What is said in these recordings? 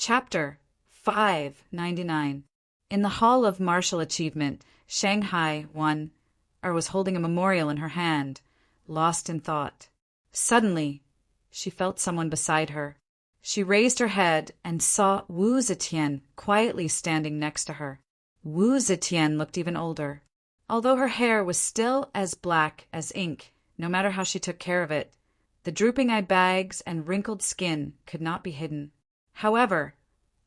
Chapter 599. In the Hall of Martial Achievement, Shanghai, was holding a memorial in her hand, lost in thought. Suddenly, she felt someone beside her. She raised her head and saw Wu Zetian quietly standing next to her. Wu Zetian looked even older. Although her hair was still as black as ink, no matter how she took care of it, the drooping eye bags and wrinkled skin could not be hidden. However,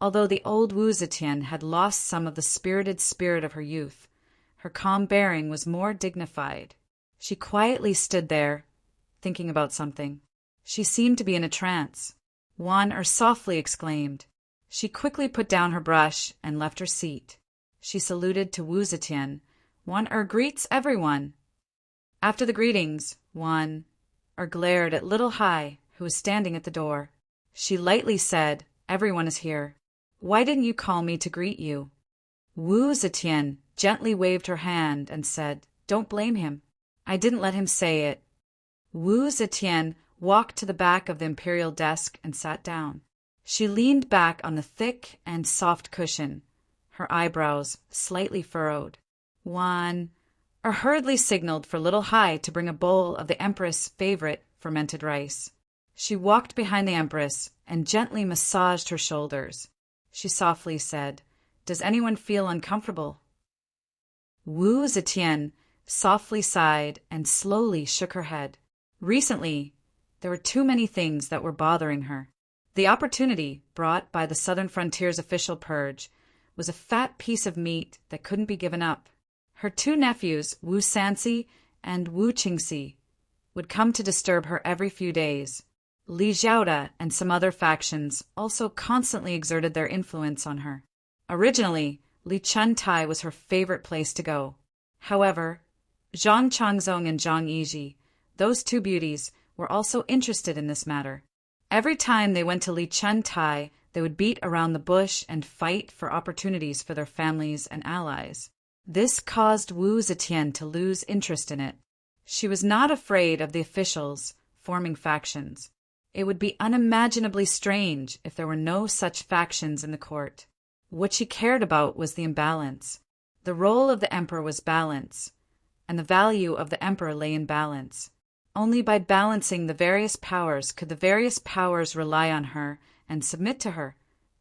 although the old Wu Zetian had lost some of the spirited spirit of her youth, her calm bearing was more dignified. She quietly stood there, thinking about something. She seemed to be in a trance. Softly exclaimed. She quickly put down her brush and left her seat. She saluted to Wu Zetian. Greets everyone. After the greetings, glared at little Hai, who was standing at the door. She lightly said, "Everyone is here. Why didn't you call me to greet you?" Wu Zetian gently waved her hand and said, "Don't blame him. I didn't let him say it." Wu Zetian walked to the back of the imperial desk and sat down. She leaned back on the thick and soft cushion, her eyebrows slightly furrowed. Hurriedly signaled for little Hai to bring a bowl of the Empress' favorite fermented rice. She walked behind the Empress and gently massaged her shoulders. She softly said, "Does anyone feel uncomfortable?" Wu Zetian softly sighed and slowly shook her head. Recently, there were too many things that were bothering her. The opportunity brought by the Southern Frontier's official purge was a fat piece of meat that couldn't be given up. Her two nephews, Wu Sanxi and Wu Qingxi, would come to disturb her every few days. Li Xiaoda and some other factions also constantly exerted their influence on her. Originally, Li Chuntai was her favorite place to go. However, Zhang Changzong and Zhang Yiji, those two beauties, were also interested in this matter. Every time they went to Li Chuntai, they would beat around the bush and fight for opportunities for their families and allies. This caused Wu Zetian to lose interest in it. She was not afraid of the officials forming factions. It would be unimaginably strange if there were no such factions in the court. What she cared about was the imbalance. The role of the emperor was balance, and the value of the emperor lay in balance. Only by balancing the various powers could the various powers rely on her and submit to her,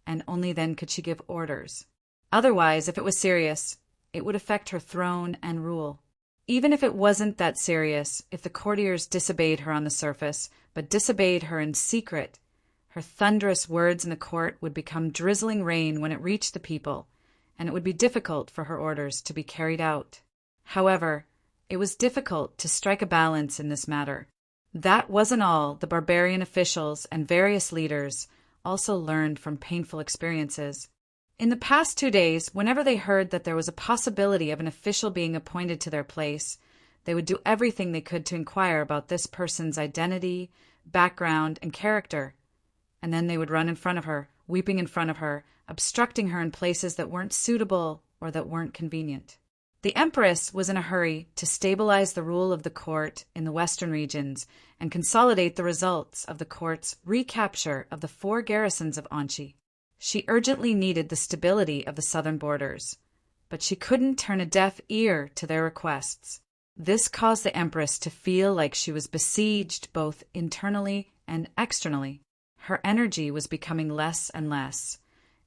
and only then could she give orders. Otherwise, if it was serious, it would affect her throne and rule. Even if it wasn't that serious, if the courtiers disobeyed her on the surface, but disobeyed her in secret, her thunderous words in the court would become drizzling rain when it reached the people, and it would be difficult for her orders to be carried out. However, it was difficult to strike a balance in this matter. That wasn't all. The barbarian officials and various leaders also learned from painful experiences. In the past 2 days, whenever they heard that there was a possibility of an official being appointed to their place, they would do everything they could to inquire about this person's identity, background, and character. And then they would run in front of her, weeping in front of her, obstructing her in places that weren't suitable or that weren't convenient. The Empress was in a hurry to stabilize the rule of the court in the western regions and consolidate the results of the court's recapture of the 4 garrisons of Anqi. She urgently needed the stability of the southern borders, but she couldn't turn a deaf ear to their requests. This caused the Empress to feel like she was besieged both internally and externally. Her energy was becoming less and less,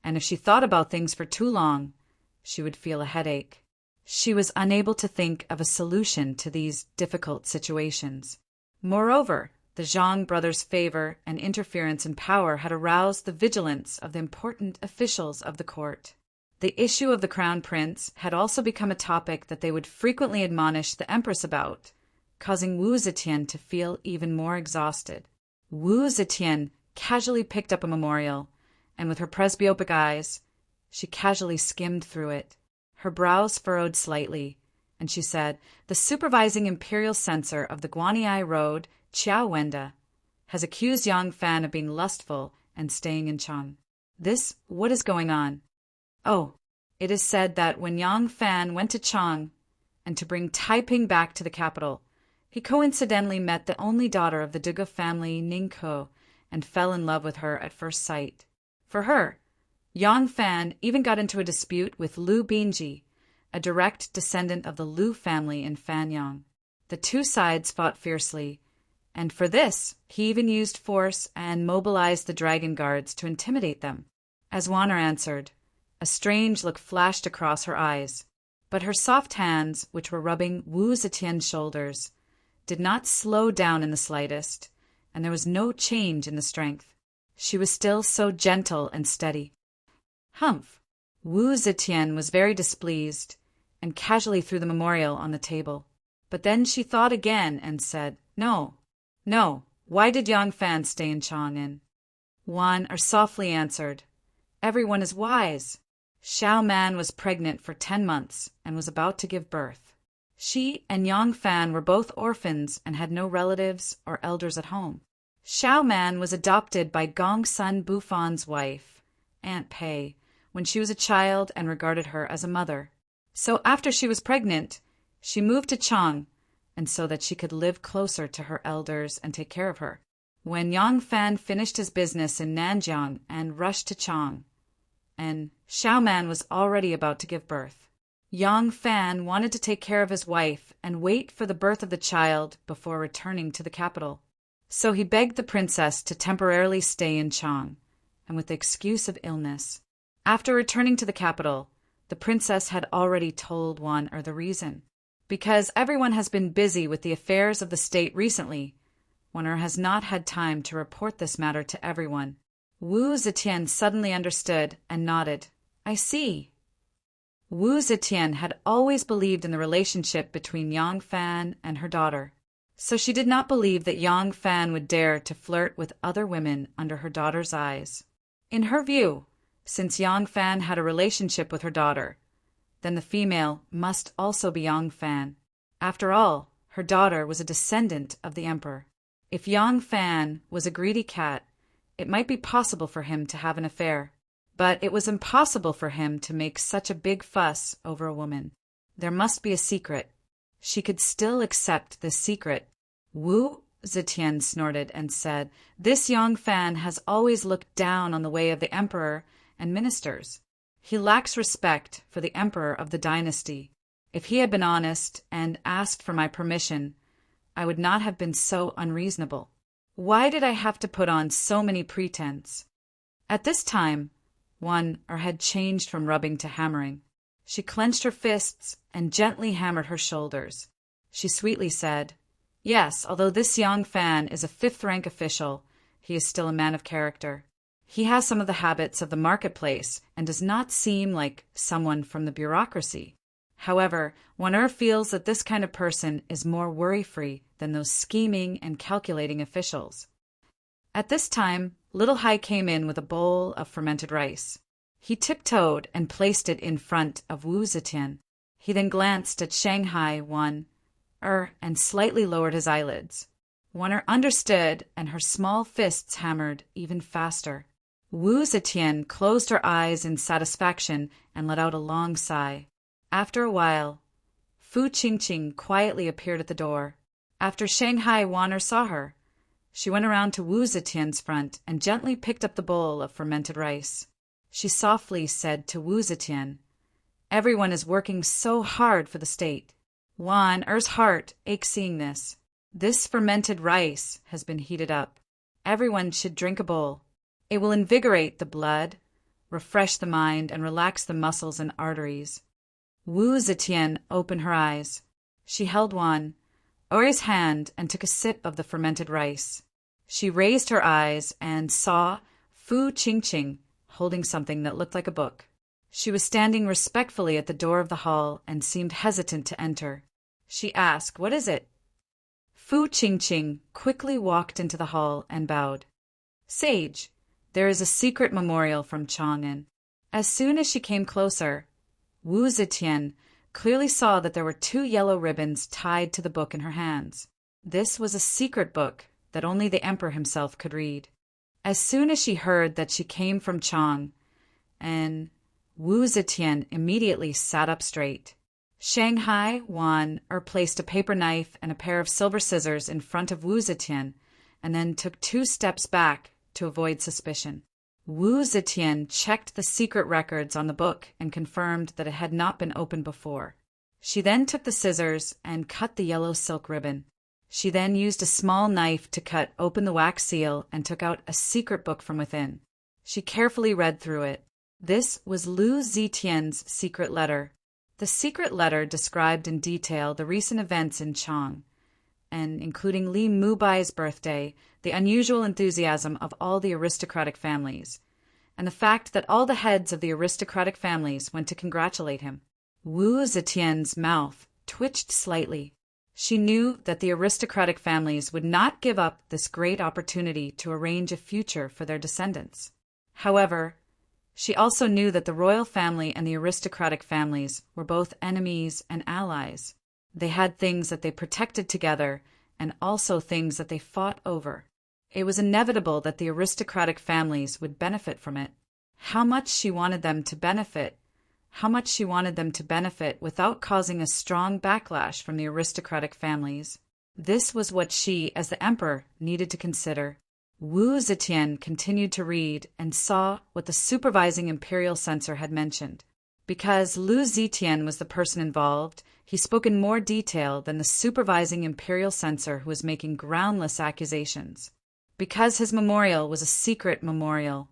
and if she thought about things for too long, she would feel a headache. She was unable to think of a solution to these difficult situations. Moreover, the Zhang brothers' favor and interference in power had aroused the vigilance of the important officials of the court. The issue of the crown prince had also become a topic that they would frequently admonish the Empress about, causing Wu Zetian to feel even more exhausted. Wu Zetian casually picked up a memorial, and with her presbyopic eyes, she casually skimmed through it. Her brows furrowed slightly, and she said, "The supervising imperial censor of the Guanyi Road, Qiao Wenda, has accused Yang Fan of being lustful and staying in Chang. What is going on? Oh, it is said that when Yang Fan went to Chang and to bring Taiping back to the capital, he coincidentally met the only daughter of the Duga family, Ningko, and fell in love with her at first sight. For her, Yang Fan even got into a dispute with Lu Binji, a direct descendant of the Lu family in Fanyang. The two sides fought fiercely, and for this, he even used force and mobilized the dragon guards to intimidate them. As Wanner answered, a strange look flashed across her eyes, but her soft hands, which were rubbing Wu Zetian's shoulders, did not slow down in the slightest, and there was no change in the strength. She was still so gentle and steady. Humph! Wu Zetian was very displeased, and casually threw the memorial on the table. But then she thought again and said, No. Why did Yang Fan stay in Chang'an? Wan softly answered, Everyone is wise. Xiao Man was pregnant for 10 months and was about to give birth. She and Yang Fan were both orphans and had no relatives or elders at home. Xiao Man was adopted by Gongsun Bufan's wife, Aunt Pei, when she was a child and regarded her as a mother. So after she was pregnant, she moved to Chang, and so that she could live closer to her elders and take care of her. When Yang Fan finished his business in Nanjiang and rushed to Chang, and Xiao Man was already about to give birth, Yang Fan wanted to take care of his wife and wait for the birth of the child before returning to the capital. So he begged the princess to temporarily stay in Chang, and with the excuse of illness. After returning to the capital, the princess had already told Wan the reason. Because everyone has been busy with the affairs of the state recently, Wan has not had time to report this matter to everyone. Wu Zetian suddenly understood and nodded. I see. Wu Zetian had always believed in the relationship between Yang Fan and her daughter, so she did not believe that Yang Fan would dare to flirt with other women under her daughter's eyes. In her view, since Yang Fan had a relationship with her daughter, then the female must also be Yang Fan. After all, her daughter was a descendant of the emperor. If Yang Fan was a greedy cat, it might be possible for him to have an affair, but it was impossible for him to make such a big fuss over a woman. There must be a secret. She could still accept this secret. Wu Zetian snorted and said, This Yang Fan has always looked down on the way of the emperor and ministers. He lacks respect for the emperor of the dynasty. If he had been honest and asked for my permission, I would not have been so unreasonable. Why did I have to put on so many pretense? At this time, Wan had changed from rubbing to hammering. She clenched her fists and gently hammered her shoulders. She sweetly said, Yes, although this Yang Fan is a 5th-rank official, he is still a man of character. He has some of the habits of the marketplace and does not seem like someone from the bureaucracy. However, Wan feels that this kind of person is more worry-free than those scheming and calculating officials. At this time, Little Hai came in with a bowl of fermented rice. He tiptoed and placed it in front of Wu Zetian. He then glanced at Shanghai, Wan, and slightly lowered his eyelids. Wan understood, and her small fists hammered even faster. Wu Zetian closed her eyes in satisfaction and let out a long sigh. After a while, Fu Qingqing quietly appeared at the door. After Shanghai Wan saw her, she went around to Wu Zetian's front and gently picked up the bowl of fermented rice. She softly said to Wu Zetian, Everyone is working so hard for the state. Wan's heart ached seeing this. This fermented rice has been heated up. Everyone should drink a bowl. It will invigorate the blood, refresh the mind, and relax the muscles and arteries. Wu Zetian opened her eyes. She held Wan's hand and took a sip of the fermented rice. She raised her eyes and saw Fu Qingqing holding something that looked like a book. She was standing respectfully at the door of the hall and seemed hesitant to enter. She asked, What is it? Fu Qingqing quickly walked into the hall and bowed. Sage, there is a secret memorial from Chang'an. As soon as she came closer, Wu Zetian clearly saw that there were 2 yellow ribbons tied to the book in her hands. This was a secret book that only the emperor himself could read. As soon as she heard that she came from Chang, and Wu Zetian immediately sat up straight. Shanghai Wan placed a paper knife and a pair of silver scissors in front of Wu Zetian, and then took 2 steps back to avoid suspicion. Wu Zetian checked the secret records on the book and confirmed that it had not been opened before. She then took the scissors and cut the yellow silk ribbon. She then used a small knife to cut open the wax seal and took out a secret book from within. She carefully read through it. This was Lu Zetian's secret letter. The secret letter described in detail the recent events in Chang, and including Li Mubai's birthday, the unusual enthusiasm of all the aristocratic families, and the fact that all the heads of the aristocratic families went to congratulate him. Wu Zetian's mouth twitched slightly. She knew that the aristocratic families would not give up this great opportunity to arrange a future for their descendants. However, she also knew that the royal family and the aristocratic families were both enemies and allies. They had things that they protected together and also things that they fought over. It was inevitable that the aristocratic families would benefit from it. How much she wanted them to benefit without causing a strong backlash from the aristocratic families. This was what she, as the emperor, needed to consider. Wu Zetian continued to read and saw what the supervising imperial censor had mentioned. Because Lu Zetian was the person involved, he spoke in more detail than the supervising imperial censor who was making groundless accusations. Because his memorial was a secret memorial,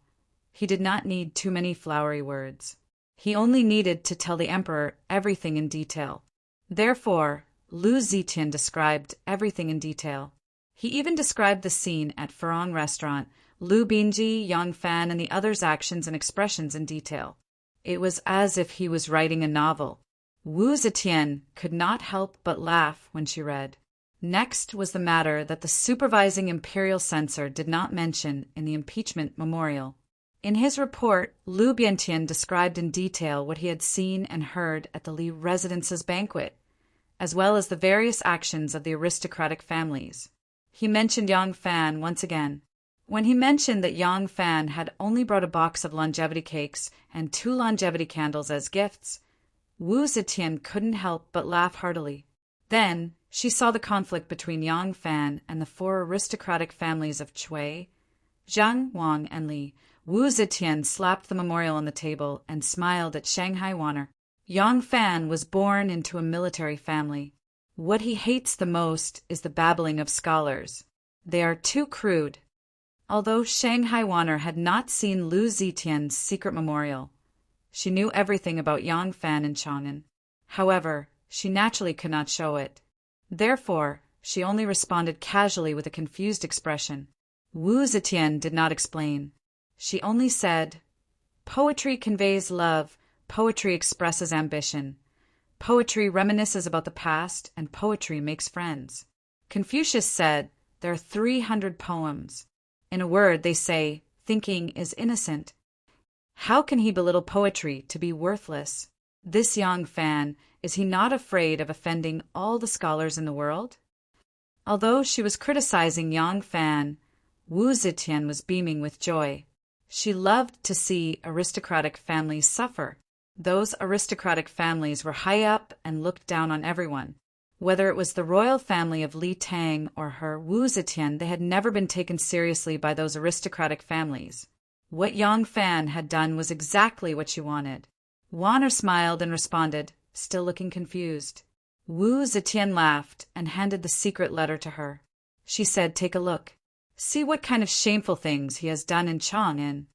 he did not need too many flowery words. He only needed to tell the emperor everything in detail. Therefore, Lu Zetian described everything in detail. He even described the scene at Farong restaurant, Lu Binji, Yang Fan, and the others' actions and expressions in detail. It was as if he was writing a novel. Wu Zetian could not help but laugh when she read. Next was the matter that the supervising imperial censor did not mention in the impeachment memorial. In his report, Lu Biantian described in detail what he had seen and heard at the Li residence's banquet, as well as the various actions of the aristocratic families. He mentioned Yang Fan once again. When he mentioned that Yang Fan had only brought a box of longevity cakes and 2 longevity candles as gifts, Wu Zetian couldn't help but laugh heartily. Then she saw the conflict between Yang Fan and the 4 aristocratic families of Cui, Zhang, Wang, and Li. Wu Zetian slapped the memorial on the table and smiled at Shanghai Wanner. Yang Fan was born into a military family. What he hates the most is the babbling of scholars. They are too crude. Although Shanghai Wanner had not seen Lu Zetian's secret memorial, she knew everything about Yang Fan and Chang'an. However, she naturally could not show it. Therefore, she only responded casually with a confused expression. Wu Zetian did not explain. She only said, "Poetry conveys love, poetry expresses ambition. Poetry reminisces about the past, and poetry makes friends." Confucius said, there are 300 poems. In a word, they say, thinking is innocent. How can he belittle poetry to be worthless? This Yang Fan, is he not afraid of offending all the scholars in the world? Although she was criticizing Yang Fan, Wu Zetian was beaming with joy. She loved to see aristocratic families suffer. Those aristocratic families were high up and looked down on everyone. Whether it was the royal family of Li Tang or her Wu Zetian, they had never been taken seriously by those aristocratic families. What Yang Fan had done was exactly what she wanted. Wanner smiled and responded, still looking confused. Wu Zetian laughed and handed the secret letter to her. She said, "Take a look. See what kind of shameful things he has done in Chang'an."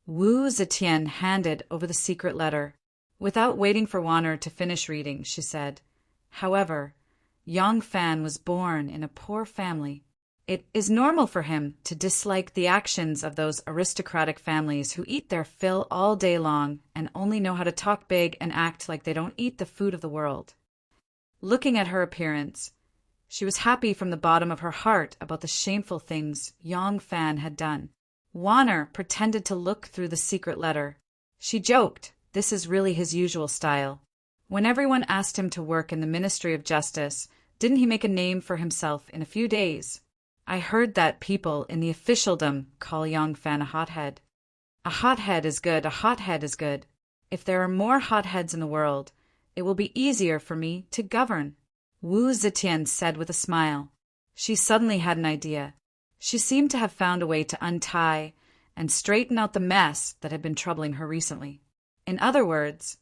Wu Zetian handed over the secret letter. Without waiting for Wanner to finish reading, she said, "However, Yang Fan was born in a poor family. It is normal for him to dislike the actions of those aristocratic families who eat their fill all day long and only know how to talk big and act like they don't eat the food of the world." Looking at her appearance, she was happy from the bottom of her heart about the shameful things Yang Fan had done. Wanner pretended to look through the secret letter. She joked, this is really his usual style. When everyone asked him to work in the Ministry of Justice, didn't he make a name for himself in a few days? I heard that people in the officialdom call Yang Fan a hothead. A hothead is good, a hothead is good. If there are more hotheads in the world, it will be easier for me to govern. Wu Zetian said with a smile. She suddenly had an idea. She seemed to have found a way to untie and straighten out the mess that had been troubling her recently. In other words,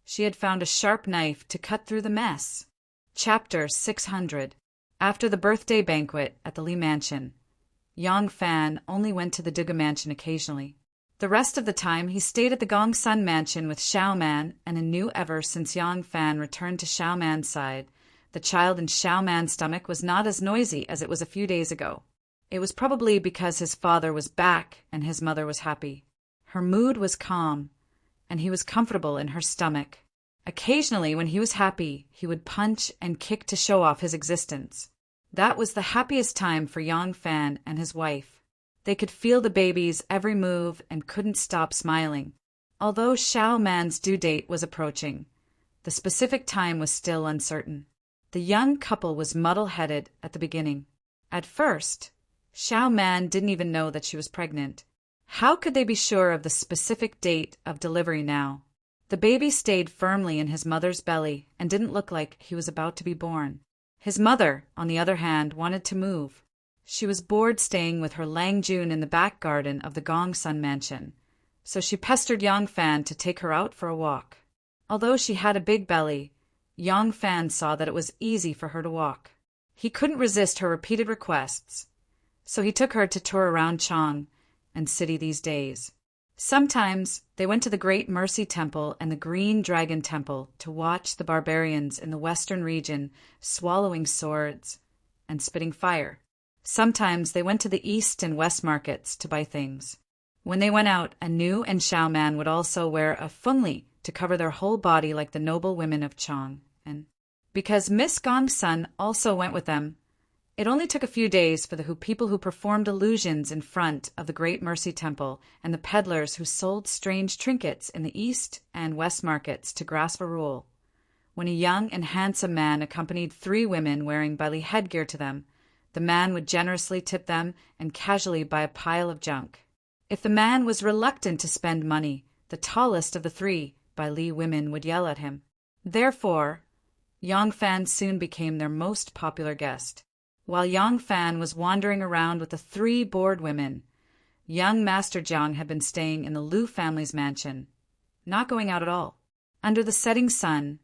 she had found a sharp knife to cut through the mess. Chapter 600. After the birthday banquet at the Lee Mansion, Yang Fan only went to the Duga Mansion occasionally. The rest of the time he stayed at the Gong Sun Mansion with Xiao Man, and anew ever since Yang Fan returned to Xiao Man's side, the child in Xiao Man's stomach was not as noisy as it was a few days ago. It was probably because his father was back and his mother was happy. Her mood was calm, and he was comfortable in her stomach. Occasionally, when he was happy, he would punch and kick to show off his existence. That was the happiest time for Yang Fan and his wife. They could feel the baby's every move and couldn't stop smiling. Although Xiao Man's due date was approaching, the specific time was still uncertain. The young couple was muddle-headed at the beginning. At first, Xiao Man didn't even know that she was pregnant. How could they be sure of the specific date of delivery now? The baby stayed firmly in his mother's belly and didn't look like he was about to be born. His mother, on the other hand, wanted to move. She was bored staying with her Lang Jun in the back garden of the Gong Sun Mansion, so she pestered Yang Fan to take her out for a walk. Although she had a big belly, Yang Fan saw that it was easy for her to walk. He couldn't resist her repeated requests, so he took her to tour around Chang and city these days. Sometimes they went to the Great Mercy Temple and the Green Dragon Temple to watch the barbarians in the western region swallowing swords and spitting fire. Sometimes they went to the east and west markets to buy things. When they went out, Anu and Xiao Man would also wear a fengli to cover their whole body like the noble women of Chang. And because Miss Gong Sun also went with them, it only took a few days for the people who performed illusions in front of the Great Mercy Temple and the peddlers who sold strange trinkets in the east and west markets to grasp a rule. When a young and handsome man accompanied 3 women wearing Bali headgear to them, the man would generously tip them and casually buy a pile of junk. If the man was reluctant to spend money, the tallest of the 3 Bali women would yell at him. Therefore, Yang Fan soon became their most popular guest. While Yang Fan was wandering around with the 3 bored women, young Master Jiang had been staying in the Liu family's mansion, not going out at all. Under the setting sun,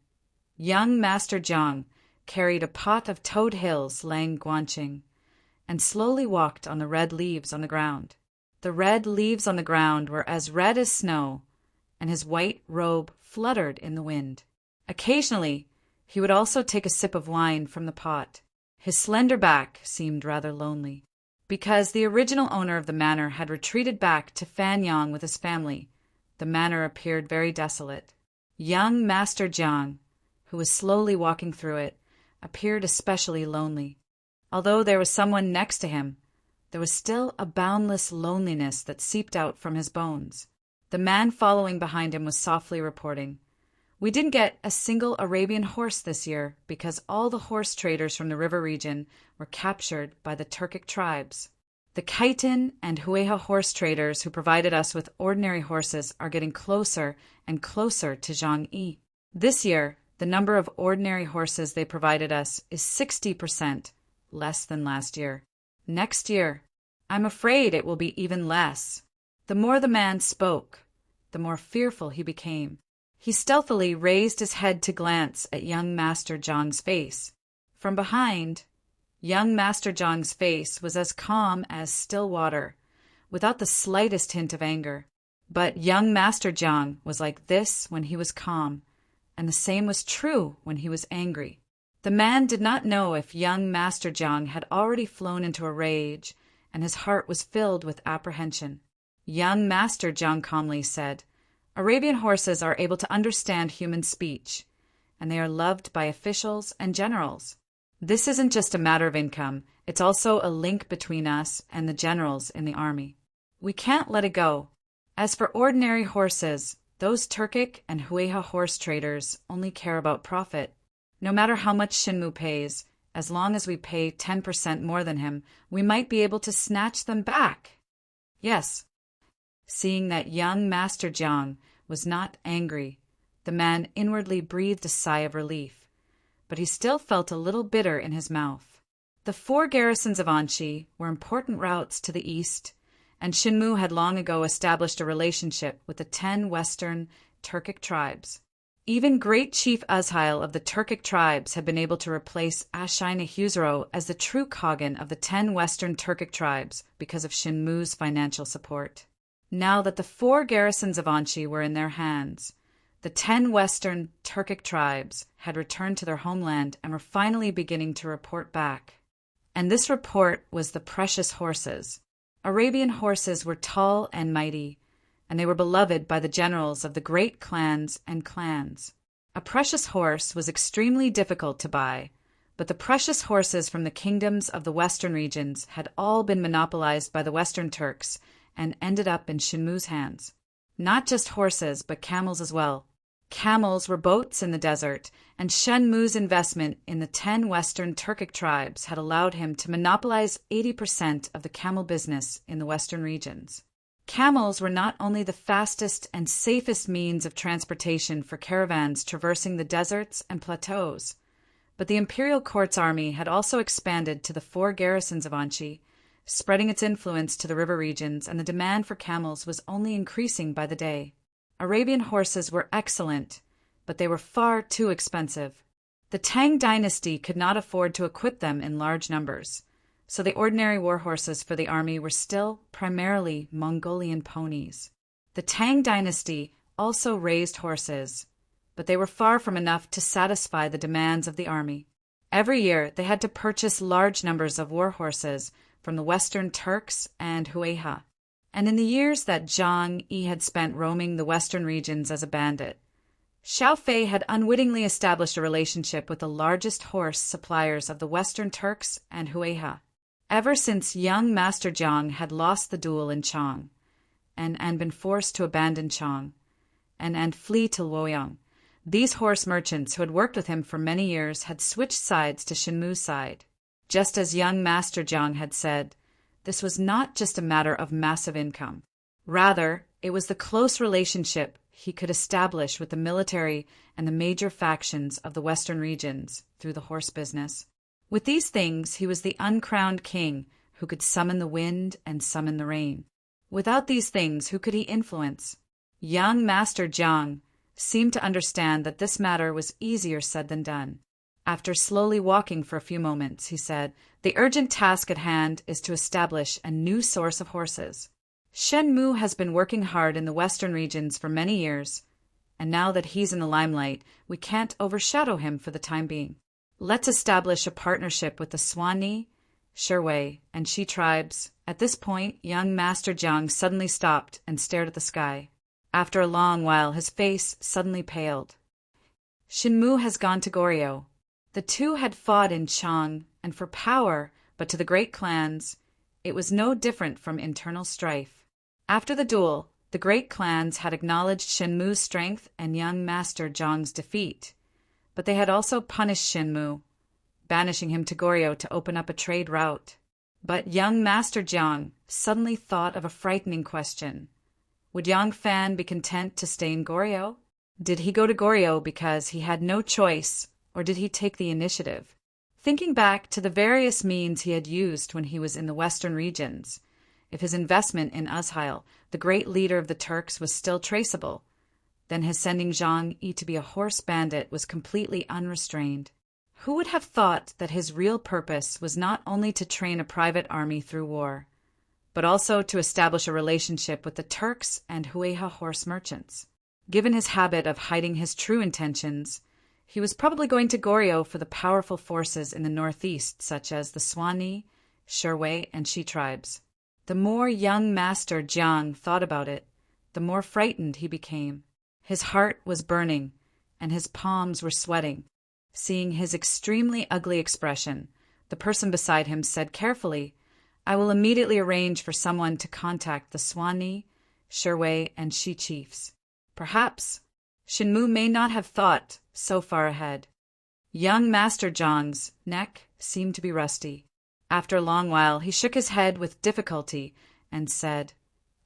young Master Jiang carried a pot of Toad Hill's Lang Guanqing and slowly walked on the red leaves on the ground. The red leaves on the ground were as red as snow, and his white robe fluttered in the wind. Occasionally, he would also take a sip of wine from the pot. His slender back seemed rather lonely. Because the original owner of the manor had retreated back to Fanyang with his family, the manor appeared very desolate. Young Master Jiang, who was slowly walking through it, appeared especially lonely. Although there was someone next to him, there was still a boundless loneliness that seeped out from his bones. The man following behind him was softly reporting, "We didn't get a single Arabian horse this year because all the horse traders from the river region were captured by the Turkic tribes. The Khitan and Hueha horse traders who provided us with ordinary horses are getting closer and closer to Zhangyi. This year, the number of ordinary horses they provided us is 60% less than last year. Next year, I'm afraid it will be even less." The more the man spoke, the more fearful he became. He stealthily raised his head to glance at young Master Jiang's face. From behind, young Master Jiang's face was as calm as still water, without the slightest hint of anger. But young Master Jiang was like this when he was calm, and the same was true when he was angry. The man did not know if young Master Jiang had already flown into a rage, and his heart was filled with apprehension. Young Master Jiang calmly said, "Arabian horses are able to understand human speech, and they are loved by officials and generals. This isn't just a matter of income, it's also a link between us and the generals in the army. We can't let it go. As for ordinary horses, those Turkic and Hueha horse traders only care about profit. No matter how much Shinmu pays, as long as we pay 10% more than him, we might be able to snatch them back." Yes. Seeing that young Master Jiang was not angry, the man inwardly breathed a sigh of relief, but he still felt a little bitter in his mouth. The 4 garrisons of Anxi were important routes to the east, and Shinmu had long ago established a relationship with the 10 western Turkic tribes. Even great Chief Uzhail of the Turkic tribes had been able to replace Ashina Huzuro as the true Khagan of the 10 western Turkic tribes because of Shinmu's financial support. Now that the 4 garrisons of Anchi were in their hands, the 10 western Turkic tribes had returned to their homeland and were finally beginning to report back. And this report was the precious horses. Arabian horses were tall and mighty, and they were beloved by the generals of the great clans and clans. A precious horse was extremely difficult to buy, but the precious horses from the kingdoms of the western regions had all been monopolized by the Western Turks and ended up in Shinmu's hands. Not just horses, but camels as well. Camels were boats in the desert, and Shenmu's investment in the 10 western Turkic tribes had allowed him to monopolize 80% of the camel business in the western regions. Camels were not only the fastest and safest means of transportation for caravans traversing the deserts and plateaus, but the imperial court's army had also expanded to the 4 garrisons of Anchi, spreading its influence to the river regions, and the demand for camels was only increasing by the day. Arabian horses were excellent, but they were far too expensive. The Tang dynasty could not afford to equip them in large numbers, so the ordinary war horses for the army were still primarily Mongolian ponies. The Tang dynasty also raised horses, but they were far from enough to satisfy the demands of the army. Every year they had to purchase large numbers of war horses from the Western Turks and Huayha. And in the years that Zhang Yi had spent roaming the western regions as a bandit, Xiao Fei had unwittingly established a relationship with the largest horse suppliers of the Western Turks and Huayha. Ever since young Master Jiang had lost the duel in Chang, and been forced to abandon Chang, and flee to Luoyang, these horse merchants who had worked with him for many years had switched sides to Shinmu's side. Just as young Master Jiang had said, this was not just a matter of massive income. Rather, it was the close relationship he could establish with the military and the major factions of the western regions through the horse business. With these things, he was the uncrowned king who could summon the wind and summon the rain. Without these things, who could he influence? Young Master Jiang seemed to understand that this matter was easier said than done. After slowly walking for a few moments, he said, "The urgent task at hand is to establish a new source of horses. Shenmu has been working hard in the western regions for many years, and now that he's in the limelight, we can't overshadow him for the time being. Let's establish a partnership with the Swanee, Sherway, and Shi tribes." At this point, young Master Jiang suddenly stopped and stared at the sky. After a long while, his face suddenly paled. Shinmu has gone to Goryeo. The two had fought in Chang and for power, but to the great clans, it was no different from internal strife. After the duel, the great clans had acknowledged Shinmu's strength and young Master Jiang's defeat, but they had also punished Shinmu, banishing him to Goryeo to open up a trade route. But young Master Jiang suddenly thought of a frightening question. Would Yang Fan be content to stay in Goryeo? Did he go to Goryeo because he had no choice, or did he take the initiative? Thinking back to the various means he had used when he was in the western regions, if his investment in Uzhail, the great leader of the Turks, was still traceable, then his sending Zhang Yi to be a horse bandit was completely unrestrained. Who would have thought that his real purpose was not only to train a private army through war, but also to establish a relationship with the Turks and Huayha horse merchants? Given his habit of hiding his true intentions, he was probably going to Goryeo for the powerful forces in the northeast, such as the Swanee, Sherway, and Shi tribes. The more young Master Jiang thought about it, the more frightened he became. His heart was burning, and his palms were sweating. Seeing his extremely ugly expression, the person beside him said carefully, "I will immediately arrange for someone to contact the Swanee, Sherway, and Shi chiefs." Perhaps Shinmu may not have thought so far ahead. Young Master Jiang's neck seemed to be rusty. After a long while, he shook his head with difficulty and said,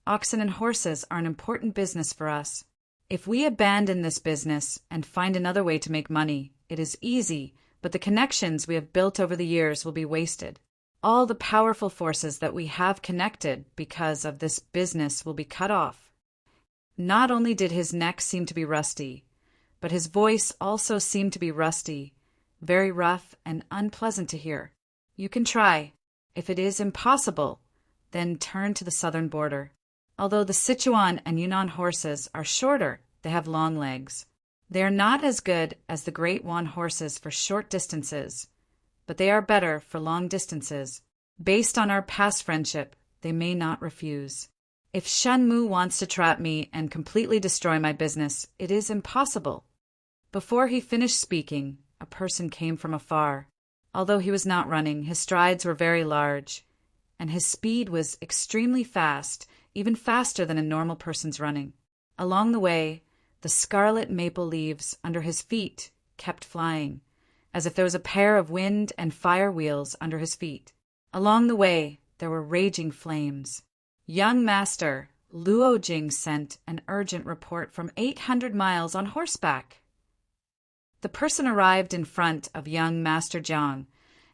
"Oxen and horses are an important business for us. If we abandon this business and find another way to make money, it is easy, but the connections we have built over the years will be wasted. all the powerful forces that we have connected because of this business will be cut off. Not only did his neck seem to be rusty, but his voice also seemed to be rusty, very rough and unpleasant to hear. You can try. If it is impossible, then turn to the southern border. Although the Sichuan and Yunnan horses are shorter, they have long legs. They are not as good as the Great Wan horses for short distances, but they are better for long distances. Based on our past friendship, they may not refuse. If Shenmu wants to trap me and completely destroy my business, it is impossible. Before he finished speaking, a person came from afar. Although he was not running, his strides were very large, and his speed was extremely fast, even faster than a normal person's running. Along the way, the scarlet maple leaves under his feet kept flying, as if there was a pair of wind and fire wheels under his feet. Along the way, there were raging flames. Young Master Luo Jing sent an urgent report from 800 miles on horseback. The person arrived in front of young Master Jiang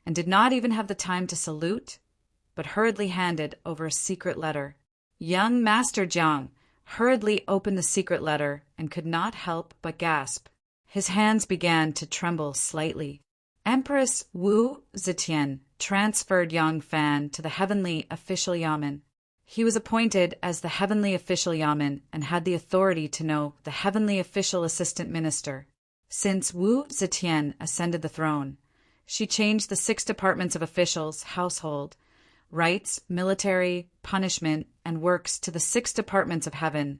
and did not even have the time to salute, but hurriedly handed over a secret letter. Young Master Jiang hurriedly opened the secret letter and could not help but gasp. His hands began to tremble slightly. Empress Wu Zetian transferred Yang Fan to the Heavenly Official Yamen. He was appointed as the Heavenly Official Yamen and had the authority to know the Heavenly Official Assistant Minister. Since Wu Zetian ascended the throne, she changed the 6 departments of officials, household, rights, military, punishment, and works to the 6 departments of heaven: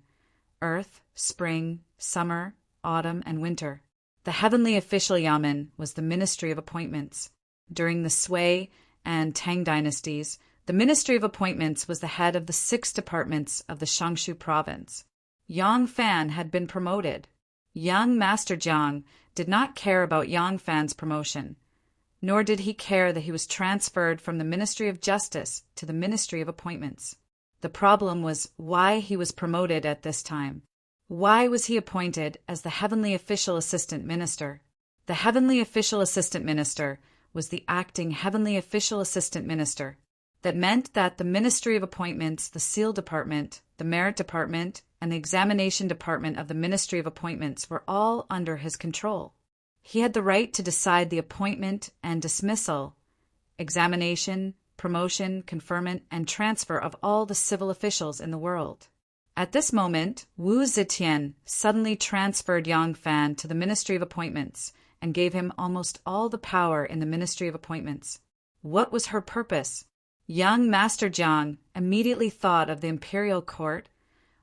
earth, spring, summer, autumn, and winter. The Heavenly Official Yamen was the Ministry of Appointments. During the Sui and Tang dynasties, the Ministry of Appointments was the head of the 6 departments of the Shangshu province. Yang Fan had been promoted. Young Master Jiang did not care about Yang Fan's promotion, nor did he care that he was transferred from the Ministry of Justice to the Ministry of Appointments. The problem was why he was promoted at this time. Why was he appointed as the Heavenly Official Assistant Minister? The Heavenly Official Assistant Minister was the acting Heavenly Official Assistant Minister. That meant that the Ministry of Appointments, the Seal Department, the Merit Department, and the Examination Department of the Ministry of Appointments were all under his control. He had the right to decide the appointment and dismissal, examination, promotion, conferment, and transfer of all the civil officials in the world. At this moment, Wu Zetian suddenly transferred Yang Fan to the Ministry of Appointments and gave him almost all the power in the Ministry of Appointments. What was her purpose? Young Master Jiang immediately thought of the imperial court,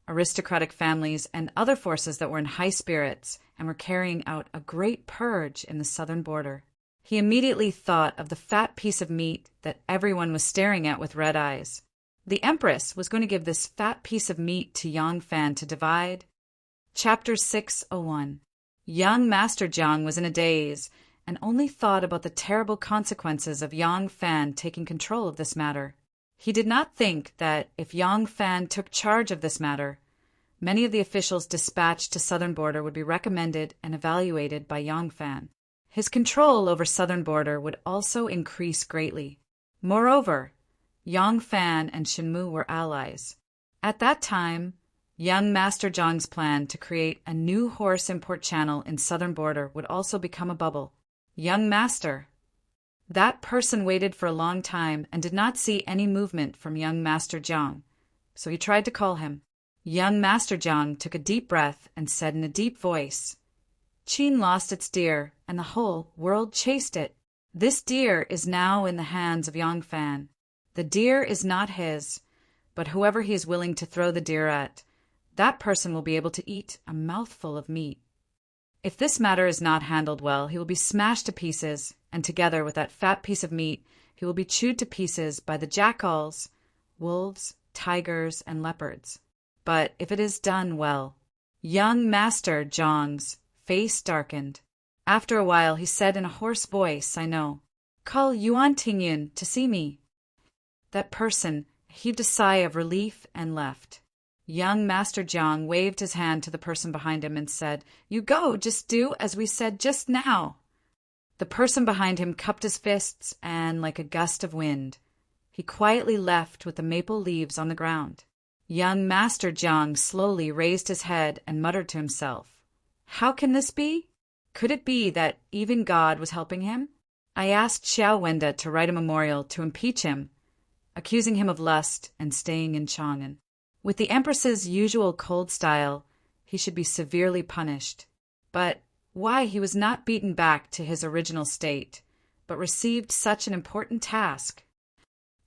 aristocratic families, and other forces that were in high spirits and were carrying out a great purge in the southern border. He immediately thought of the fat piece of meat that everyone was staring at with red eyes. The Empress was going to give this fat piece of meat to Yang Fan to divide. Chapter 601. Young Master Jiang was in a daze and only thought about the terrible consequences of Yang Fan taking control of this matter. He did not think that if Yang Fan took charge of this matter, many of the officials dispatched to southern border would be recommended and evaluated by Yang Fan. His control over southern border would also increase greatly. Moreover, Yang Fan and Shenmu were allies. At that time, young Master Jiang's plan to create a new horse import channel in southern border would also become a bubble. Young Master. That person waited for a long time and did not see any movement from young Master Jiang, so he tried to call him. Young Master Jiang took a deep breath and said in a deep voice, "Qin lost its deer, and the whole world chased it. This deer is now in the hands of Yang Fan. The deer is not his, but whoever he is willing to throw the deer at, that person will be able to eat a mouthful of meat. If this matter is not handled well, he will be smashed to pieces, and together with that fat piece of meat, he will be chewed to pieces by the jackals, wolves, tigers, and leopards. But if it is done well..." Young Master Jiang's face darkened. After a while, he said in a hoarse voice, "I know. Call Yuan Tingyun to see me." That person heaved a sigh of relief and left. Young Master Jiang waved his hand to the person behind him and said, "You go, just do as we said just now." The person behind him cupped his fists and, like a gust of wind, he quietly left with the maple leaves on the ground. Young Master Jiang slowly raised his head and muttered to himself, "How can this be? Could it be that even God was helping him?" I asked Xiao Wenda to write a memorial to impeach him, accusing him of lust and staying in Chang'an. With the Empress's usual cold style, he should be severely punished. But why he was not beaten back to his original state, but received such an important task?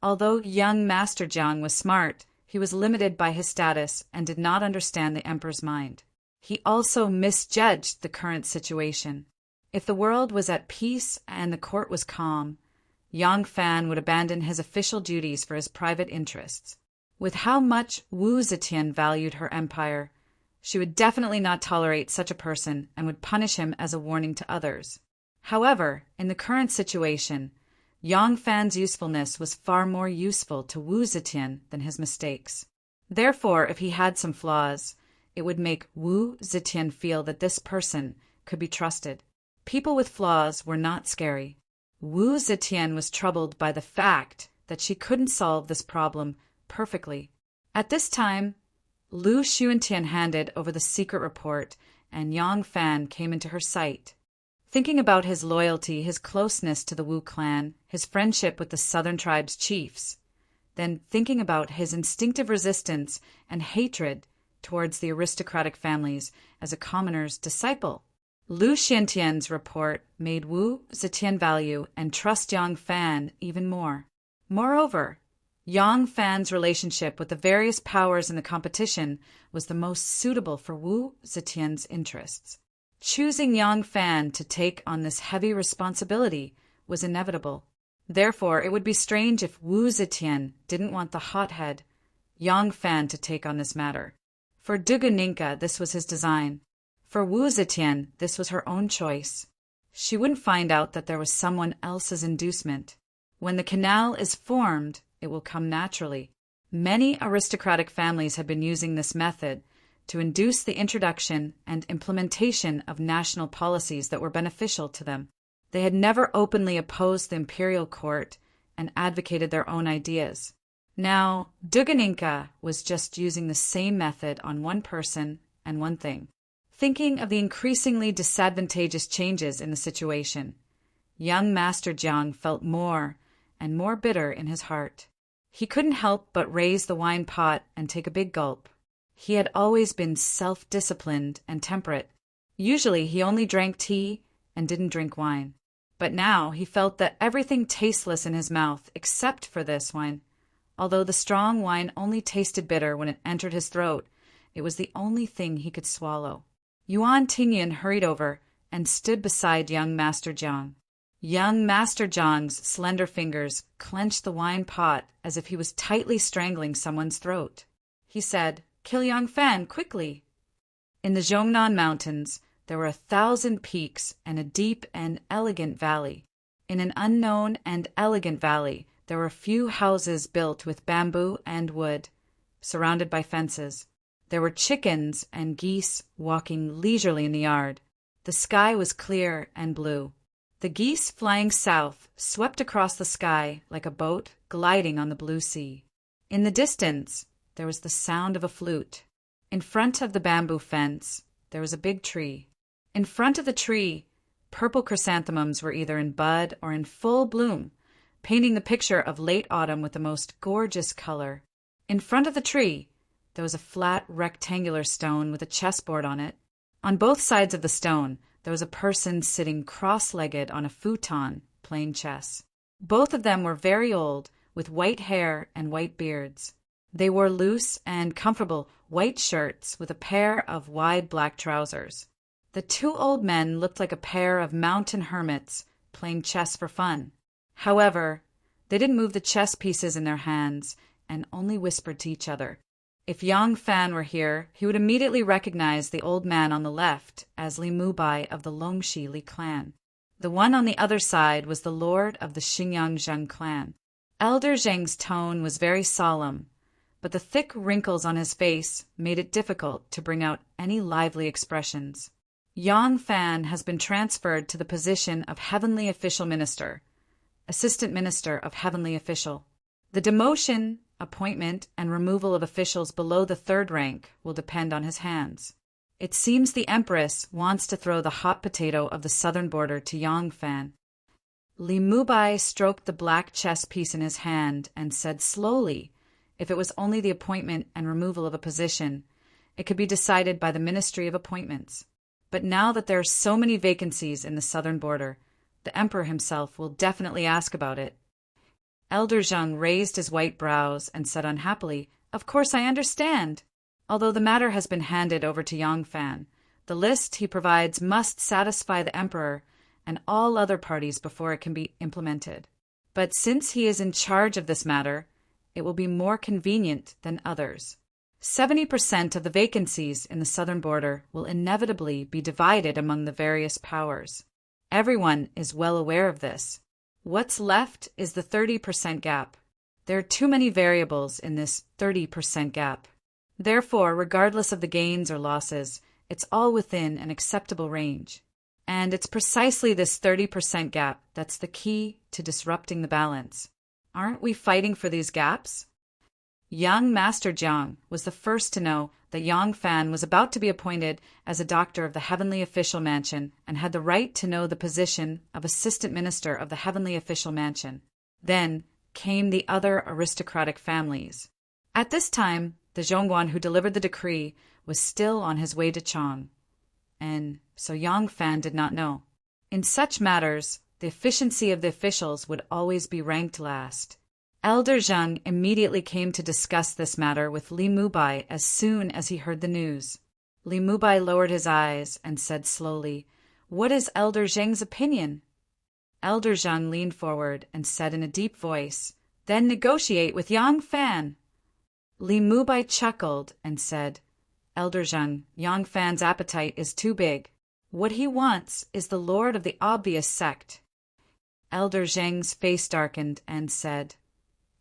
Although young Master Jiang was smart, he was limited by his status and did not understand the emperor's mind. He also misjudged the current situation. If the world was at peace and the court was calm, Yang Fan would abandon his official duties for his private interests. With how much Wu Zetian valued her empire, she would definitely not tolerate such a person and would punish him as a warning to others. However, in the current situation, Yang Fan's usefulness was far more useful to Wu Zetian than his mistakes. Therefore, if he had some flaws, it would make Wu Zetian feel that this person could be trusted. People with flaws were not scary. Wu Zetian was troubled by the fact that she couldn't solve this problem perfectly. At this time, Lu Xuantian handed over the secret report, and Yang Fan came into her sight. Thinking about his loyalty, his closeness to the Wu clan, his friendship with the southern tribes' chiefs, then thinking about his instinctive resistance and hatred towards the aristocratic families as a commoner's disciple, Lu Xuantian's report made Wu Zetian value and trust Yang Fan even more. Moreover, Yang Fan's relationship with the various powers in the competition was the most suitable for Wu Zetian's interests. Choosing Yang Fan to take on this heavy responsibility was inevitable. Therefore, it would be strange if Wu Zetian didn't want the hothead Yang Fan to take on this matter. For Duguninka, this was his design. For Wu Zetian, this was her own choice. She wouldn't find out that there was someone else's inducement. When the canal is formed, it will come naturally. Many aristocratic families had been using this method to induce the introduction and implementation of national policies that were beneficial to them. They had never openly opposed the imperial court and advocated their own ideas. Now, Duguninka was just using the same method on one person and one thing. Thinking of the increasingly disadvantageous changes in the situation, young Master Jiang felt more and more bitter in his heart. He couldn't help but raise the wine pot and take a big gulp. He had always been self-disciplined and temperate. Usually he only drank tea and didn't drink wine. But now he felt that everything tasteless in his mouth except for this wine. Although the strong wine only tasted bitter when it entered his throat, it was the only thing he could swallow. Yuan Tingyan hurried over and stood beside young Master Jiang. Young Master Jiang's slender fingers clenched the wine pot as if he was tightly strangling someone's throat. He said, "Kill Yang Fan, quickly!" In the Zhongnan Mountains, there were 1,000 peaks and a deep and elegant valley. In an unknown and elegant valley, there were few houses built with bamboo and wood, surrounded by fences. There were chickens and geese walking leisurely in the yard. The sky was clear and blue. The geese flying south swept across the sky like a boat gliding on the blue sea. In the distance, there was the sound of a flute. In front of the bamboo fence, there was a big tree. In front of the tree, purple chrysanthemums were either in bud or in full bloom, painting the picture of late autumn with the most gorgeous color. In front of the tree, there was a flat rectangular stone with a chessboard on it. On both sides of the stone, there was a person sitting cross-legged on a futon, playing chess. Both of them were very old, with white hair and white beards. They wore loose and comfortable white shirts with a pair of wide black trousers. The two old men looked like a pair of mountain hermits playing chess for fun. However, they didn't move the chess pieces in their hands and only whispered to each other. If Yang Fan were here, he would immediately recognize the old man on the left as Li Mubai of the Longxi Li clan. The one on the other side was the lord of the Xingyang Zheng clan. Elder Zheng's tone was very solemn, but the thick wrinkles on his face made it difficult to bring out any lively expressions. Yang Fan has been transferred to the position of Heavenly Official Minister, Assistant Minister of Heavenly Official. The demotion, appointment, and removal of officials below the third rank will depend on his hands. It seems the Empress wants to throw the hot potato of the southern border to Yongfan. Li Mubai stroked the black chess piece in his hand and said slowly, if it was only the appointment and removal of a position, it could be decided by the Ministry of Appointments. But now that there are so many vacancies in the southern border, the Emperor himself will definitely ask about it. Elder Zheng raised his white brows and said unhappily, "Of course I understand. Although the matter has been handed over to Yongfan, the list he provides must satisfy the Emperor and all other parties before it can be implemented. But since he is in charge of this matter, it will be more convenient than others. 70% of the vacancies in the southern border will inevitably be divided among the various powers. Everyone is well aware of this. What's left is the 30% gap. There are too many variables in this 30% gap. Therefore, regardless of the gains or losses, it's all within an acceptable range. And it's precisely this 30% gap that's the key to disrupting the balance. Aren't we fighting for these gaps?" Young Master Jiang was the first to know that Yongfan was about to be appointed as a doctor of the Heavenly Official Mansion and had the right to know the position of Assistant Minister of the Heavenly Official Mansion. Then came the other aristocratic families. At this time, the Zhongguan who delivered the decree was still on his way to Chang, and so Yongfan did not know. In such matters, the efficiency of the officials would always be ranked last. Elder Zheng immediately came to discuss this matter with Li Mubai as soon as he heard the news. Li Mubai lowered his eyes and said slowly, "What is Elder Zheng's opinion?" Elder Zheng leaned forward and said in a deep voice, "Then negotiate with Yongfan." Li Mubai chuckled and said, "Elder Zheng, Yongfan's appetite is too big. What he wants is the lord of the obvious sect." Elder Zheng's face darkened and said,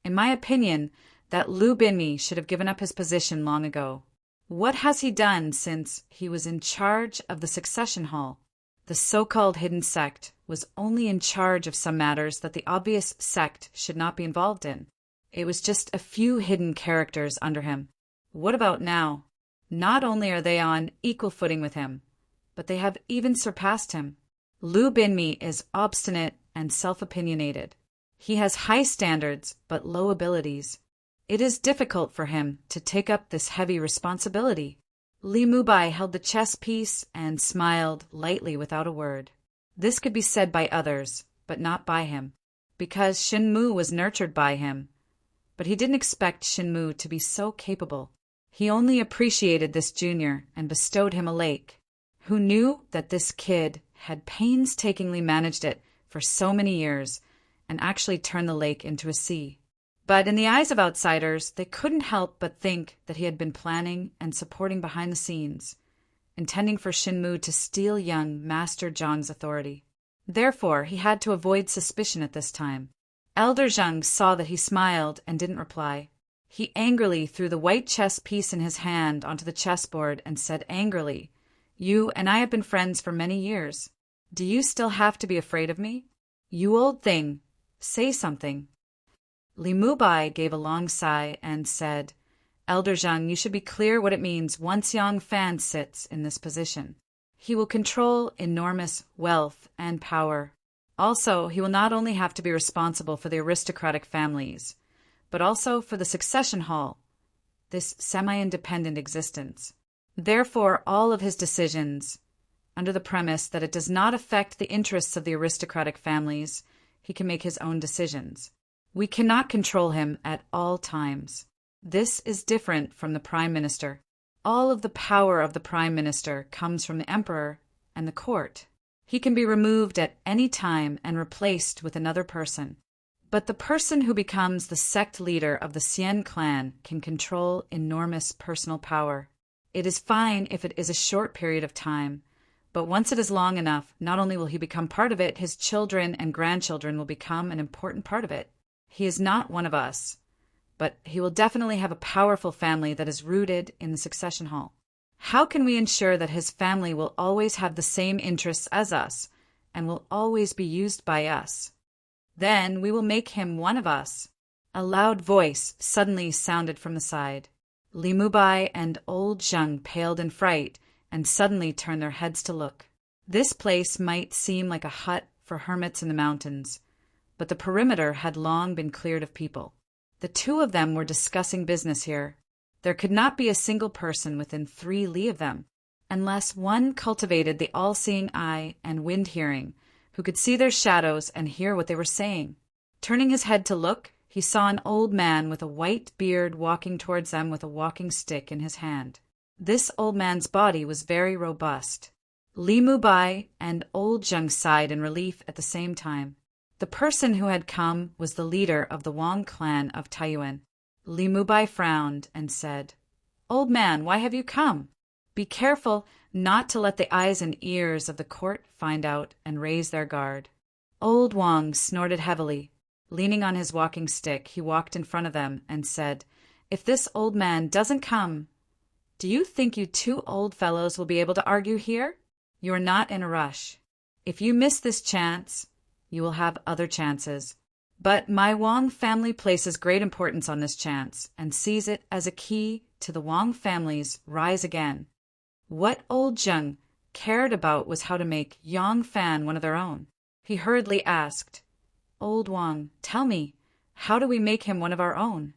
"In my opinion, that Lu Binmi should have given up his position long ago. What has he done since he was in charge of the succession hall? The so-called hidden sect was only in charge of some matters that the obvious sect should not be involved in. It was just a few hidden characters under him. What about now? Not only are they on equal footing with him, but they have even surpassed him. Lu Binmi is obstinate and self-opinionated. He has high standards, but low abilities. It is difficult for him to take up this heavy responsibility." Li Mubai held the chess piece and smiled lightly without a word. This could be said by others, but not by him, because Shinmu was nurtured by him. But he didn't expect Shinmu to be so capable. He only appreciated this junior and bestowed him a lake. Who knew that this kid had painstakingly managed it for so many years and actually turned the lake into a sea? But in the eyes of outsiders, they couldn't help but think that he had been planning and supporting behind the scenes, intending for Shinmu to steal young Master Zhang's authority. Therefore, he had to avoid suspicion at this time. Elder Zheng saw that he smiled and didn't reply. He angrily threw the white chess piece in his hand onto the chessboard and said angrily, "You and I have been friends for many years. Do you still have to be afraid of me? You old thing, say something." Li Mubai gave a long sigh and said, "Elder Zheng, you should be clear what it means once Yongfan sits in this position. He will control enormous wealth and power. Also, he will not only have to be responsible for the aristocratic families, but also for the succession hall, this semi-independent existence. Therefore, all of his decisions, under the premise that it does not affect the interests of the aristocratic families, he can make his own decisions. We cannot control him at all times. This is different from the Prime Minister. All of the power of the Prime Minister comes from the Emperor and the court. He can be removed at any time and replaced with another person. But the person who becomes the sect leader of the Xian clan can control enormous personal power. It is fine if it is a short period of time, but once it is long enough, not only will he become part of it, his children and grandchildren will become an important part of it. He is not one of us, but he will definitely have a powerful family that is rooted in the succession hall. How can we ensure that his family will always have the same interests as us and will always be used by us? Then we will make him one of us. A loud voice suddenly sounded from the side. Li Mubai and old Zheng paled in fright and suddenly turned their heads to look. This place might seem like a hut for hermits in the mountains, but the perimeter had long been cleared of people. The two of them were discussing business here. There could not be a single person within 3 li of them, unless one cultivated the all-seeing eye and wind-hearing, who could see their shadows and hear what they were saying. Turning his head to look, he saw an old man with a white beard walking towards them with a walking stick in his hand. This old man's body was very robust. Li Mubai and old Zheng sighed in relief at the same time. The person who had come was the leader of the Wang clan of Taiyuan. Li Mubai frowned and said, "Old man, why have you come? Be careful not to let the eyes and ears of the court find out and raise their guard." Old Wang snorted heavily. Leaning on his walking stick, he walked in front of them and said, "If this old man doesn't come, do you think you 2 old fellows will be able to argue here? You are not in a rush. If you miss this chance, you will have other chances. But my Wang family places great importance on this chance and sees it as a key to the Wang family's rise again." What old Zheng cared about was how to make Yang Fan one of their own. He hurriedly asked, "Old Wang, tell me, how do we make him one of our own?"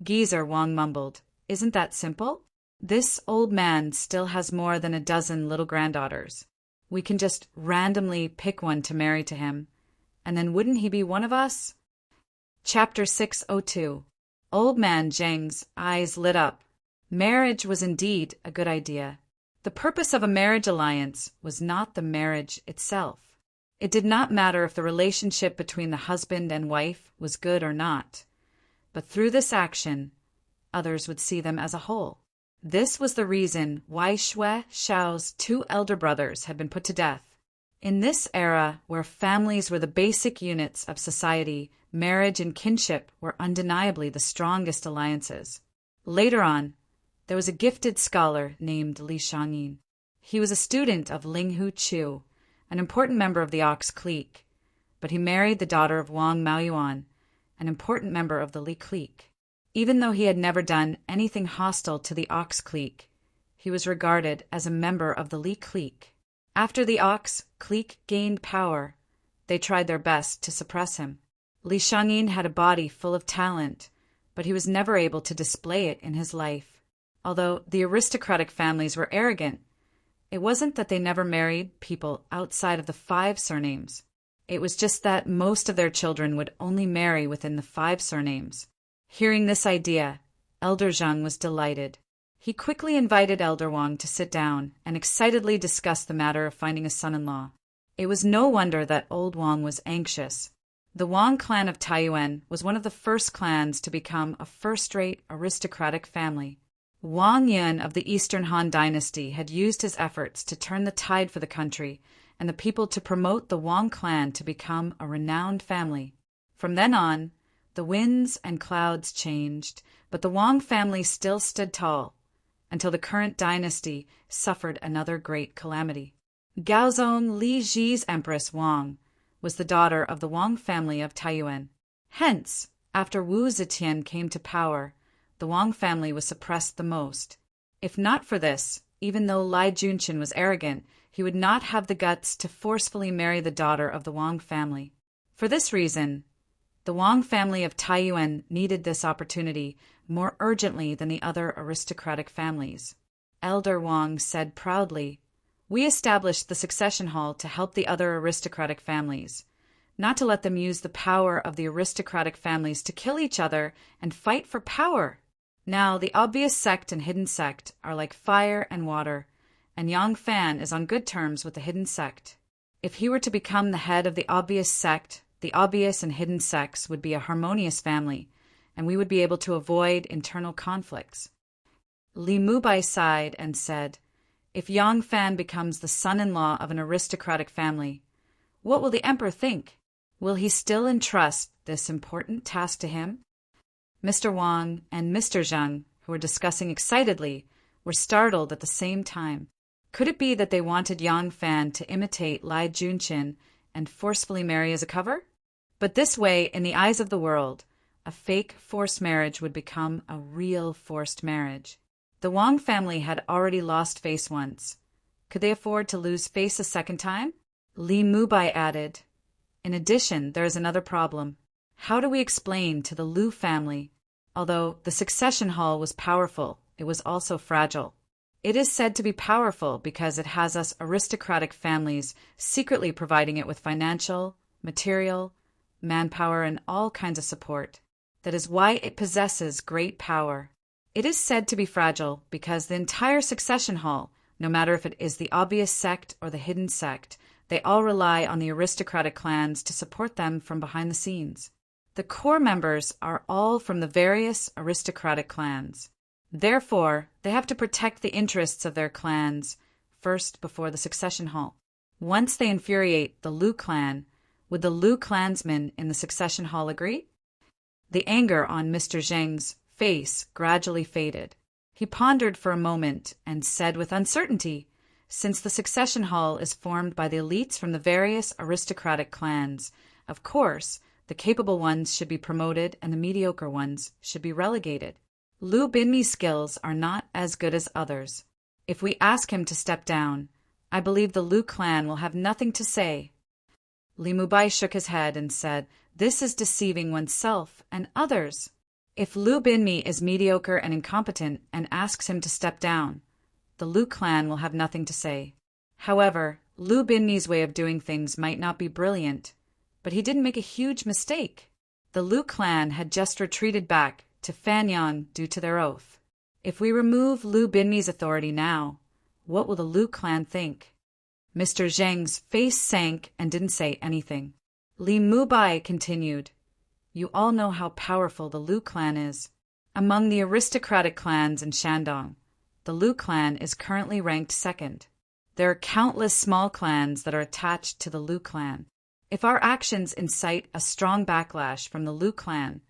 "Geezer," Wang mumbled, "isn't that simple? This old man still has more than a dozen little granddaughters. We can just randomly pick one to marry to him, and then wouldn't he be one of us?" Chapter 602. Old Man Zheng's eyes lit up. Marriage was indeed a good idea. The purpose of a marriage alliance was not the marriage itself. It did not matter if the relationship between the husband and wife was good or not, but through this action, others would see them as a whole. This was the reason why Shui Xiao's 2 elder brothers had been put to death. In this era, where families were the basic units of society, marriage and kinship were undeniably the strongest alliances. Later on, there was a gifted scholar named Li Shangyin. He was a student of Linghu Chu, an important member of the Ox clique, but he married the daughter of Wang Maoyuan, an important member of the Li clique. Even though he had never done anything hostile to the Ox clique, he was regarded as a member of the Li clique. After the Ox clique gained power, they tried their best to suppress him. Li Shangyin had a body full of talent, but he was never able to display it in his life. Although the aristocratic families were arrogant, it wasn't that they never married people outside of the 5 surnames. It was just that most of their children would only marry within the 5 surnames. Hearing this idea, Elder Zheng was delighted. He quickly invited Elder Wang to sit down and excitedly discuss the matter of finding a son-in-law. It was no wonder that old Wang was anxious. The Wang clan of Taiyuan was one of the first clans to become a first-rate aristocratic family. Wang Yun of the Eastern Han Dynasty had used his efforts to turn the tide for the country and the people to promote the Wang clan to become a renowned family. From then on, the winds and clouds changed, but the Wang family still stood tall, until the current dynasty suffered another great calamity. Gaozong Li Ji's Empress Wang was the daughter of the Wang family of Taiyuan. Hence, after Wu Zetian came to power, the Wang family was suppressed the most. If not for this, even though Lai Junqin was arrogant, he would not have the guts to forcefully marry the daughter of the Wang family. For this reason, the Wang family of Taiyuan needed this opportunity more urgently than the other aristocratic families. Elder Wang said proudly, "We established the succession hall to help the other aristocratic families, not to let them use the power of the aristocratic families to kill each other and fight for power. Now, the obvious sect and hidden sect are like fire and water, and Yang Fan is on good terms with the hidden sect. If he were to become the head of the obvious sect, the obvious and hidden sects would be a harmonious family, and we would be able to avoid internal conflicts." Li Mubai sighed and said, "If Yang Fan becomes the son-in-law of an aristocratic family, what will the emperor think? Will he still entrust this important task to him?" Mr. Wang and Mr. Zheng, who were discussing excitedly, were startled at the same time. Could it be that they wanted Yang Fan to imitate Lai Junqin and forcefully marry as a cover? But this way, in the eyes of the world, a fake forced marriage would become a real forced marriage. The Wang family had already lost face once. Could they afford to lose face a second time? Li Mubai added, in addition, there is another problem. How do we explain to the Liu family? Although the succession hall was powerful, it was also fragile. It is said to be powerful because it has us aristocratic families secretly providing it with financial, material, manpower, and all kinds of support. That is why it possesses great power. It is said to be fragile because the entire succession hall, no matter if it is the obvious sect or the hidden sect, they all rely on the aristocratic clans to support them from behind the scenes. The core members are all from the various aristocratic clans. Therefore, they have to protect the interests of their clans first before the succession hall. Once they infuriate the Liu clan, would the Liu clansmen in the succession hall agree? The anger on Mr. Zheng's face gradually faded. He pondered for a moment and said with uncertainty, since the succession hall is formed by the elites from the various aristocratic clans, of course, the capable ones should be promoted and the mediocre ones should be relegated. Liu Binmi's skills are not as good as others. If we ask him to step down, I believe the Liu clan will have nothing to say. Li Mubai shook his head and said, this is deceiving oneself and others. If Liu Binmi is mediocre and incompetent and asks him to step down, the Liu clan will have nothing to say. However, Liu Binmi's way of doing things might not be brilliant, but he didn't make a huge mistake. The Liu clan had just retreated back to Fanyang due to their oath. If we remove Liu Binmi's authority now, what will the Liu clan think? Mr. Zheng's face sank and didn't say anything. Li Mubai continued, you all know how powerful the Liu clan is. Among the aristocratic clans in Shandong, the Liu clan is currently ranked second. There are countless small clans that are attached to the Liu clan. If our actions incite a strong backlash from the Liu clan,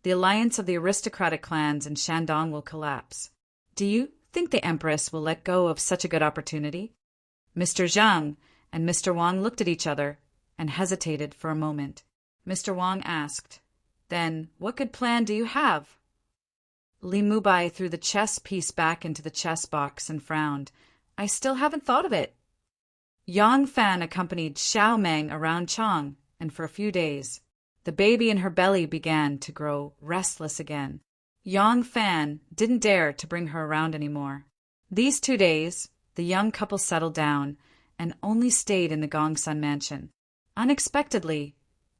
the alliance of the aristocratic clans in Shandong will collapse. Do you think the Empress will let go of such a good opportunity? Mr. Zhang and Mr. Wang looked at each other and hesitated for a moment. Mr. Wang asked, then what good plan do you have? Li Mubai threw the chess piece back into the chess box and frowned. I still haven't thought of it. Yang Fan accompanied Xiao Meng around Chang, and for a few days, the baby in her belly began to grow restless again. Yang Fan didn't dare to bring her around anymore. These 2 days, the young couple settled down and only stayed in the Gongsun mansion. Unexpectedly,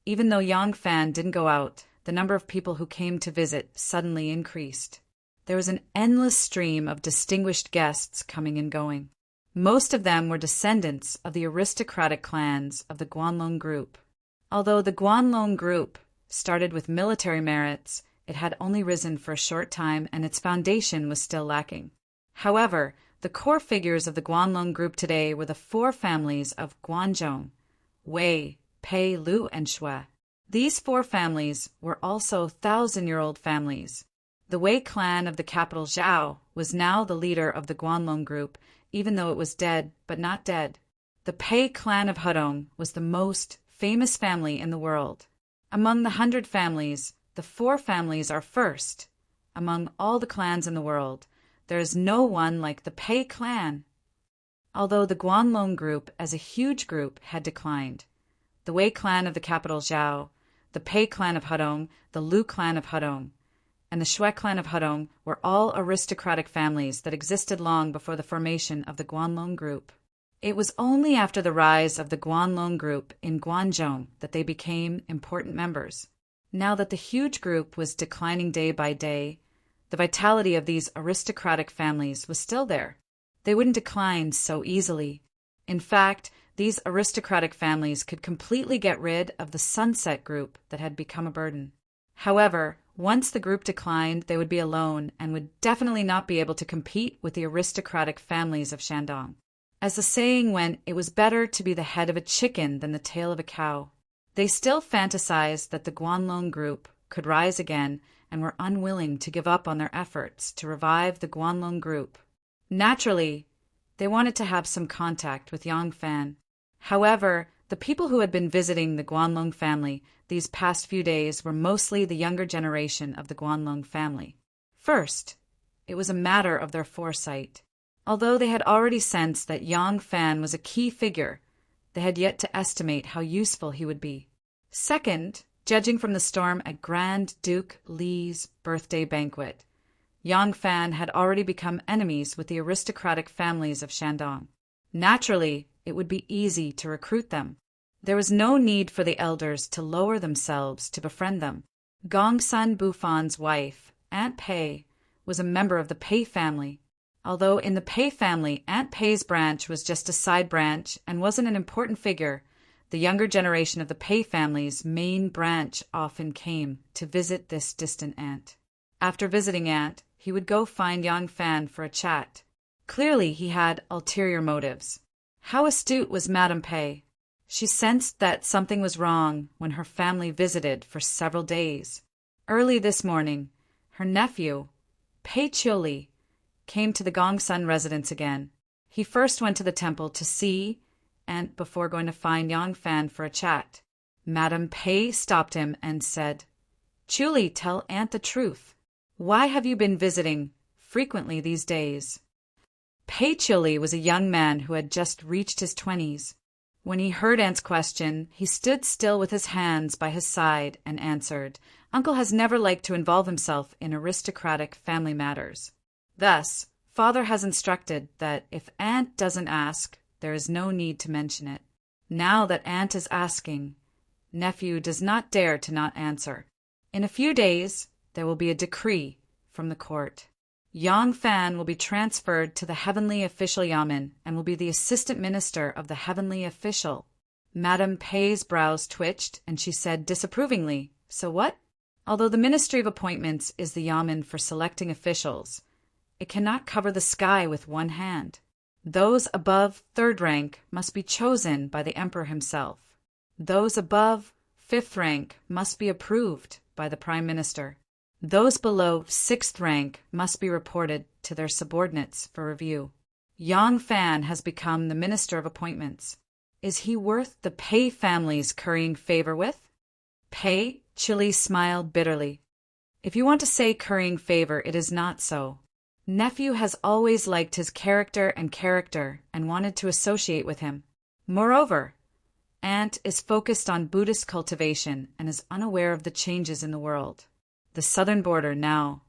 even though Yang Fan didn't go out, the number of people who came to visit suddenly increased. There was an endless stream of distinguished guests coming and going. Most of them were descendants of the aristocratic clans of the Guanlong group. Although the Guanlong group started with military merits, it had only risen for a short time and its foundation was still lacking. However, the core figures of the Guanlong group today were the 4 families of Guanzhong, Wei, Pei, Lu, and Shui. These 4 families were also 1,000-year-old families. The Wei clan of the capital Zhao was now the leader of the Guanlong group, even though it was dead but not dead. The Pei clan of Hudong was the most famous family in the world. Among the 100 families, the 4 families are first. Among all the clans in the world, there is no one like the Pei clan. Although the Guanlong group as a huge group had declined, the Wei clan of the capital Zhao, the Pei clan of Hudong, the Lu clan of Hudong, and the Shui clan of Hudong were all aristocratic families that existed long before the formation of the Guanlong group. It was only after the rise of the Guanlong group in Guanzhong that they became important members. Now that the huge group was declining day by day, the vitality of these aristocratic families was still there. They wouldn't decline so easily. In fact, these aristocratic families could completely get rid of the Sunset group that had become a burden. However, once the group declined, they would be alone and would definitely not be able to compete with the aristocratic families of Shandong. As the saying went, it was better to be the head of a chicken than the tail of a cow. They still fantasized that the Guanlong group could rise again and were unwilling to give up on their efforts to revive the Guanlong group. Naturally, they wanted to have some contact with Yang Fan. However, The people who had been visiting the Guanlong family these past few days were mostly the younger generation of the Guanlong family. First, it was a matter of their foresight. Although they had already sensed that Yang Fan was a key figure, they had yet to estimate how useful he would be. Second, judging from the storm at Grand Duke Li's birthday banquet, Yang Fan had already become enemies with the aristocratic families of Shandong. Naturally, it would be easy to recruit them. There was no need for the elders to lower themselves to befriend them. Gongsun Bufan's wife, Aunt Pei, was a member of the Pei family. Although in the Pei family, Aunt Pei's branch was just a side branch and wasn't an important figure, the younger generation of the Pei family's main branch often came to visit this distant aunt. After visiting Aunt, he would go find Yang Fan for a chat. Clearly, he had ulterior motives. How astute was Madame Pei? She sensed that something was wrong when her family visited for several days. Early this morning, her nephew, Pei Chiuli, came to the Gongsun residence again. He first went to the temple to see Aunt before going to find Yang Fan for a chat. Madame Pei stopped him and said, "Chiuli, tell Aunt the truth. Why have you been visiting frequently these days?" Pei Chiuli was a young man who had just reached his 20s. When he heard Aunt's question, he stood still with his hands by his side and answered, "Uncle has never liked to involve himself in aristocratic family matters. Thus, Father has instructed that if Aunt doesn't ask, there is no need to mention it. Now that Aunt is asking, nephew does not dare to not answer. In a few days, there will be a decree from the court. Yang Fan will be transferred to the Heavenly Official Yamen and will be the assistant minister of the Heavenly Official." Madame Pei's brows twitched, and she said disapprovingly, "So what?" Although the Ministry of Appointments is the Yamen for selecting officials, it cannot cover the sky with one hand. Those above 3rd rank must be chosen by the Emperor himself. Those above 5th rank must be approved by the Prime Minister. Those below 6th rank must be reported to their subordinates for review. Yang Fan has become the Minister of Appointments. Is he worth the Pei family's currying favor with? Pei Chiuli smiled bitterly. If you want to say currying favor, it is not so. Nephew has always liked his character and wanted to associate with him. Moreover, Aunt is focused on Buddhist cultivation and is unaware of the changes in the world. The southern border now.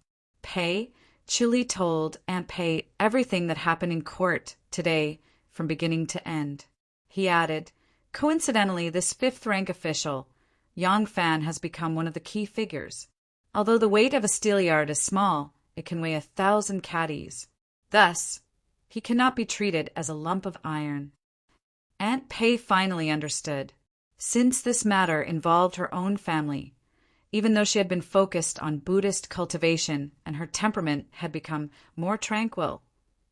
Pei Chiuli told Aunt Pei everything that happened in court today from beginning to end. He added, "Coincidentally, this 5th rank official, Yang Fan, has become one of the key figures. Although the weight of a steelyard is small, it can weigh 1,000 caddies. Thus, he cannot be treated as a lump of iron." Aunt Pei finally understood. Since this matter involved her own family, even though she had been focused on Buddhist cultivation and her temperament had become more tranquil,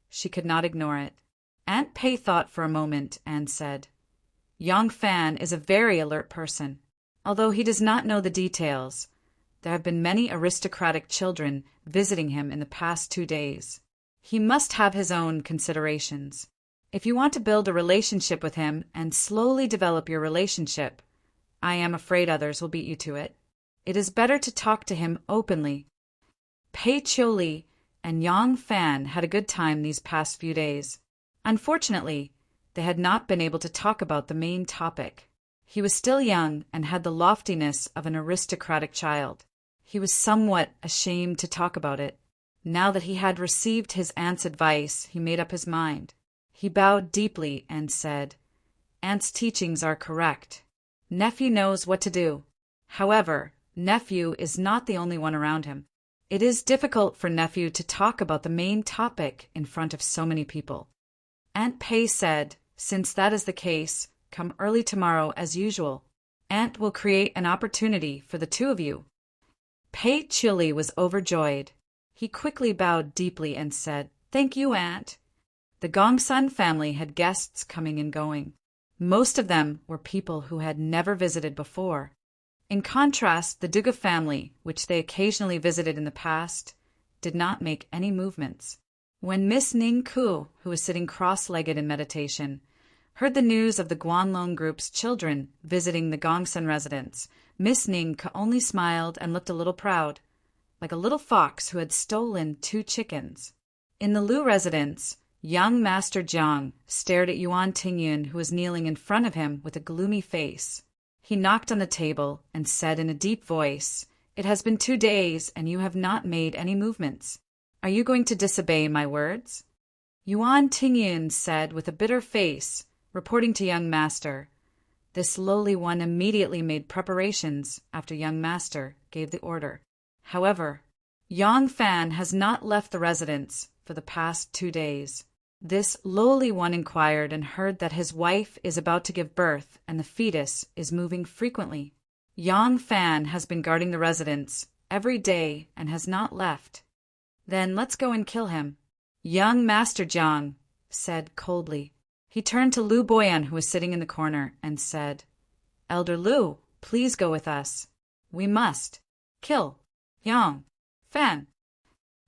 she could not ignore it. Aunt Pei thought for a moment and said, "Yang Fan is a very alert person. Although he does not know the details, there have been many aristocratic children visiting him in the past 2 days. He must have his own considerations. If you want to build a relationship with him and slowly develop your relationship, I am afraid others will beat you to it. It is better to talk to him openly." Pei Chiuli and Yang Fan had a good time these past few days. Unfortunately, they had not been able to talk about the main topic. He was still young and had the loftiness of an aristocratic child. He was somewhat ashamed to talk about it. Now that he had received his aunt's advice, he made up his mind. He bowed deeply and said, "Aunt's teachings are correct. Nephew knows what to do. However, nephew is not the only one around him. It is difficult for nephew to talk about the main topic in front of so many people." Aunt Pei said, "Since that is the case, come early tomorrow as usual. Aunt will create an opportunity for the two of you." Pei Chiuli was overjoyed. He quickly bowed deeply and said, "Thank you, Aunt." The Gongsun family had guests coming and going. Most of them were people who had never visited before. In contrast, the Duga family, which they occasionally visited in the past, did not make any movements. When Miss Ning Ku, who was sitting cross-legged in meditation, heard the news of the Guanlong group's children visiting the Gongsun residence, Miss Ning only smiled and looked a little proud, like a little fox who had stolen 2 chickens. In the Lu residence, young Master Jiang stared at Yuan Tingyun, who was kneeling in front of him with a gloomy face. He knocked on the table and said in a deep voice, "It has been 2 days, and you have not made any movements. Are you going to disobey my words?" Yuan Tingyun said with a bitter face, reporting to young Master. This lowly one immediately made preparations after young Master gave the order. However, Yang Fan has not left the residence for the past 2 days. This lowly one inquired and heard that his wife is about to give birth and the fetus is moving frequently. Yang Fan has been guarding the residence every day and has not left. Then let's go and kill him. Young Master Jiang said coldly. He turned to Lu Boyan, who was sitting in the corner, and said, "Elder Lu, please go with us. We must kill Yang Fan."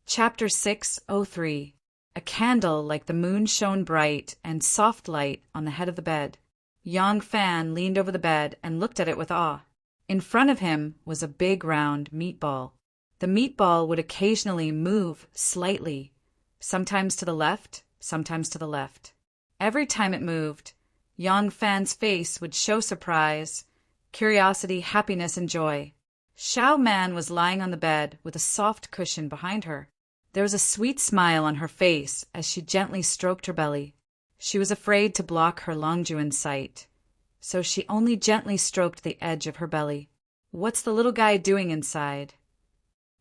Chapter 603. A candle like the moon shone bright and soft light on the head of the bed. Yang Fan leaned over the bed and looked at it with awe. In front of him was a big round meatball. The meatball would occasionally move slightly, sometimes to the left, sometimes to the left. Every time it moved, Yang Fan's face would show surprise, curiosity, happiness, and joy. Xiao Man was lying on the bed with a soft cushion behind her. There was a sweet smile on her face as she gently stroked her belly. She was afraid to block her Longjuan's sight, so she only gently stroked the edge of her belly. "What's the little guy doing inside?"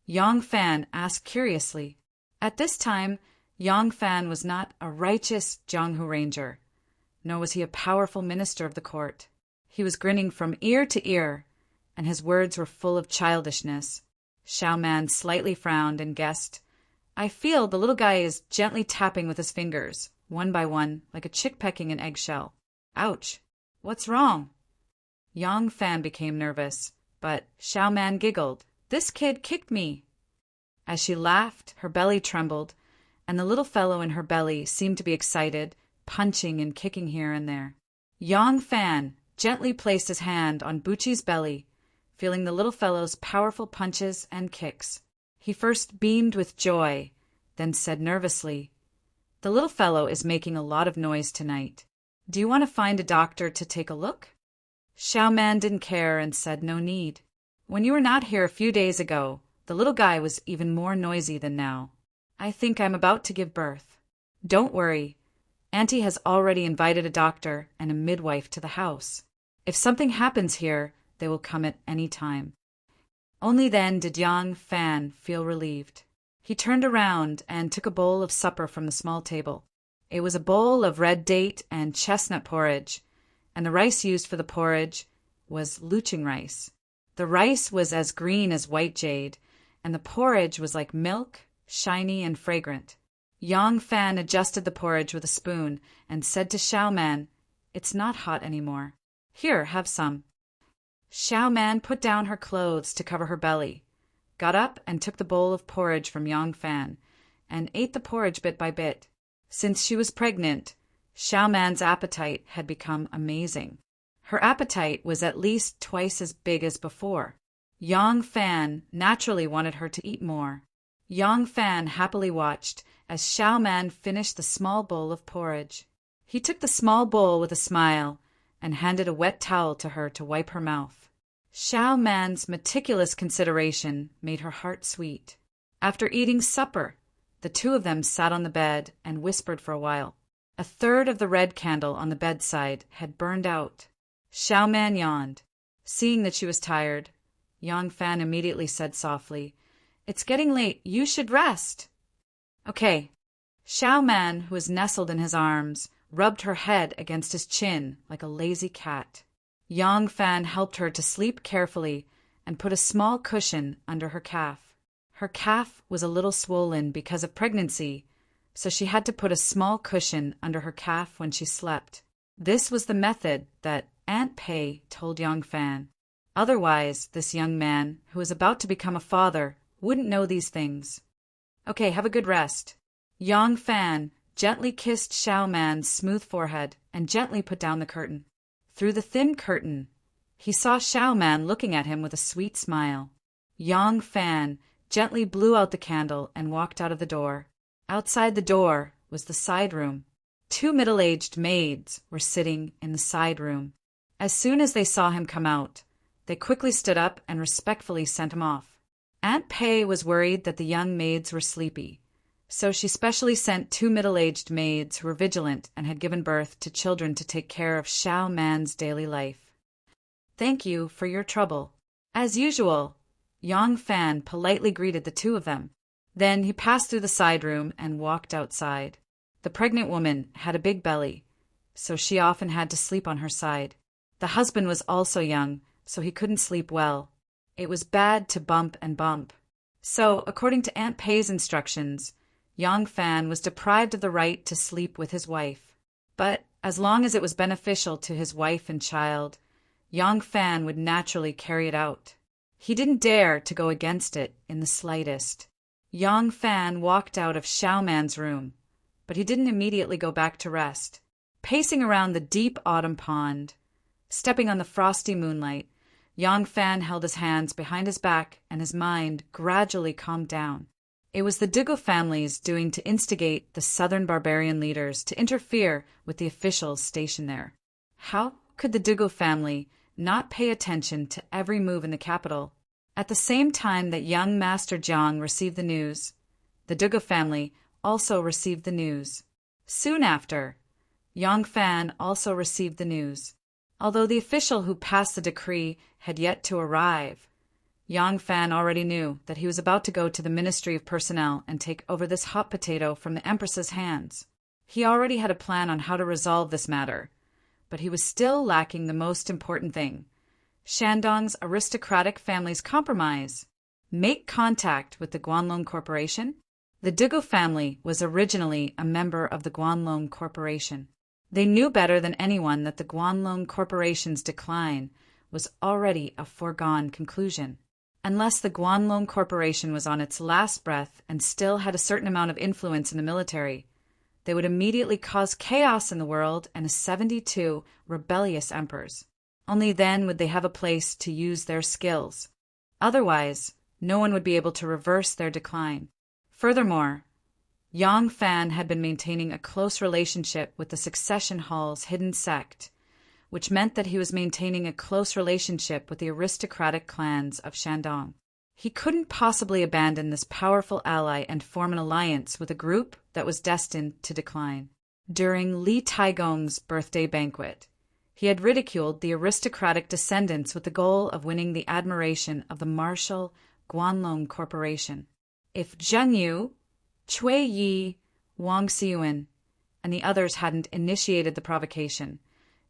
Yang Fan asked curiously. At this time, Yang Fan was not a righteous Jianghu ranger, nor was he a powerful minister of the court. He was grinning from ear to ear, and his words were full of childishness. Xiao Man slightly frowned and guessed, "I feel the little guy is gently tapping with his fingers, one by one, like a chick pecking an eggshell. Ouch! What's wrong?" Yang Fan became nervous, but Xiao Man giggled. "This kid kicked me." As she laughed, her belly trembled, and the little fellow in her belly seemed to be excited, punching and kicking here and there. Yang Fan gently placed his hand on Buchi's belly, feeling the little fellow's powerful punches and kicks. He first beamed with joy, then said nervously, "The little fellow is making a lot of noise tonight. Do you want to find a doctor to take a look?" Xiao Man didn't care and said no need. "When you were not here a few days ago, the little guy was even more noisy than now. I think I'm about to give birth. Don't worry. Auntie has already invited a doctor and a midwife to the house. If something happens here, they will come at any time." Only then did Yang Fan feel relieved. He turned around and took a bowl of supper from the small table. It was a bowl of red date and chestnut porridge, and the rice used for the porridge was luching rice. The rice was as green as white jade, and the porridge was like milk, shiny and fragrant. Yang Fan adjusted the porridge with a spoon and said to Xiao Man, "It's not hot anymore. Here, have some." Xiao Man put down her clothes to cover her belly, got up and took the bowl of porridge from Yang Fan, and ate the porridge bit by bit. Since she was pregnant, Xiao Man's appetite had become amazing. Her appetite was at least twice as big as before. Yang Fan naturally wanted her to eat more. Yang Fan happily watched as Xiao Man finished the small bowl of porridge. He took the small bowl with a smile and handed a wet towel to her to wipe her mouth. Xiao Man's meticulous consideration made her heart sweet. After eating supper, the two of them sat on the bed and whispered for a while. A third of the red candle on the bedside had burned out. Xiao Man yawned. Seeing that she was tired, Yang Fan immediately said softly, "It's getting late. You should rest." "Okay." Xiao Man, who was nestled in his arms, rubbed her head against his chin like a lazy cat. Yang Fan helped her to sleep carefully and put a small cushion under her calf. Her calf was a little swollen because of pregnancy, so she had to put a small cushion under her calf when she slept. This was the method that Aunt Pei told Yang Fan. Otherwise, this young man, who was about to become a father, wouldn't know these things. "Okay, have a good rest." Yang Fan gently kissed Xiao Man's smooth forehead and gently put down the curtain. Through the thin curtain, he saw Xiao Man looking at him with a sweet smile. Yang Fan gently blew out the candle and walked out of the door. Outside the door was the side room. 2 middle-aged maids were sitting in the side room. As soon as they saw him come out, they quickly stood up and respectfully sent him off. Aunt Pei was worried that the young maids were sleepy, so she specially sent 2 middle-aged maids who were vigilant and had given birth to children to take care of Xiao Man's daily life. "Thank you for your trouble." As usual, Yang Fan politely greeted the 2 of them. Then he passed through the side room and walked outside. The pregnant woman had a big belly, so she often had to sleep on her side. The husband was also young, so he couldn't sleep well. It was bad to bump and bump. So, according to Aunt Pei's instructions, Yang Fan was deprived of the right to sleep with his wife. But as long as it was beneficial to his wife and child, Yang Fan would naturally carry it out. He didn't dare to go against it in the slightest. Yang Fan walked out of Xiao Man's room, but he didn't immediately go back to rest. Pacing around the deep autumn pond, stepping on the frosty moonlight, Yang Fan held his hands behind his back and his mind gradually calmed down. It was the Dugu family's doing to instigate the southern barbarian leaders to interfere with the officials stationed there. How could the Dugu family not pay attention to every move in the capital? At the same time that young Master Jiang received the news, the Dugu family also received the news. Soon after, Yang Fan also received the news. Although the official who passed the decree had yet to arrive, Yang Fan already knew that he was about to go to the Ministry of Personnel and take over this hot potato from the Empress's hands. He already had a plan on how to resolve this matter, but he was still lacking the most important thing: Shandong's aristocratic family's compromise. Make contact with the Guanlong Corporation. The Dugu family was originally a member of the Guanlong Corporation. They knew better than anyone that the Guanlong Corporation's decline was already a foregone conclusion. Unless the Guanlong Corporation was on its last breath and still had a certain amount of influence in the military, they would immediately cause chaos in the world and 72 rebellious emperors. Only then would they have a place to use their skills. Otherwise, no one would be able to reverse their decline. Furthermore, Yang Fan had been maintaining a close relationship with the Succession Hall's hidden sect, which meant that he was maintaining a close relationship with the aristocratic clans of Shandong. He couldn't possibly abandon this powerful ally and form an alliance with a group that was destined to decline. During Li Taigong's birthday banquet, he had ridiculed the aristocratic descendants with the goal of winning the admiration of the martial Guanlong Corporation. If Zheng Yu, Cui Yi, Wang Xiyuan, and the others hadn't initiated the provocation,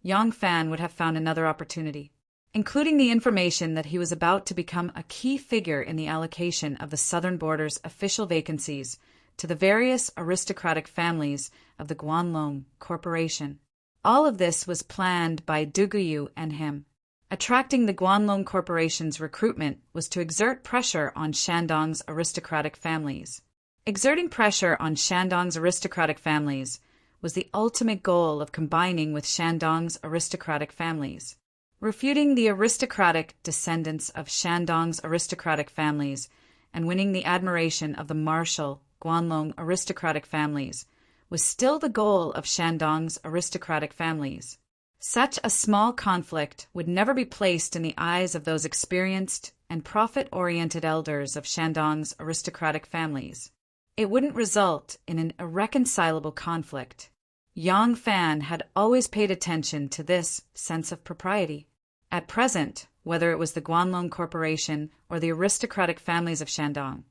Yang Fan would have found another opportunity, including the information that he was about to become a key figure in the allocation of the southern border's official vacancies to the various aristocratic families of the Guanlong Corporation. All of this was planned by Duguyu and him. Attracting the Guanlong Corporation's recruitment was to exert pressure on Shandong's aristocratic families. Exerting pressure on Shandong's aristocratic families was the ultimate goal of combining with Shandong's aristocratic families. Refuting the aristocratic descendants of Shandong's aristocratic families and winning the admiration of the martial Guanlong aristocratic families was still the goal of Shandong's aristocratic families. Such a small conflict would never be placed in the eyes of those experienced and profit-oriented elders of Shandong's aristocratic families. It wouldn't result in an irreconcilable conflict. Yang Fan had always paid attention to this sense of propriety. At present, whether it was the Guanlong Corporation or the aristocratic families of Shandong,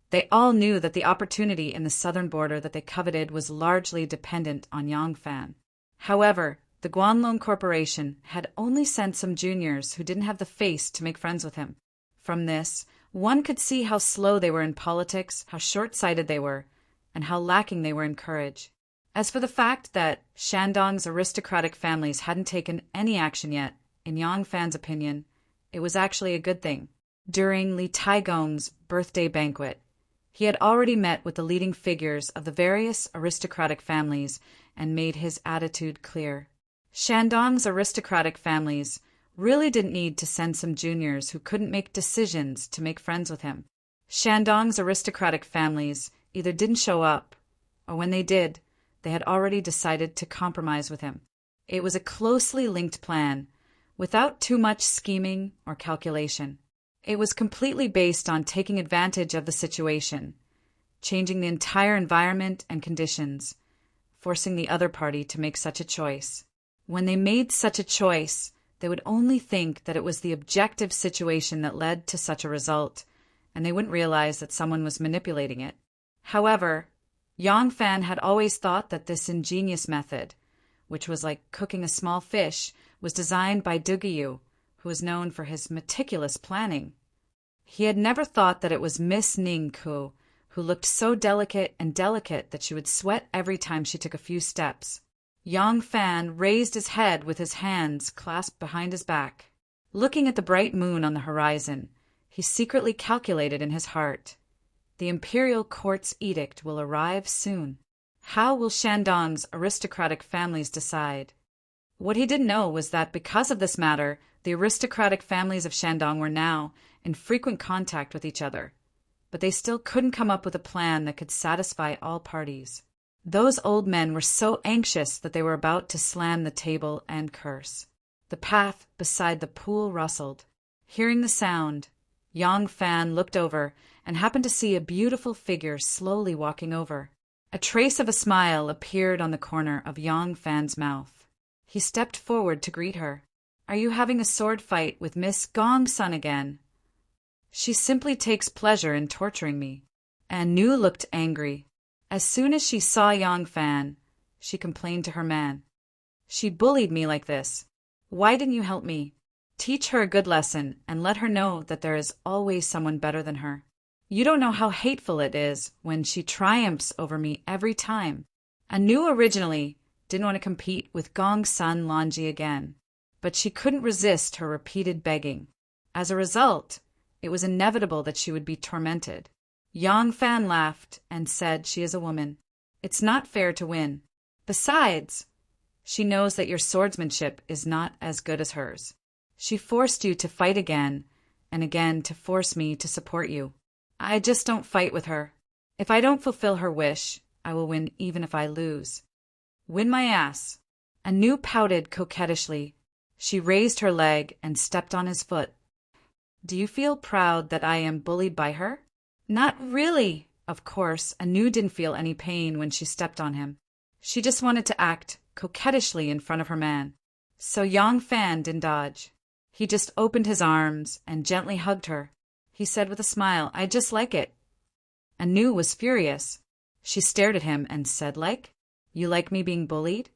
they all knew that the opportunity in the southern border that they coveted was largely dependent on Yang Fan. However, the Guanlong Corporation had only sent some juniors who didn't have the face to make friends with him. From this, one could see how slow they were in politics, how short-sighted they were, and how lacking they were in courage. As for the fact that Shandong's aristocratic families hadn't taken any action yet, in Yang Fan's opinion, it was actually a good thing. During Li Taigong's birthday banquet, He had already met with the leading figures of the various aristocratic families and made his attitude clear. Shandong's aristocratic families really didn't need to send some juniors who couldn't make decisions to make friends with him. Shandong's aristocratic families either didn't show up, or when they did, they had already decided to compromise with him. It was a closely linked plan, without too much scheming or calculation. It was completely based on taking advantage of the situation, changing the entire environment and conditions, forcing the other party to make such a choice. When they made such a choice, they would only think that it was the objective situation that led to such a result, and they wouldn't realize that someone was manipulating it. However, Yang Fan had always thought that this ingenious method, which was like cooking a small fish, was designed by Dugiyu, who was known for his meticulous planning. He had never thought that it was Miss Ning Ku, who looked so delicate that she would sweat every time she took a few steps. Yang Fan raised his head with his hands clasped behind his back. Looking at the bright moon on the horizon, he secretly calculated in his heart, "The imperial court's edict will arrive soon. How will Shandong's aristocratic families decide?" What he didn't know was that because of this matter, the aristocratic families of Shandong were now in frequent contact with each other, but they still couldn't come up with a plan that could satisfy all parties. Those old men were so anxious that they were about to slam the table and curse. The path beside the pool rustled. Hearing the sound, Yang Fan looked over and happened to see a beautiful figure slowly walking over. A trace of a smile appeared on the corner of Yang Fan's mouth. He stepped forward to greet her. "Are you having a sword fight with Miss Gongsun again?" "She simply takes pleasure in torturing me." Nu looked angry. As soon as she saw Yang Fan, she complained to her man. "She bullied me like this. Why didn't you help me? Teach her a good lesson and let her know that there is always someone better than her. You don't know how hateful it is when she triumphs over me every time." Nu originally didn't want to compete with Gongsun Lonji again, but she couldn't resist her repeated begging. As a result, it was inevitable that she would be tormented. Yang Fan laughed and said, "She is a woman. It's not fair to win. Besides, she knows that your swordsmanship is not as good as hers. She forced you to fight again and again to force me to support you. I just don't fight with her. If I don't fulfill her wish, I will win even if I lose." "Win my ass." Nu pouted coquettishly. She raised her leg and stepped on his foot. "Do you feel proud that I am bullied by her?" "Not really." Of course, Nu didn't feel any pain when she stepped on him. She just wanted to act coquettishly in front of her man. So Yang Fan didn't dodge. He just opened his arms and gently hugged her. He said with a smile, "I just like it." Nu was furious. She stared at him and said, "You like me being bullied?"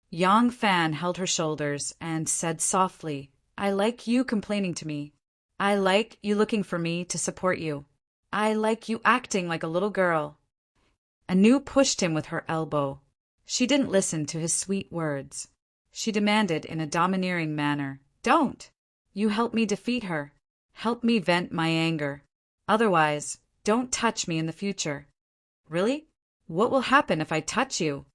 Yang Fan held her shoulders and said softly, "I like you complaining to me. I like you looking for me to support you. I like you acting like a little girl." Nu pushed him with her elbow. She didn't listen to his sweet words. She demanded in a domineering manner, "Don't! You help me defeat her. Help me vent my anger. Otherwise, don't touch me in the future." "Really? What will happen if I touch you?"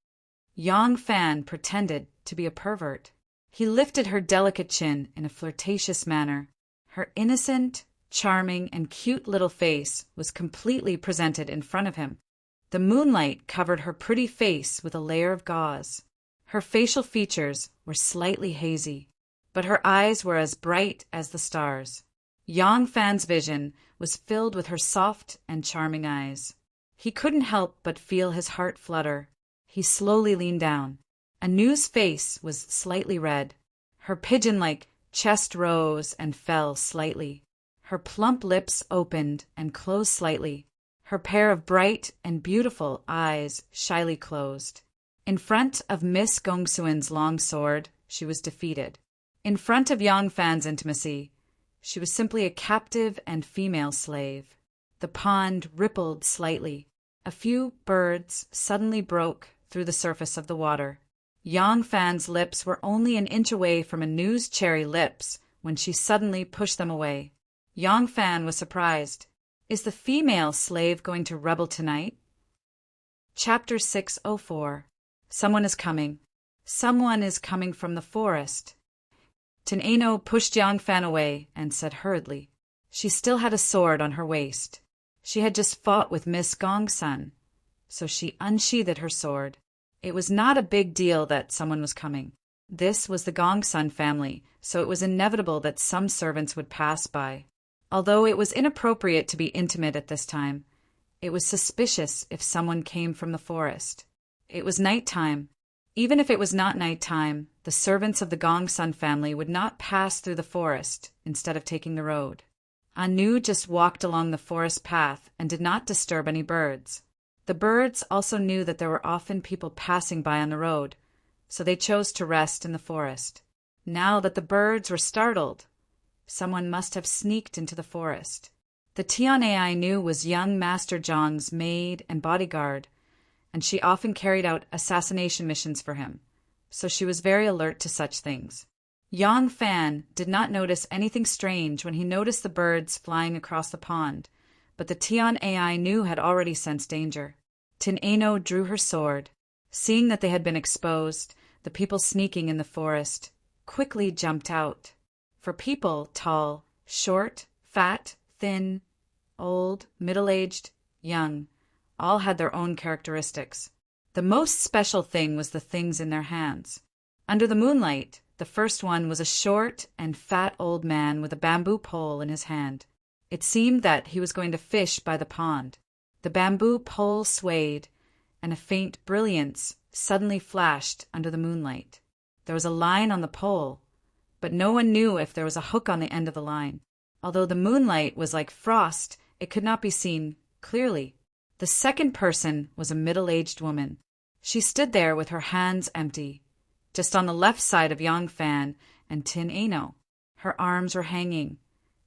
Yang Fan pretended to be a pervert. He lifted her delicate chin in a flirtatious manner. Her innocent, charming, and cute little face was completely presented in front of him. The moonlight covered her pretty face with a layer of gauze. Her facial features were slightly hazy, but her eyes were as bright as the stars. Yang Fan's vision was filled with her soft and charming eyes. He couldn't help but feel his heart flutter. He slowly leaned down. Nu's face was slightly red. Her pigeon-like chest rose and fell slightly. Her plump lips opened and closed slightly. Her pair of bright and beautiful eyes shyly closed. In front of Miss Gongsuen's long sword, she was defeated. In front of Yang Fan's intimacy, she was simply a captive and female slave. The pond rippled slightly. A few birds suddenly broke through the surface of the water. Yang Fan's lips were only an inch away from Nu's cherry lips when she suddenly pushed them away. Yang Fan was surprised. Is the female slave going to rebel tonight? Chapter 604. Someone is coming. Someone is coming from the forest. Tin pushed Yangfan away and said hurriedly. She still had a sword on her waist. She had just fought with Miss Gongsun, so she unsheathed her sword. It was not a big deal that someone was coming. This was the Gongsun family, so it was inevitable that some servants would pass by. Although it was inappropriate to be intimate at this time, it was suspicious if someone came from the forest. It was night time. Even if it was not night time, the servants of the Gongsun family would not pass through the forest instead of taking the road. Anu just walked along the forest path and did not disturb any birds. The birds also knew that there were often people passing by on the road, so they chose to rest in the forest. Now that the birds were startled, someone must have sneaked into the forest. The Tianai knew was young Master Zhang's maid and bodyguard, and she often carried out assassination missions for him, so she was very alert to such things. Yang Fan did not notice anything strange when he noticed the birds flying across the pond, but the Tianai knew had already sensed danger. Tin drew her sword. Seeing that they had been exposed, the people sneaking in the forest quickly jumped out. For people, tall, short, fat, thin, old, middle-aged, young, all had their own characteristics. The most special thing was the things in their hands. Under the moonlight, the first one was a short and fat old man with a bamboo pole in his hand. It seemed that he was going to fish by the pond. The bamboo pole swayed, and a faint brilliance suddenly flashed under the moonlight. There was a line on the pole, but no one knew if there was a hook on the end of the line. Although the moonlight was like frost, it could not be seen clearly. The second person was a middle-aged woman. She stood there with her hands empty, just on the left side of Yang Fan and Tin Her arms were hanging,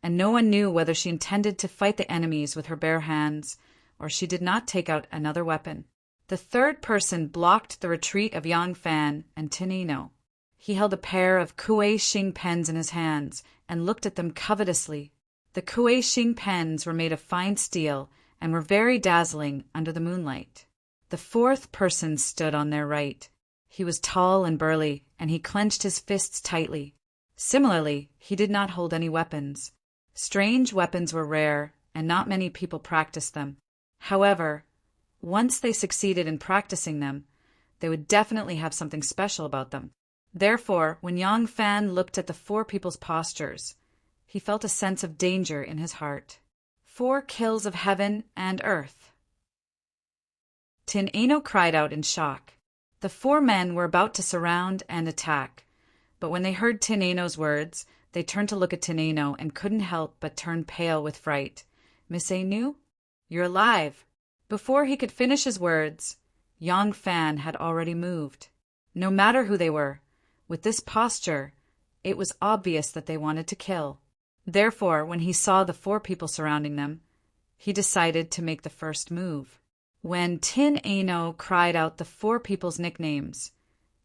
and no one knew whether she intended to fight the enemies with her bare hands, or she did not take out another weapon. The third person blocked the retreat of Yang Fan and Tin He held a pair of Kuei Xing pens in his hands and looked at them covetously. The Kuei Xing pens were made of fine steel and were very dazzling under the moonlight. The fourth person stood on their right. He was tall and burly, and he clenched his fists tightly. Similarly, he did not hold any weapons. Strange weapons were rare, and not many people practiced them. However, once they succeeded in practicing them, they would definitely have something special about them. Therefore, when Yang Fan looked at the four people's postures, he felt a sense of danger in his heart. 4 kills of heaven and earth. Tin cried out in shock. The 4 men were about to surround and attack, but when they heard Tin words, they turned to look at Tin and couldn't help but turn pale with fright. Miss Anu, you're alive. Before he could finish his words, Yang Fan had already moved. No matter who they were, with this posture, it was obvious that they wanted to kill. Therefore, when he saw the 4 people surrounding them, he decided to make the first move. When Tin cried out the 4 people's nicknames,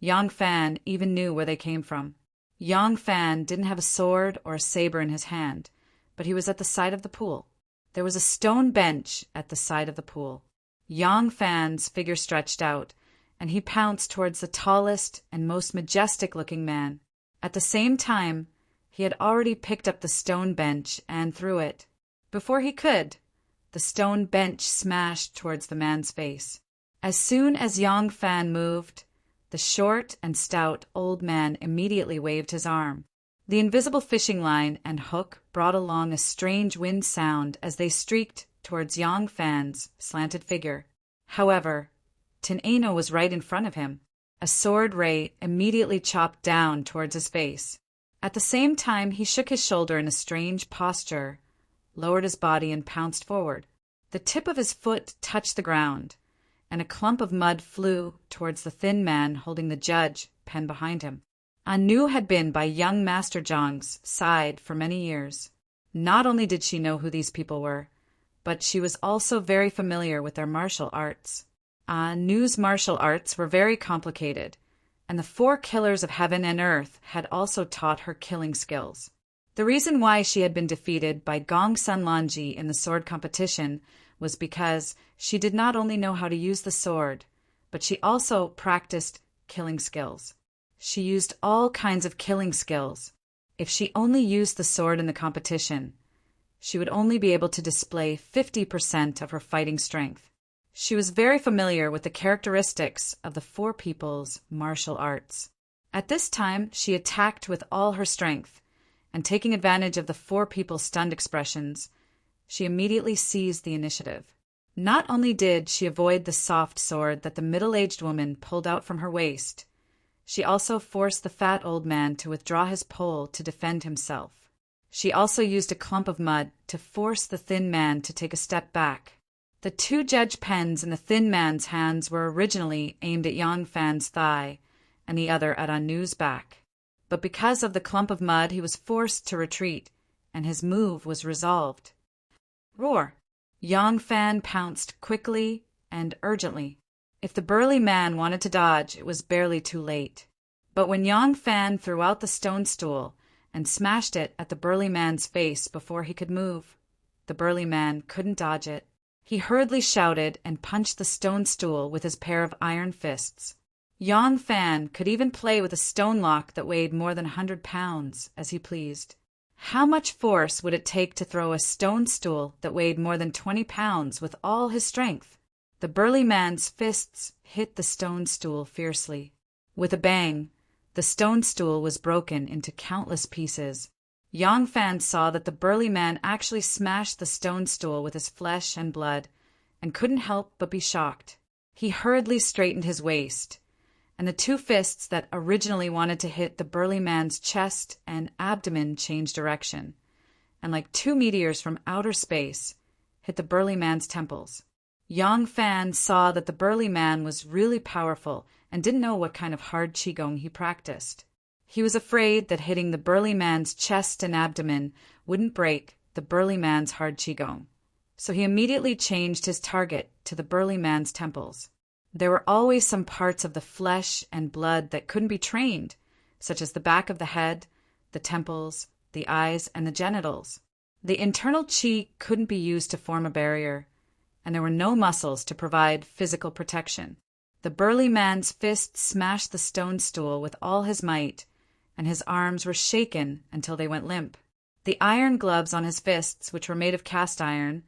Yang Fan even knew where they came from. Yang Fan didn't have a sword or a saber in his hand, but he was at the side of the pool. There was a stone bench at the side of the pool. Yang Fan's figure stretched out, and he pounced towards the tallest and most majestic-looking man. At the same time, he had already picked up the stone bench and threw it. Before he could, the stone bench smashed towards the man's face. As soon as Yang Fan moved, the short and stout old man immediately waved his arm. The invisible fishing line and hook brought along a strange wind sound as they streaked towards Yang Fan's slanted figure. However, Tin was right in front of him. A sword ray immediately chopped down towards his face. At the same time, he shook his shoulder in a strange posture, lowered his body, and pounced forward. The tip of his foot touched the ground, and a clump of mud flew towards the thin man holding the judge pen behind him. Anu had been by young Master Zhang's side for many years. Not only did she know who these people were, but she was also very familiar with their martial arts. Anu's martial arts were very complicated, and the 4 killers of heaven and earth had also taught her killing skills. The reason why she had been defeated by Gong Sun Lanji in the sword competition was because she did not only know how to use the sword, but she also practiced killing skills. She used all kinds of killing skills. If she only used the sword in the competition, she would only be able to display 50% of her fighting strength. She was very familiar with the characteristics of the Four People's martial arts. At this time, she attacked with all her strength, and taking advantage of the Four People's stunned expressions, she immediately seized the initiative. Not only did she avoid the soft sword that the middle-aged woman pulled out from her waist, she also forced the fat old man to withdraw his pole to defend himself. She also used a clump of mud to force the thin man to take a step back. The two judge pens in the thin man's hands were originally aimed at Yang Fan's thigh and the other at Anu's back. But because of the clump of mud, he was forced to retreat, and his move was resolved. Roar! Yang Fan pounced quickly and urgently. If the burly man wanted to dodge, it was barely too late. But when Yang Fan threw out the stone stool and smashed it at the burly man's face before he could move, the burly man couldn't dodge it. He hurriedly shouted and punched the stone stool with his pair of iron fists. Yang Fan could even play with a stone lock that weighed more than 100 pounds as he pleased. How much force would it take to throw a stone stool that weighed more than 20 pounds with all his strength? The burly man's fists hit the stone stool fiercely. With a bang, the stone stool was broken into countless pieces. Yang Fan saw that the burly man actually smashed the stone stool with his flesh and blood, and couldn't help but be shocked. He hurriedly straightened his waist, and the two fists that originally wanted to hit the burly man's chest and abdomen changed direction, and like two meteors from outer space, hit the burly man's temples. Yang Fan saw that the burly man was really powerful and didn't know what kind of hard qigong he practiced. He was afraid that hitting the burly man's chest and abdomen wouldn't break the burly man's hard qigong, so he immediately changed his target to the burly man's temples. There were always some parts of the flesh and blood that couldn't be trained, such as the back of the head, the temples, the eyes, and the genitals. The internal qi couldn't be used to form a barrier, and there were no muscles to provide physical protection. The burly man's fist smashed the stone stool with all his might, and his arms were shaken until they went limp. The iron gloves on his fists, which were made of cast iron,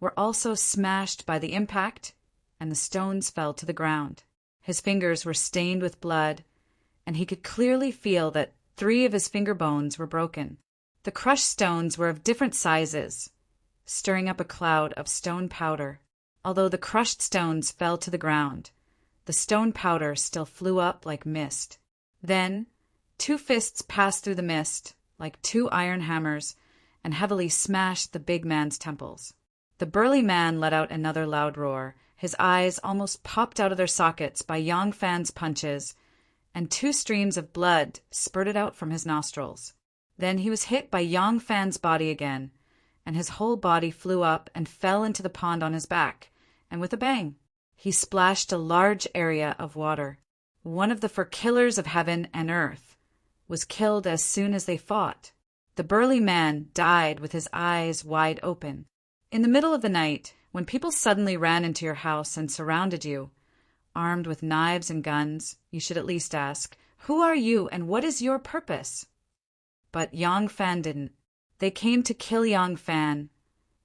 were also smashed by the impact, and the stones fell to the ground. His fingers were stained with blood, and he could clearly feel that 3 of his finger bones were broken. The crushed stones were of different sizes, stirring up a cloud of stone powder. Although the crushed stones fell to the ground, the stone powder still flew up like mist. Then 2 fists passed through the mist, like 2 iron hammers, and heavily smashed the big man's temples. The burly man let out another loud roar. His eyes almost popped out of their sockets by Yang Fan's punches, and 2 streams of blood spurted out from his nostrils. Then he was hit by Yang Fan's body again, and his whole body flew up and fell into the pond on his back, and with a bang, he splashed a large area of water. One of the 4 killers of heaven and earth was killed as soon as they fought. The burly man died with his eyes wide open. In the middle of the night, when people suddenly ran into your house and surrounded you, armed with knives and guns, you should at least ask, "Who are you and what is your purpose?" But Yang Fan didn't. They came to kill Yang Fan,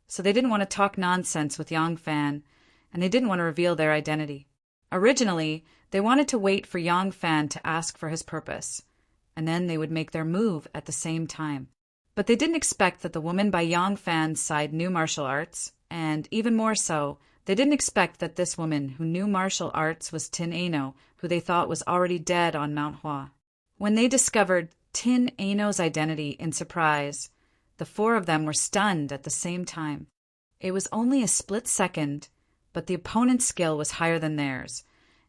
so they didn't want to talk nonsense with Yang Fan, and they didn't want to reveal their identity. Originally, they wanted to wait for Yang Fan to ask for his purpose, and then they would make their move at the same time. But they didn't expect that the woman by Yang Fan's side knew martial arts, and even more so, they didn't expect that this woman who knew martial arts was Tin Ano, who they thought was already dead on Mount Hua. When they discovered Tin Ano's identity in surprise, the 4 of them were stunned at the same time. It was only a split second, but the opponent's skill was higher than theirs,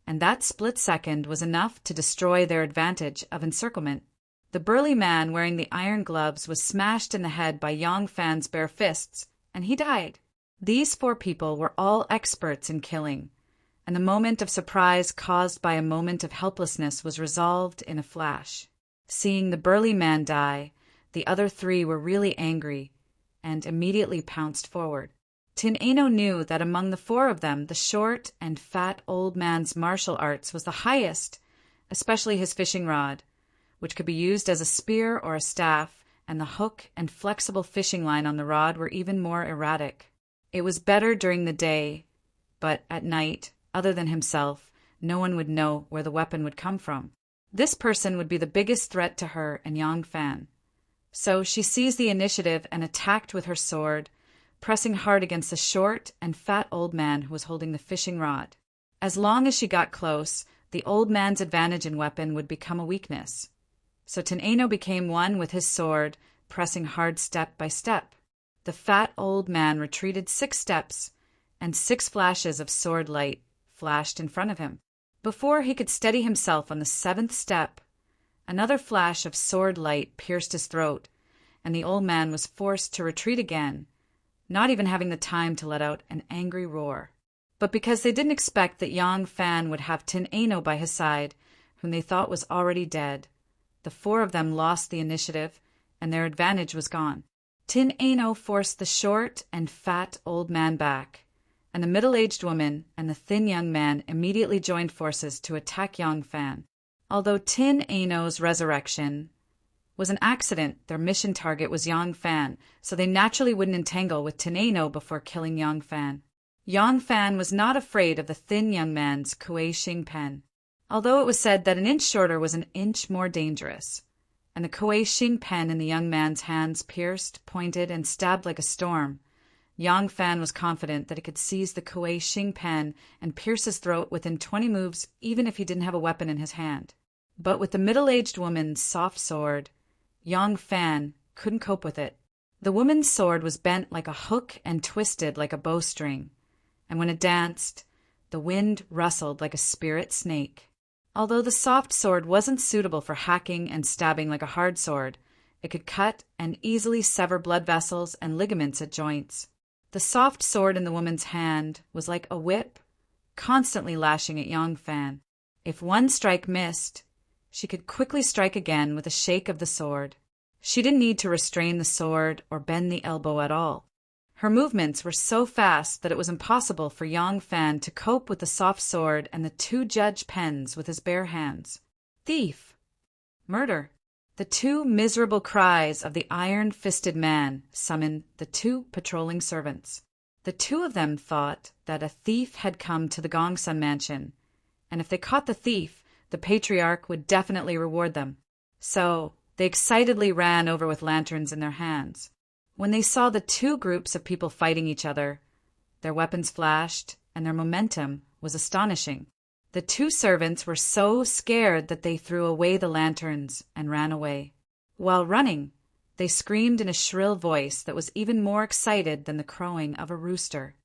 and that split second was enough to destroy their advantage of encirclement. The burly man wearing the iron gloves was smashed in the head by Yang Fan's bare fists, and he died. These 4 people were all experts in killing, and the moment of surprise caused by a moment of helplessness was resolved in a flash. Seeing the burly man die, the other three were really angry and immediately pounced forward. Tin Eno knew that among the four of them, the short and fat old man's martial arts was the highest, especially his fishing rod, which could be used as a spear or a staff, and the hook and flexible fishing line on the rod were even more erratic. It was better during the day, but at night, other than himself, no one would know where the weapon would come from. This person would be the biggest threat to her and Yang Fan. So she seized the initiative and attacked with her sword, pressing hard against the short and fat old man who was holding the fishing rod. As long as she got close, the old man's advantage in weapon would become a weakness. So Tin Eno became one with his sword, pressing hard step by step. The fat old man retreated 6 steps, and 6 flashes of sword light flashed in front of him. Before he could steady himself on the 7th step, another flash of sword light pierced his throat, and the old man was forced to retreat again, not even having the time to let out an angry roar. But because they didn't expect that Yang Fan would have Tin Eno by his side, whom they thought was already dead, the 4 of them lost the initiative, and their advantage was gone. Tin Eno forced the short and fat old man back, and the middle-aged woman and the thin young man immediately joined forces to attack Yang Fan. Although Tin Eno's resurrection was an accident, their mission target was Yang Fan, so they naturally wouldn't entangle with Tin Eno before killing Yang Fan. Yang Fan was not afraid of the thin young man's Kuei Xing pen, although it was said that an inch shorter was an inch more dangerous, and the Kuei Xing pen in the young man's hands pierced, pointed, and stabbed like a storm. Yang Fan was confident that he could seize the Kuei Xing pen and pierce his throat within 20 moves, even if he didn't have a weapon in his hand. But with the middle-aged woman's soft sword, Yang Fan couldn't cope with it. The woman's sword was bent like a hook and twisted like a bowstring, and when it danced, the wind rustled like a spirit snake. Although the soft sword wasn't suitable for hacking and stabbing like a hard sword, it could cut and easily sever blood vessels and ligaments at joints. The soft sword in the woman's hand was like a whip, constantly lashing at Yang Fan. If one strike missed, she could quickly strike again with a shake of the sword. She didn't need to restrain the sword or bend the elbow at all. Her movements were so fast that it was impossible for Yang Fan to cope with the soft sword and the 2 judge pens with his bare hands. Thief! Murder! The 2 miserable cries of the iron-fisted man summoned the 2 patrolling servants. The 2 of them thought that a thief had come to the Gongsun mansion, and if they caught the thief, the patriarch would definitely reward them. So they excitedly ran over with lanterns in their hands. When they saw the 2 groups of people fighting each other, their weapons flashed, and their momentum was astonishing. The 2 servants were so scared that they threw away the lanterns and ran away. While running, they screamed in a shrill voice that was even more excited than the crowing of a rooster.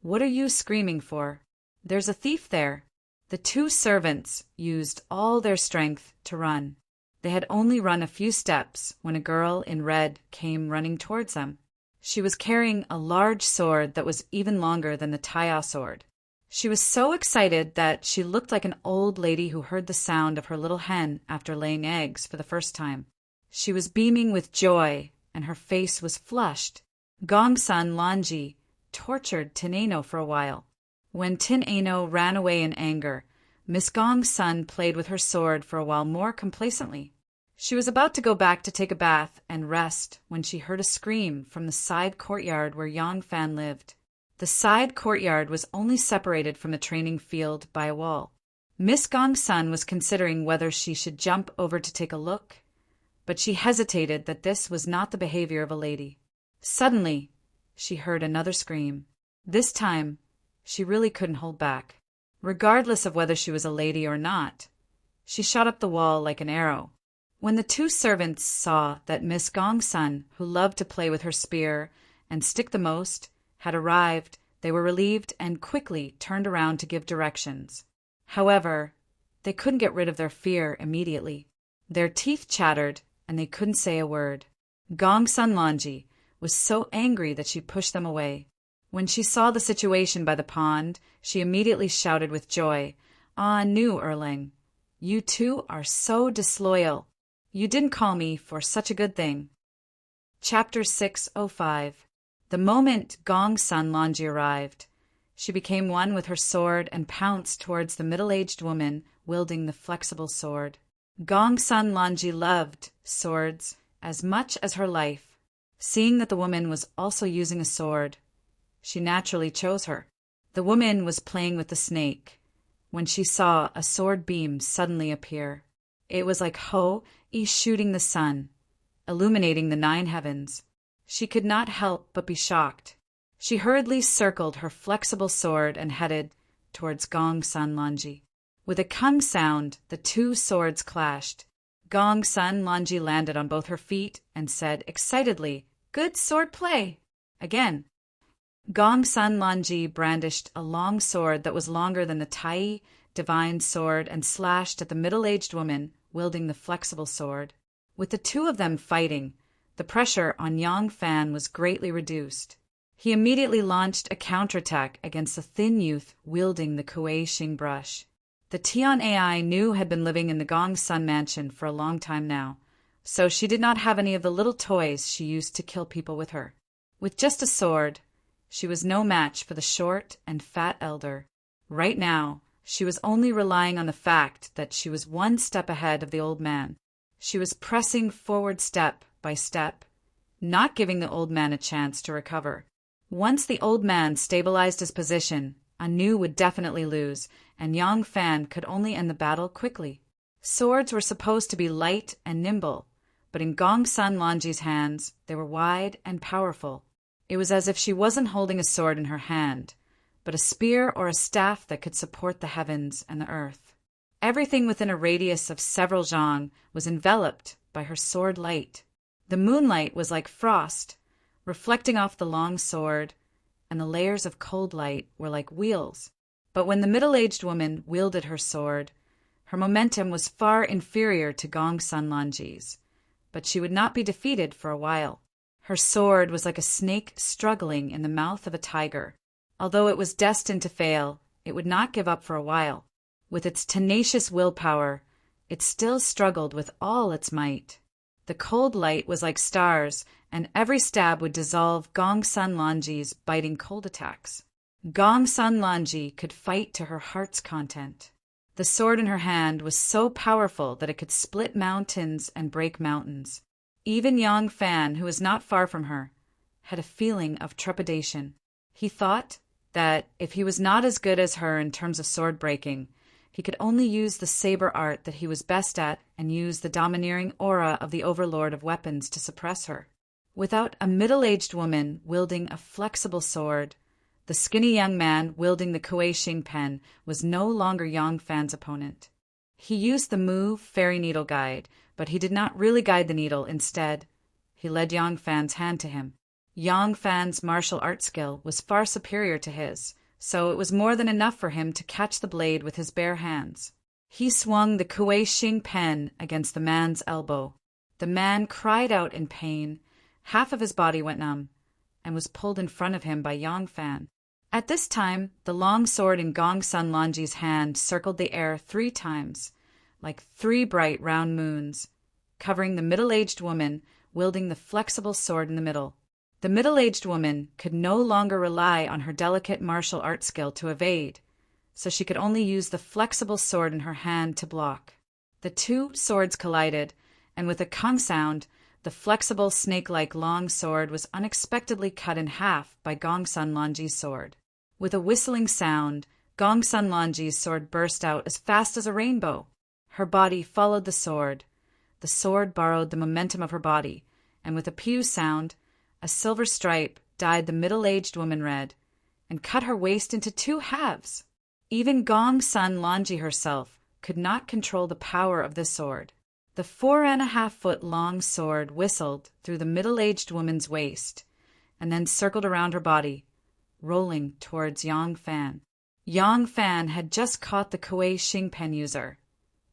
"What are you screaming for? There's a thief there." The 2 servants used all their strength to run. They had only run a few steps when a girl in red came running towards them. She was carrying a large sword that was even longer than the Taya sword. She was so excited that she looked like an old lady who heard the sound of her little hen after laying eggs for the first time. She was beaming with joy, and her face was flushed. Gongsun Lanji tortured Tin Eno for a while. When Tin Eno ran away in anger, Miss Gongsun played with her sword for a while more complacently. She was about to go back to take a bath and rest when she heard a scream from the side courtyard where Yang Fan lived. The side courtyard was only separated from the training field by a wall. Miss Gongsun was considering whether she should jump over to take a look, but she hesitated that this was not the behavior of a lady. Suddenly, she heard another scream. This time, she really couldn't hold back. Regardless of whether she was a lady or not, she shot up the wall like an arrow. When the 2 servants saw that Miss Gongsun, who loved to play with her spear and stick the most, had arrived, they were relieved and quickly turned around to give directions. However, they couldn't get rid of their fear immediately. Their teeth chattered, and they couldn't say a word. Gongsun Lanji was so angry that she pushed them away. When she saw the situation by the pond, she immediately shouted with joy, "Ah, Nu Erling, you 2 are so disloyal. You didn't call me for such a good thing." Chapter 605. The moment Gong Sun Longi arrived, she became one with her sword and pounced towards the middle-aged woman wielding the flexible sword. Gong Sun Longi loved swords as much as her life. Seeing that the woman was also using a sword, she naturally chose her. The woman was playing with the snake when she saw a sword beam suddenly appear. It was like Ho-E shooting the sun, illuminating the 9 heavens. She could not help but be shocked. She hurriedly circled her flexible sword and headed towards Gong Sun Longi. With a kung sound, the 2 swords clashed. Gong Sun Longi landed on both her feet and said excitedly, "Good sword play!" Again. Gong Sun Longi brandished a long sword that was longer than the Tai divine sword and slashed at the middle-aged woman wielding the flexible sword. With the 2 of them fighting, the pressure on Yang Fan was greatly reduced. He immediately launched a counterattack against the thin youth wielding the Kuei Xing brush. The Tian AI knew had been living in the Gong Sun mansion for a long time now, so she did not have any of the little toys she used to kill people with her. With just a sword, she was no match for the short and fat elder. Right now, she was only relying on the fact that she was 1 step ahead of the old man. She was pressing forward step by step, not giving the old man a chance to recover. Once the old man stabilized his position, Anu would definitely lose, and Yang Fan could only end the battle quickly. Swords were supposed to be light and nimble, but in Gong Sun Longi's hands, they were wide and powerful. It was as if she wasn't holding a sword in her hand, but a spear or a staff that could support the heavens and the earth. Everything within a radius of several zhang was enveloped by her sword light. The moonlight was like frost, reflecting off the long sword, and the layers of cold light were like wheels. But when the middle-aged woman wielded her sword, her momentum was far inferior to Gong Sun Longi's, but she would not be defeated for a while. Her sword was like a snake struggling in the mouth of a tiger. Although it was destined to fail, it would not give up for a while. With its tenacious willpower, it still struggled with all its might. The cold light was like stars, and every stab would dissolve Gong Sun Longi's biting cold attacks. Gong Sun Longi could fight to her heart's content. The sword in her hand was so powerful that it could split mountains and break mountains. Even Yang Fan, who was not far from her, had a feeling of trepidation. He thought that if he was not as good as her in terms of sword breaking, he could only use the saber art that he was best at and use the domineering aura of the overlord of weapons to suppress her. Without a middle-aged woman wielding a flexible sword, the skinny young man wielding the Kuei Xing pen was no longer Yang Fan's opponent. He used the move Fairy Needle Guide, but he did not really guide the needle. Instead, he led Yang Fan's hand to him. Yang Fan's martial art skill was far superior to his, so it was more than enough for him to catch the blade with his bare hands. He swung the Kuei Xing pen against the man's elbow. The man cried out in pain. Half of his body went numb, and was pulled in front of him by Yang Fan. At this time, the long sword in Gong Sun Longi's hand circled the air 3 times, like 3 bright round moons, covering the middle-aged woman wielding the flexible sword in the middle. The middle-aged woman could no longer rely on her delicate martial art skill to evade, so she could only use the flexible sword in her hand to block. The 2 swords collided, and with a kung sound, the flexible snake-like long sword was unexpectedly cut in half by Gong Sun Longi's sword. With a whistling sound, Gong Sun Longi's sword burst out as fast as a rainbow. Her body followed the sword. The sword borrowed the momentum of her body, and with a pew sound, a silver stripe dyed the middle-aged woman red, and cut her waist into 2 halves. Even Gong Sun Longi herself could not control the power of this sword. The 4.5-foot long sword whistled through the middle-aged woman's waist, and then circled around her body, rolling towards Yang Fan. Yang Fan had just caught the Kuei Xing pen user,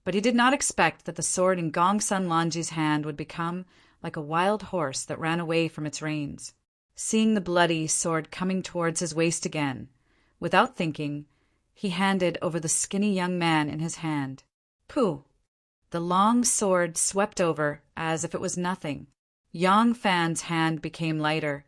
but he did not expect that the sword in Gong Sun Longi's hand would become like a wild horse that ran away from its reins. Seeing the bloody sword coming towards his waist again, without thinking, he handed over the skinny young man in his hand. Pooh! The long sword swept over as if it was nothing. Yang Fan's hand became lighter,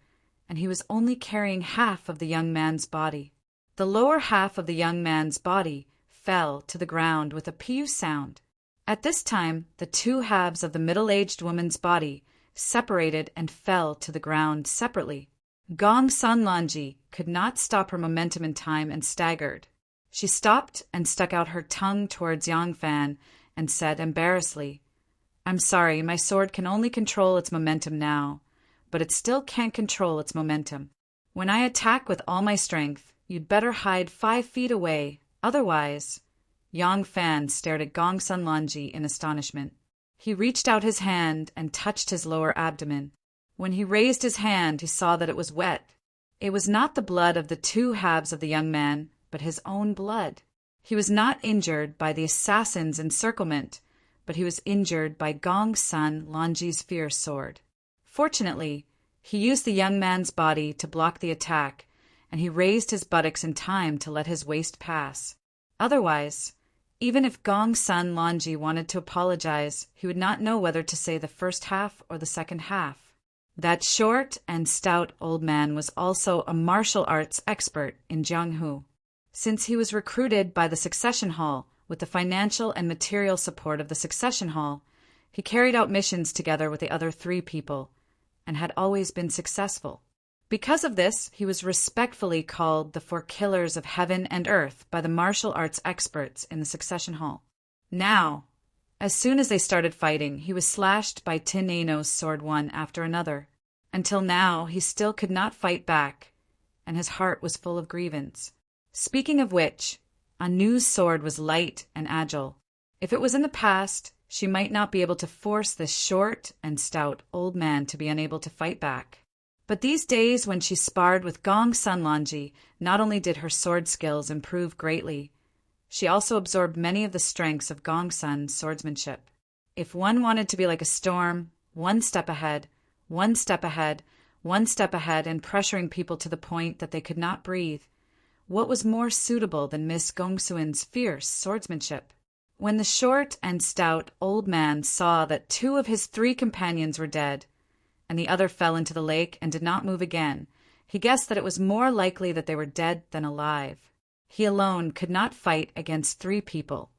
and he was only carrying half of the young man's body. The lower half of the young man's body fell to the ground with a pew sound. At this time, the two halves of the middle-aged woman's body separated and fell to the ground separately. Gong Sun Lanji could not stop her momentum in time and staggered. She stopped and stuck out her tongue towards Yang Fan and said embarrassedly, "I'm sorry, my sword can only control its momentum now, but it still can't control its momentum. When I attack with all my strength, you'd better hide 5 feet away, otherwise—" Yang Fan stared at Gong Sun Lanji in astonishment. He reached out his hand and touched his lower abdomen. When he raised his hand, he saw that it was wet. It was not the blood of the two halves of the young man, but his own blood. He was not injured by the assassin's encirclement, but he was injured by Gong Sun Lanji's fierce sword. Fortunately, he used the young man's body to block the attack, and he raised his buttocks in time to let his waist pass. Otherwise, even if Gong Sun Lanji wanted to apologize, he would not know whether to say the first half or the second half. That short and stout old man was also a martial arts expert in Jianghu. Since he was recruited by the Succession Hall with the financial and material support of the Succession Hall, he carried out missions together with the other 3 people, and had always been successful. Because of this, he was respectfully called the 4 killers of heaven and earth by the martial arts experts in the Succession Hall. Now, as soon as they started fighting, he was slashed by Tin Aino's sword one after another. Until now, he still could not fight back, and his heart was full of grievance. Speaking of which, Anu's sword was light and agile. If it was in the past, she might not be able to force this short and stout old man to be unable to fight back. But these days when she sparred with Gong Sun Lanji, not only did her sword skills improve greatly, she also absorbed many of the strengths of Gong Sun's swordsmanship. If one wanted to be like a storm, one step ahead, one step ahead, one step ahead, and pressuring people to the point that they could not breathe, what was more suitable than Miss Gongsuin's fierce swordsmanship? When the short and stout old man saw that 2 of his 3 companions were dead, and the other fell into the lake and did not move again, he guessed that it was more likely that they were dead than alive. He alone could not fight against 3 people,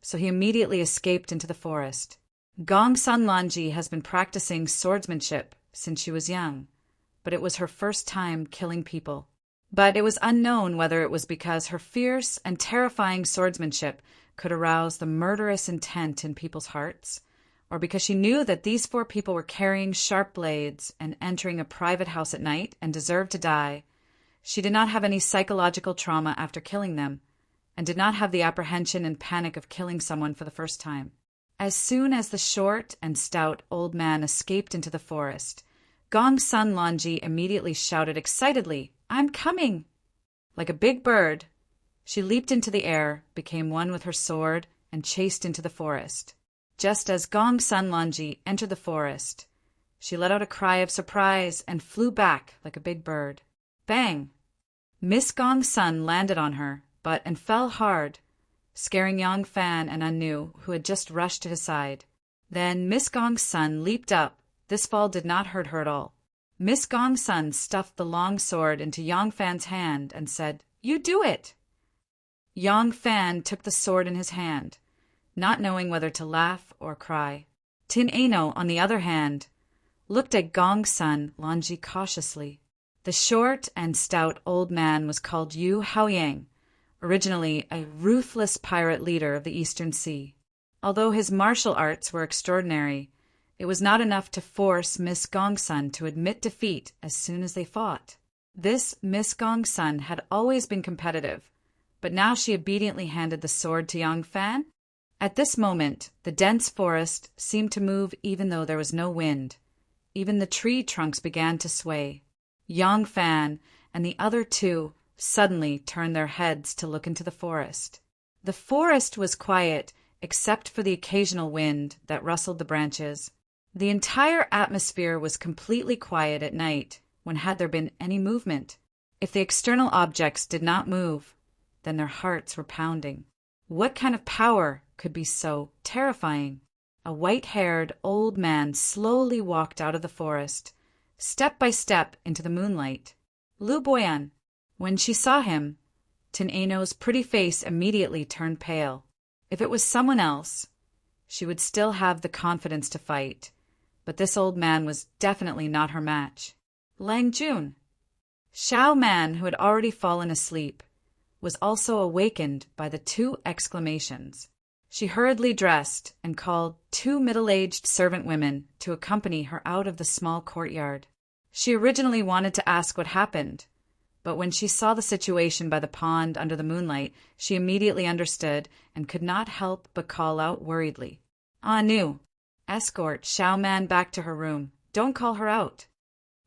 so he immediately escaped into the forest. Gong Sun Lanji has been practicing swordsmanship since she was young, but it was her first time killing people. But it was unknown whether it was because her fierce and terrifying swordsmanship could arouse the murderous intent in people's hearts, or because she knew that these 4 people were carrying sharp blades and entering a private house at night and deserved to die. She did not have any psychological trauma after killing them, and did not have the apprehension and panic of killing someone for the first time. As soon as the short and stout old man escaped into the forest, Gong Sun Lanji immediately shouted excitedly, "I'm coming!" Like a big bird, she leaped into the air, became one with her sword, and chased into the forest. Just as Gong Sun Lanji entered the forest, she let out a cry of surprise and flew back like a big bird. Bang! Miss Gong Sun landed on her, and fell hard, scaring Yang Fan and Anu, who had just rushed to his side. Then Miss Gong Sun leaped up. This fall did not hurt her at all. Miss Gong Sun stuffed the long sword into Yang Fan's hand and said, "You do it!" Yang Fan took the sword in his hand, not knowing whether to laugh or cry. Tin Aino, on the other hand, looked at Gong Sun Lanji cautiously. The short and stout old man was called Yu Haoyang, originally a ruthless pirate leader of the Eastern Sea. Although his martial arts were extraordinary, it was not enough to force Miss Gong Sun to admit defeat as soon as they fought. This Miss Gong Sun had always been competitive, but now she obediently handed the sword to Yang Fan. At this moment, the dense forest seemed to move even though there was no wind. Even the tree trunks began to sway. Yang Fan and the other 2 suddenly turned their heads to look into the forest. The forest was quiet except for the occasional wind that rustled the branches. The entire atmosphere was completely quiet at night when had there been any movement. If the external objects did not move, then their hearts were pounding. What kind of power could be so terrifying? a white-haired old man slowly walked out of the forest, step by step into the moonlight. Lu Boyan. When she saw him, Tin Ano's pretty face immediately turned pale. If it was someone else, she would still have the confidence to fight, but this old man was definitely not her match. Lang Jun. Xiao Man, who had already fallen asleep, was also awakened by the two exclamations. She hurriedly dressed and called two middle-aged servant women to accompany her out of the small courtyard. She originally wanted to ask what happened, but when she saw the situation by the pond under the moonlight, she immediately understood and could not help but call out worriedly, "Anu, escort Xiao Man back to her room. Don't call her out."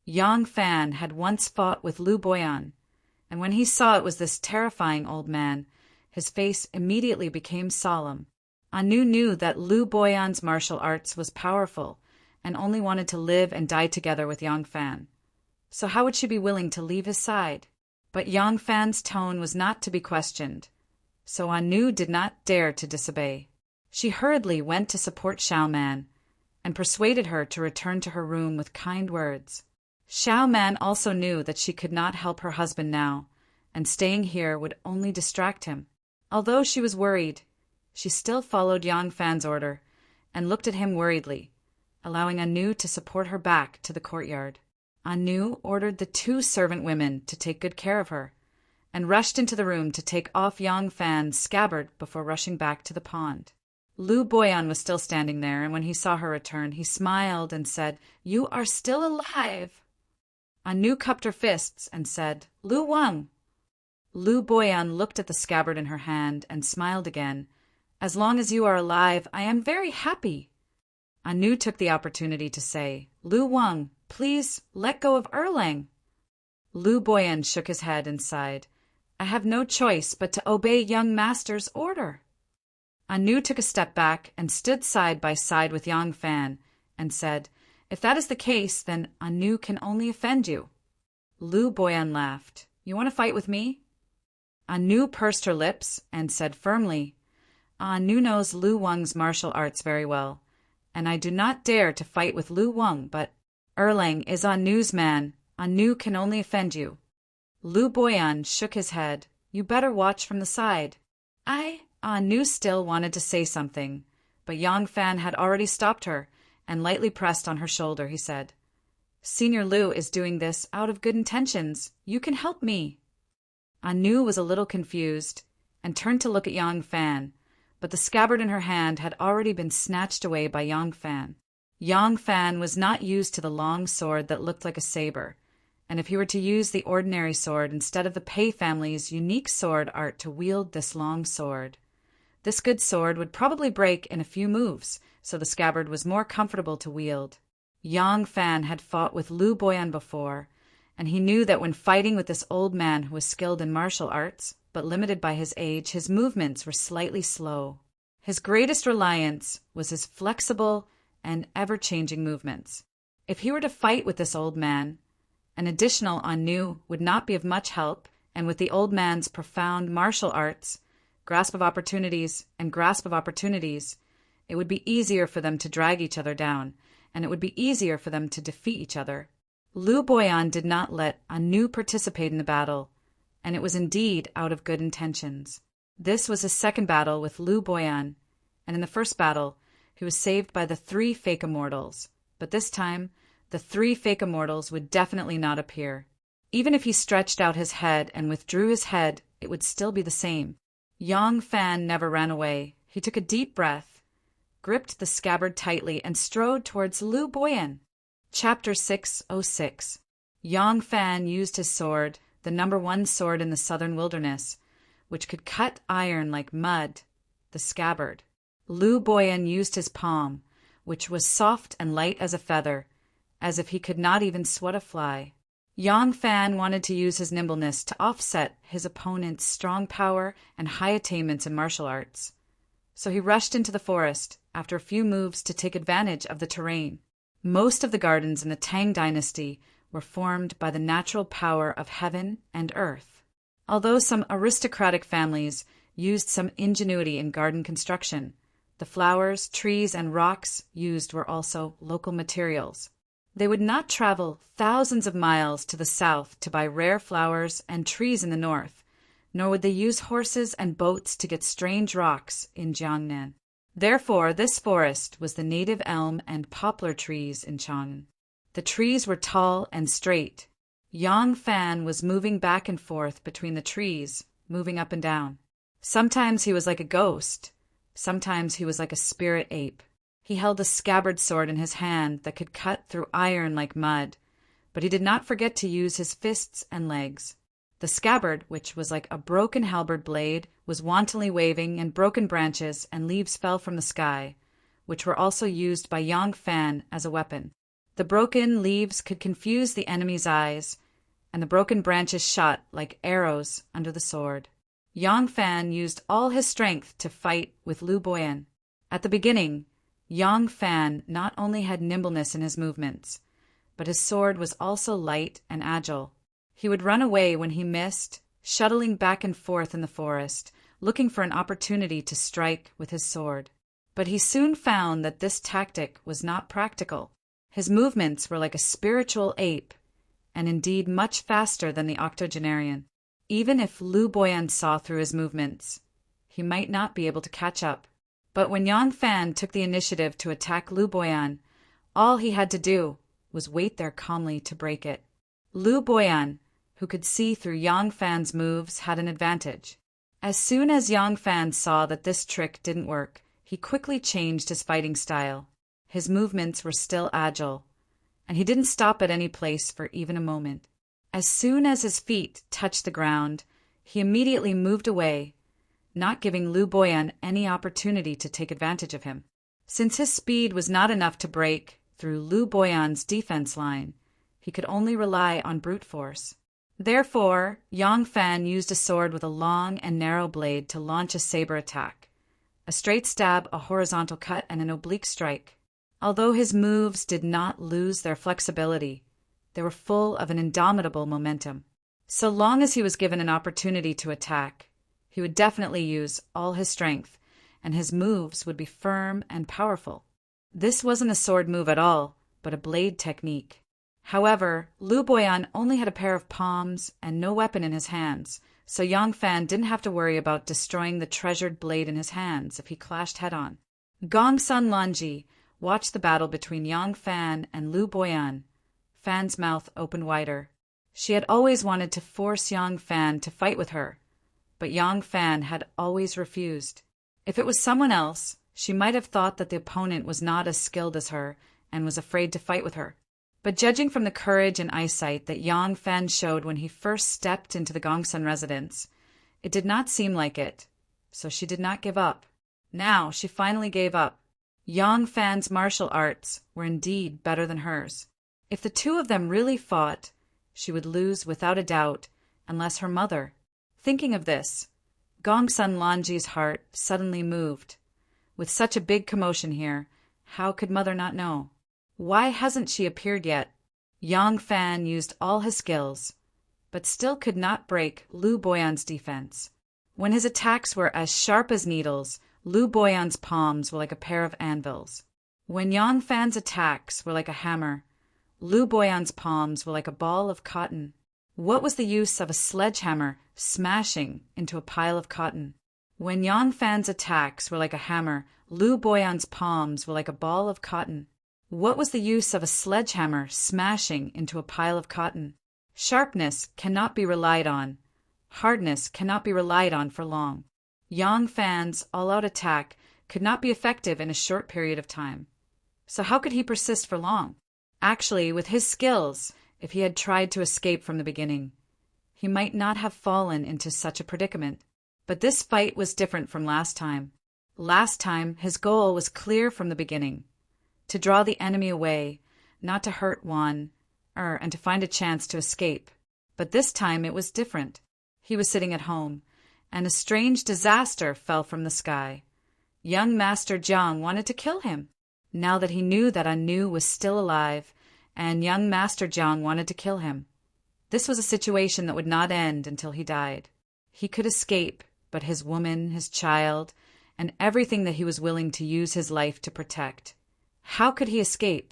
Yang Fan had once fought with Lu Boyan, and when he saw it was this terrifying old man, his face immediately became solemn. Anu knew that Lu Boyan's martial arts was powerful and only wanted to live and die together with Yang Fan. So how would she be willing to leave his side? But Yang Fan's tone was not to be questioned, so Anu did not dare to disobey. She hurriedly went to support Xiao Man and persuaded her to return to her room with kind words. Xiao Man also knew that she could not help her husband now, and staying here would only distract him. Although she was worried, she still followed Yang Fan's order and looked at him worriedly, allowing Anu to support her back to the courtyard. Anu ordered the two servant women to take good care of her, and rushed into the room to take off Yang Fan's scabbard before rushing back to the pond. Lu Boyan was still standing there, and when he saw her return, he smiled and said, "You are still alive." Anu cupped her fists and said, "Lu Wang." Lu Boyan looked at the scabbard in her hand and smiled again. "As long as you are alive, I am very happy." Anu took the opportunity to say, "Lu Wang, please let go of Erlang." Lu Boyan shook his head and sighed, "I have no choice but to obey young master's order." Anu took a step back and stood side by side with Yang Fan and said, "If that is the case, then Anu can only offend you." Lu Boyan laughed. "You want to fight with me?" Anu pursed her lips and said firmly, "Anu knows Lu Wang's martial arts very well, and I do not dare to fight with Lu Wang, but Erlang is Anu's man. Anu can only offend you." Lu Boyan shook his head. "You better watch from the side." Anu still wanted to say something, but Yang Fan had already stopped her, and lightly pressed on her shoulder. He said, "Senior Lu is doing this out of good intentions. You can help me." Anu was a little confused and turned to look at Yang Fan, but the scabbard in her hand had already been snatched away by Yang Fan. Yang Fan was not used to the long sword that looked like a saber, and if he were to use the ordinary sword instead of the Pei family's unique sword art to wield this long sword, this good sword would probably break in a few moves, so the scabbard was more comfortable to wield. Yang Fan had fought with Lu Boyan before, and he knew that when fighting with this old man who was skilled in martial arts, but limited by his age, his movements were slightly slow. His greatest reliance was his flexible and ever-changing movements. If he were to fight with this old man, an additional Anu would not be of much help, and with the old man's profound martial arts, grasp of opportunities, it would be easier for them to drag each other down, and it would be easier for them to defeat each other. Lu Boyan did not let Anu participate in the battle, and it was indeed out of good intentions. This was his second battle with Lu Boyan, and in the first battle, he was saved by the three fake immortals, but this time, the three fake immortals would definitely not appear. Even if he stretched out his head and withdrew his head, it would still be the same. Yang Fan never ran away. He took a deep breath, gripped the scabbard tightly, and strode towards Lu Boyan. Chapter 606. Yang Fan used his sword, the #1 sword in the southern wilderness, which could cut iron like mud, the scabbard. Lu Boyan used his palm, which was soft and light as a feather, as if he could not even sweat a fly. Yang Fan wanted to use his nimbleness to offset his opponent's strong power and high attainments in martial arts. So he rushed into the forest, after a few moves, to take advantage of the terrain. Most of the gardens in the Tang dynasty were formed by the natural power of heaven and earth. Although some aristocratic families used some ingenuity in garden construction, The flowers, trees, and rocks used were also local materials. They would not travel thousands of miles to the south to buy rare flowers and trees in the north, nor would they use horses and boats to get strange rocks in Jiangnan. Therefore, this forest was the native elm and poplar trees in Chang'an. The trees were tall and straight. Yang Fan was moving back and forth between the trees, moving up and down. Sometimes he was like a ghost. Sometimes he was like a spirit ape. He held a scabbard sword in his hand that could cut through iron like mud, but he did not forget to use his fists and legs. The scabbard, which was like a broken halberd blade, was wantonly waving, and broken branches and leaves fell from the sky, which were also used by Yang Fan as a weapon. The broken leaves could confuse the enemy's eyes, and the broken branches shot like arrows under the sword. Yang Fan used all his strength to fight with Lu Boyan. At the beginning, Yang Fan not only had nimbleness in his movements, but his sword was also light and agile. He would run away when he missed, shuttling back and forth in the forest, looking for an opportunity to strike with his sword. But he soon found that this tactic was not practical. His movements were like a spiritual ape, and indeed much faster than the octogenarian. Even if Lu Boyan saw through his movements, he might not be able to catch up. But when Yang Fan took the initiative to attack Lu Boyan, all he had to do was wait there calmly to break it. Lu Boyan, who could see through Yang Fan's moves, had an advantage. As soon as Yang Fan saw that this trick didn't work, he quickly changed his fighting style. His movements were still agile, and he didn't stop at any place for even a moment. As soon as his feet touched the ground, he immediately moved away, not giving Lu Boyan any opportunity to take advantage of him. Since his speed was not enough to break through Lu Boyan's defense line, he could only rely on brute force. Therefore, Yang Fan used a sword with a long and narrow blade to launch a saber attack, a straight stab, a horizontal cut, and an oblique strike. Although his moves did not lose their flexibility, they were full of an indomitable momentum. So long as he was given an opportunity to attack, he would definitely use all his strength, and his moves would be firm and powerful. This wasn't a sword move at all, but a blade technique. However, Lu Boyan only had a pair of palms and no weapon in his hands, so Yang Fan didn't have to worry about destroying the treasured blade in his hands if he clashed head-on. Gongsun Lanji watched the battle between Yang Fan and Lu Boyan. Fan's mouth opened wider. She had always wanted to force Yang Fan to fight with her, but Yang Fan had always refused. If it was someone else, she might have thought that the opponent was not as skilled as her and was afraid to fight with her. But judging from the courage and eyesight that Yang Fan showed when he first stepped into the Gongsun residence, it did not seem like it, so she did not give up. Now she finally gave up. Yang Fan's martial arts were indeed better than hers. If the two of them really fought, she would lose without a doubt, unless her mother. Thinking of this, Gongsun Lanji's heart suddenly moved. With such a big commotion here, how could mother not know? Why hasn't she appeared yet? Yang Fan used all his skills, but still could not break Lu Boyan's defense. When his attacks were as sharp as needles, Lu Boyan's palms were like a pair of anvils. When Yang Fan's attacks were like a hammer, Lu Boyan's palms were like a ball of cotton. What was the use of a sledgehammer smashing into a pile of cotton? When Yang Fan's attacks were like a hammer, Lu Boyan's palms were like a ball of cotton. What was the use of a sledgehammer smashing into a pile of cotton? Sharpness cannot be relied on. Hardness cannot be relied on for long. Yang Fan's all-out attack could not be effective in a short period of time. So how could he persist for long? Actually, with his skills, if he had tried to escape from the beginning, he might not have fallen into such a predicament. But this fight was different from last time. Last time, his goal was clear from the beginning: to draw the enemy away, not to hurt one, and to find a chance to escape. But this time it was different. He was sitting at home, and a strange disaster fell from the sky. Young Master Jiang wanted to kill him. Now that he knew that Anu was still alive, and young Master Jiang wanted to kill him. This was a situation that would not end until he died. He could escape, but his woman, his child, and everything that he was willing to use his life to protect. How could he escape?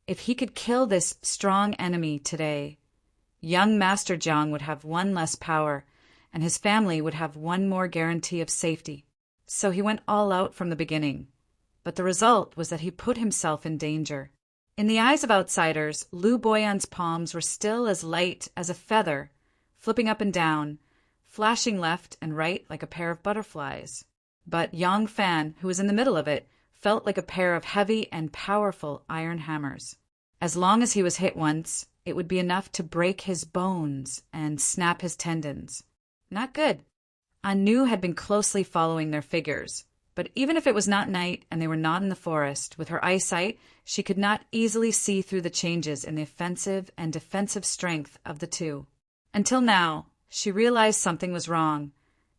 If he could kill this strong enemy today, young Master Jiang would have one less power, and his family would have one more guarantee of safety. So he went all out from the beginning. But the result was that he put himself in danger. In the eyes of outsiders, Lu Boyan's palms were still as light as a feather, flipping up and down, flashing left and right like a pair of butterflies. But Yang Fan, who was in the middle of it, felt like a pair of heavy and powerful iron hammers. As long as he was hit once, it would be enough to break his bones and snap his tendons. Not good. Anu had been closely following their figures, but even if it was not night and they were not in the forest, with her eyesight, she could not easily see through the changes in the offensive and defensive strength of the two. Until now, she realized something was wrong,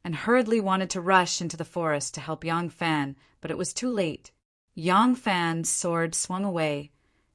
and hurriedly wanted to rush into the forest to help Yang Fan, but it was too late. Yang Fan's sword swung away,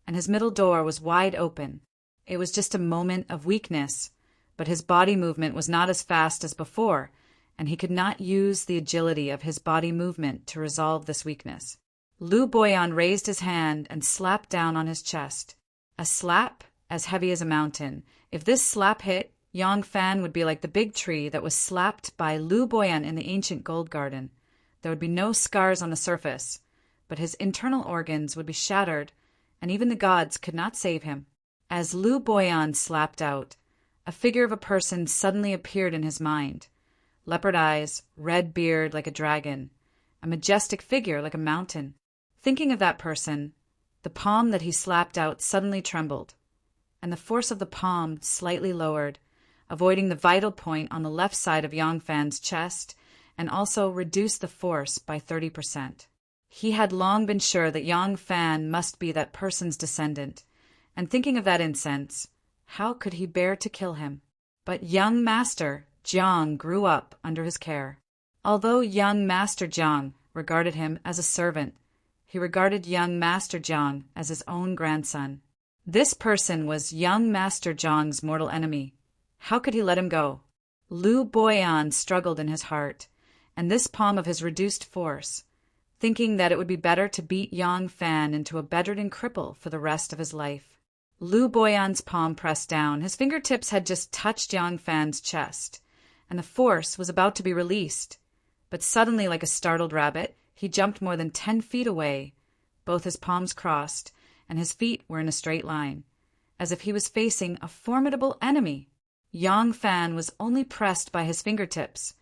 and his middle door was wide open. It was just a moment of weakness, but his body movement was not as fast as before, and he could not use the agility of his body movement to resolve this weakness. Lu Boyan raised his hand and slapped down on his chest. A slap as heavy as a mountain. If this slap hit, Yang Fan would be like the big tree that was slapped by Lu Boyan in the ancient gold garden. There would be no scars on the surface, but his internal organs would be shattered, and even the gods could not save him. As Lu Boyan slapped out, a figure of a person suddenly appeared in his mind. Leopard eyes, red beard like a dragon, a majestic figure like a mountain. Thinking of that person, the palm that he slapped out suddenly trembled, and the force of the palm slightly lowered, avoiding the vital point on the left side of Yang Fan's chest, and also reduced the force by 30%. He had long been sure that Yang Fan must be that person's descendant, and thinking of that incense, how could he bear to kill him? But young Master Jiang grew up under his care. Although young Master Jiang regarded him as a servant, he regarded young Master Jiang as his own grandson. This person was young Master Jiang's mortal enemy. How could he let him go? Lu Boyan struggled in his heart, and this palm of his reduced force, thinking that it would be better to beat Yang Fan into a bedridden cripple for the rest of his life. Lu Boyan's palm pressed down. His fingertips had just touched Yang Fan's chest, and the force was about to be released. But suddenly, like a startled rabbit, he jumped more than 10 feet away. Both his palms crossed, and his feet were in a straight line, as if he was facing a formidable enemy. Yang Fan was only pressed by his fingertips,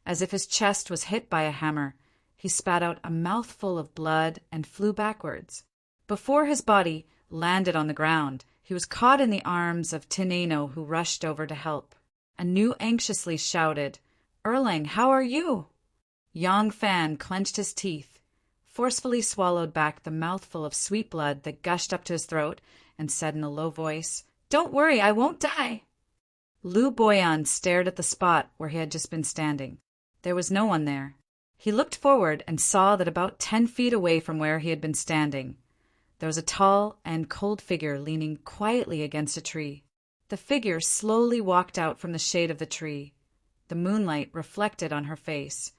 as if his chest was hit by a hammer. He spat out a mouthful of blood and flew backwards. Before his body landed on the ground, he was caught in the arms of Tineno, who rushed over to help. Anu anxiously shouted, "Erlang, how are you?" Yang Fan clenched his teeth, forcefully swallowed back the mouthful of sweet blood that gushed up to his throat, and said in a low voice, "Don't worry, I won't die." Lu Boyan stared at the spot where he had just been standing. There was no one there. He looked forward and saw that about 10 feet away from where he had been standing, there was a tall and cold figure leaning quietly against a tree. The figure slowly walked out from the shade of the tree. The moonlight reflected on her face.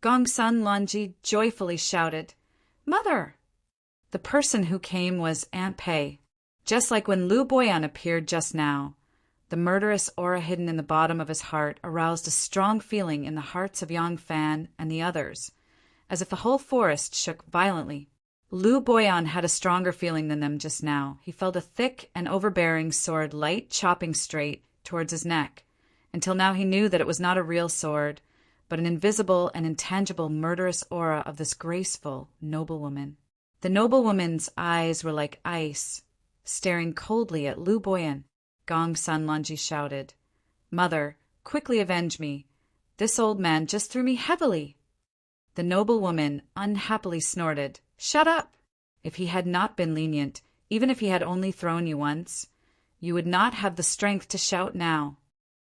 Gongsun Lonji joyfully shouted, "Mother!" The person who came was Aunt Pei. Just like when Lu Boyan appeared just now, the murderous aura hidden in the bottom of his heart aroused a strong feeling in the hearts of Yang Fan and the others, as if the whole forest shook violently. Lu Boyan had a stronger feeling than them just now. He felt a thick and overbearing sword light chopping straight towards his neck, until now he knew that it was not a real sword, but an invisible and intangible murderous aura of this graceful, noble woman. The noble woman's eyes were like ice, staring coldly at Lu Boyan. Gongsun Lonji shouted, "Mother, quickly avenge me. This old man just threw me heavily." The noble woman unhappily snorted, "Shut up! If he had not been lenient, even if he had only thrown you once, you would not have the strength to shout now."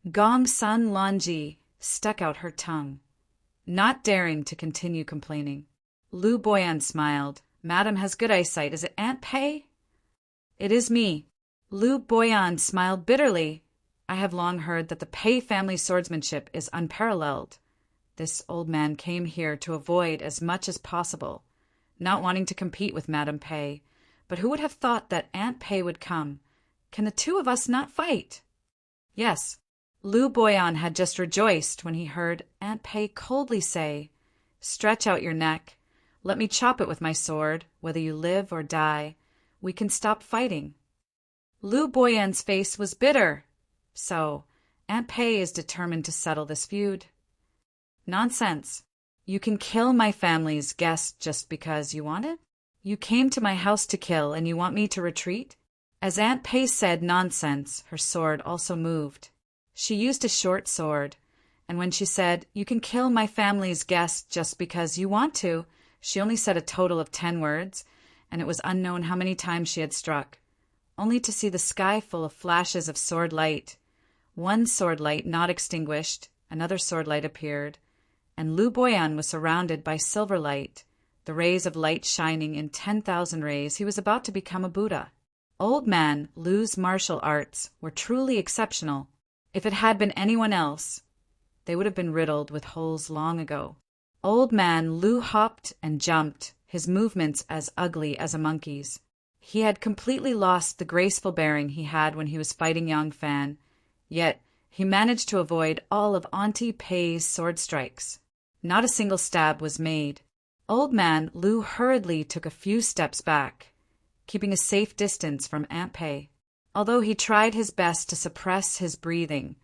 Gongsun Lonji stuck out her tongue, not daring to continue complaining. Lu Boyan smiled. "Madam has good eyesight. Is it Aunt Pei?" "It is me." Lu Boyan smiled bitterly. "I have long heard that the Pei family swordsmanship is unparalleled. This old man came here to avoid as much as possible, not wanting to compete with Madame Pei. But who would have thought that Aunt Pei would come? Can the two of us not fight? Yes, Lu Boyan had just rejoiced when he heard Aunt Pei coldly say, "Stretch out your neck. Let me chop it with my sword. Whether you live or die, we can stop fighting." Lu Boyan's face was bitter. So, Aunt Pei is determined to settle this feud. Nonsense. You can kill my family's guest just because you want it? You came to my house to kill, and you want me to retreat? As Aunt Pei said nonsense, her sword also moved. She used a short sword, and when she said, "You can kill my family's guest just because you want to," she only said a total of 10 words, and it was unknown how many times she had struck, only to see the sky full of flashes of sword light. One sword light not extinguished, another sword light appeared, and Lu Boyan was surrounded by silver light, the rays of light shining in 10,000 rays. He was about to become a Buddha. Old man Lu's martial arts were truly exceptional. If it had been anyone else, they would have been riddled with holes long ago. Old man Lu hopped and jumped, his movements as ugly as a monkey's. He had completely lost the graceful bearing he had when he was fighting Yang Fan, yet he managed to avoid all of Auntie Pei's sword strikes. Not a single stab was made. Old man Lu hurriedly took a few steps back, keeping a safe distance from Aunt Pei. Although he tried his best to suppress his breathing,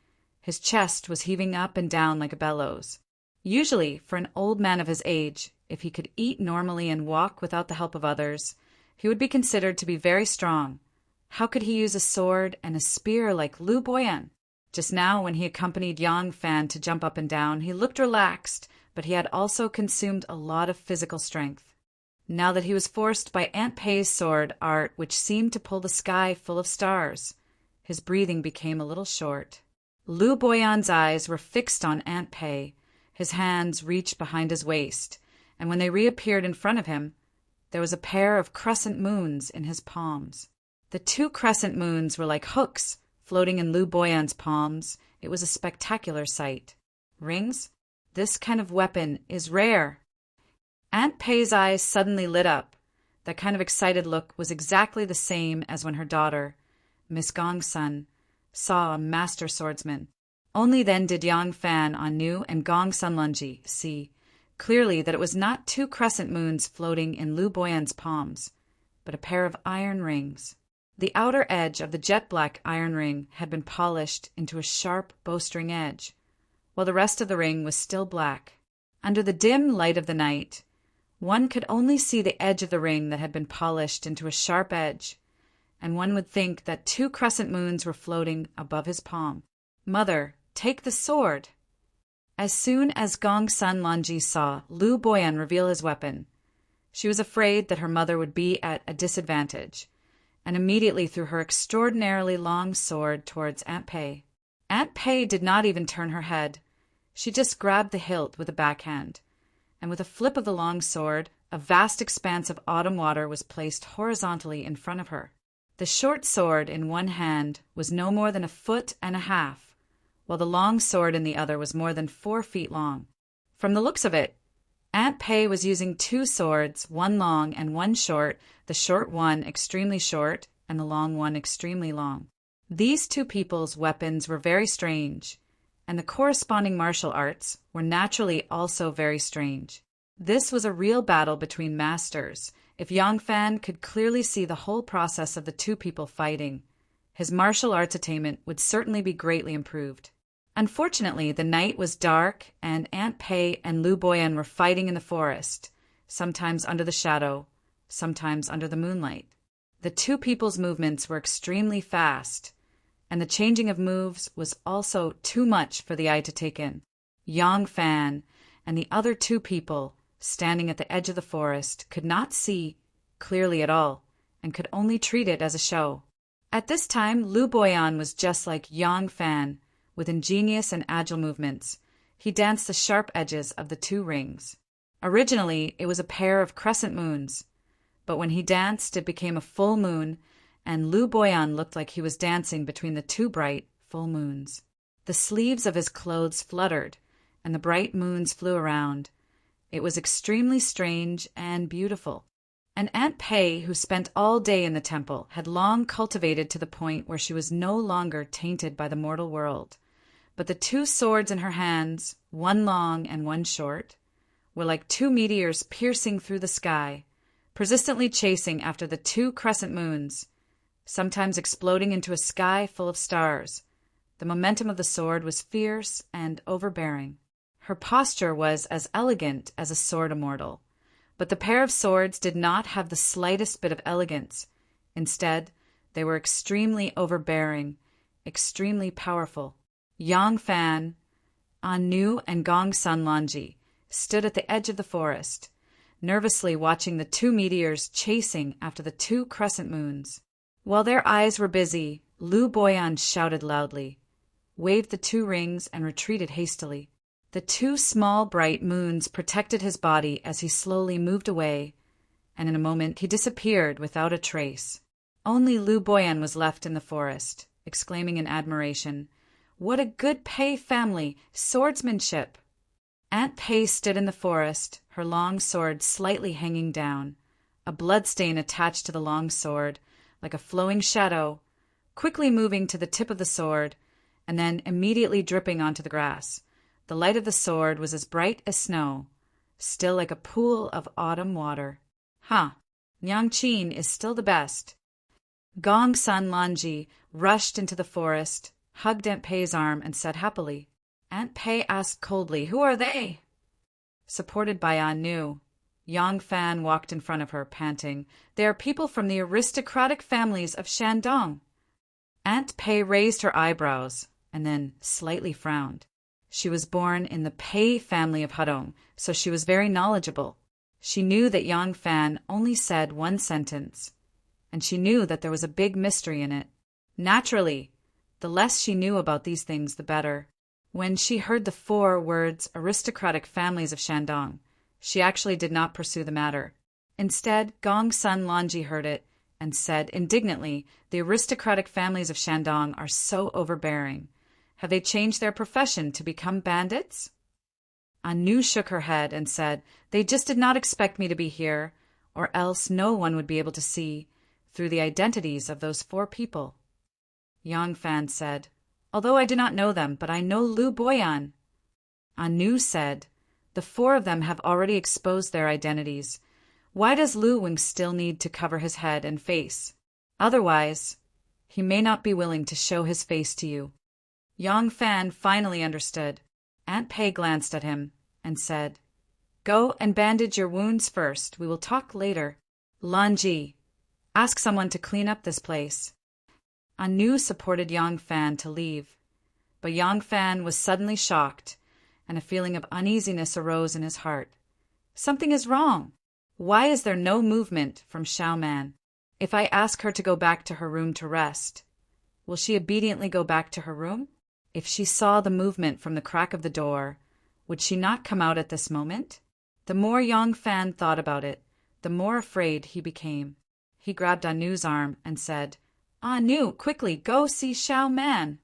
his chest was heaving up and down like a bellows. Usually, for an old man of his age, if he could eat normally and walk without the help of others, he would be considered to be very strong. How could he use a sword and a spear like Lu Boyan? Just now, when he accompanied Yang Fan to jump up and down, he looked relaxed, but he had also consumed a lot of physical strength. Now that he was forced by Aunt Pei's sword art, which seemed to pull the sky full of stars, his breathing became a little short. Lu Boyan's eyes were fixed on Aunt Pei. His hands reached behind his waist, and when they reappeared in front of him, there was a pair of crescent moons in his palms. The 2 crescent moons were like hooks floating in Lu Boyan's palms. It was a spectacular sight. Rings? This kind of weapon is rare. Aunt Pei's eyes suddenly lit up. That kind of excited look was exactly the same as when her daughter, Miss Gongsun, saw a master swordsman. Only then did Yang Fan Anu and Gongsun Lunji see clearly that it was not 2 crescent moons floating in Lu Boyan's palms, but a pair of iron rings. The outer edge of the jet-black iron ring had been polished into a sharp bowstring edge, while the rest of the ring was still black. Under the dim light of the night, one could only see the edge of the ring that had been polished into a sharp edge, and one would think that 2 crescent moons were floating above his palm. "Mother, take the sword." As soon as Gongsun Lanji saw Lu Boyan reveal his weapon, she was afraid that her mother would be at a disadvantage, and immediately threw her extraordinarily long sword towards Aunt Pei. Aunt Pei did not even turn her head. She just grabbed the hilt with a backhand, and with a flip of the long sword, a vast expanse of autumn water was placed horizontally in front of her. The short sword in one hand was no more than 1.5 feet, while the long sword in the other was more than 4 feet long. From the looks of it, Aunt Pei was using 2 swords, one long and one short, the short one extremely short and the long one extremely long. These 2 people's weapons were very strange, and the corresponding martial arts were naturally also very strange. This was a real battle between masters. If Yang Fan could clearly see the whole process of the 2 people fighting, his martial arts attainment would certainly be greatly improved. Unfortunately, the night was dark, and Aunt Pei and Lu Boyan were fighting in the forest, sometimes under the shadow, sometimes under the moonlight. The 2 people's movements were extremely fast, and the changing of moves was also too much for the eye to take in. Yang Fan and the other 2 people, standing at the edge of the forest, could not see clearly at all, and could only treat it as a show. At this time, Lu Boyan was just like Yang Fan, with ingenious and agile movements. He danced the sharp edges of the 2 rings. Originally, it was a pair of crescent moons, but when he danced, it became a full moon, and Lu Boyan looked like he was dancing between the 2 bright, full moons. The sleeves of his clothes fluttered, and the bright moons flew around. It was extremely strange and beautiful. And Aunt Pei, who spent all day in the temple, had long cultivated to the point where she was no longer tainted by the mortal world. But the two swords in her hands, one long and one short, were like two meteors piercing through the sky, persistently chasing after the two crescent moons, sometimes exploding into a sky full of stars. The momentum of the sword was fierce and overbearing. Her posture was as elegant as a sword immortal, but the pair of swords did not have the slightest bit of elegance. Instead, they were extremely overbearing, extremely powerful. Yang Fan, Anu, and Gong Sun Lanji stood at the edge of the forest, nervously watching the two meteors chasing after the two crescent moons. While their eyes were busy, Lu Boyan shouted loudly, waved the two rings, and retreated hastily. The two small, bright moons protected his body as he slowly moved away, and in a moment he disappeared without a trace. Only Lu Boyan was left in the forest, exclaiming in admiration, "What a good Pei family! Swordsmanship!" Aunt Pei stood in the forest, her long sword slightly hanging down, a bloodstain attached to the long sword, like a flowing shadow, quickly moving to the tip of the sword, and then immediately dripping onto the grass. The light of the sword was as bright as snow, still like a pool of autumn water. Yang Qin is still the best. Gong Sun Lanji rushed into the forest, hugged Aunt Pei's arm, and said happily. Aunt Pei asked coldly, "Who are they?" Supported by Anu, Yang Fan walked in front of her, panting, "They are people from the aristocratic families of Shandong." Aunt Pei raised her eyebrows and then slightly frowned. She was born in the Pei family of Hadong, so she was very knowledgeable. She knew that Yang Fan only said one sentence, and she knew that there was a big mystery in it. Naturally, the less she knew about these things, the better. When she heard the 4 words aristocratic families of Shandong, she actually did not pursue the matter. Instead, Gong Sun Lanji heard it and said indignantly, "The aristocratic families of Shandong are so overbearing. Have they changed their profession to become bandits?" Anu shook her head and said, "They just did not expect me to be here, or else no one would be able to see through the identities of those 4 people." Yang Fan said, "Although I do not know them, but I know Lu Boyan." Anu said, "The 4 of them have already exposed their identities. Why does Lu Wing still need to cover his head and face? Otherwise, he may not be willing to show his face to you." Yang Fan finally understood. Aunt Pei glanced at him and said, "Go and bandage your wounds first. We will talk later. Lanji, ask someone to clean up this place." Anu supported Yang Fan to leave, but Yang Fan was suddenly shocked, and a feeling of uneasiness arose in his heart. Something is wrong. Why is there no movement from Xiaoman? If I ask her to go back to her room to rest, will she obediently go back to her room? If she saw the movement from the crack of the door, would she not come out at this moment? The more Yang Fan thought about it, the more afraid he became. He grabbed Anu's arm and said, "Anu, quickly, go see Xiaoman."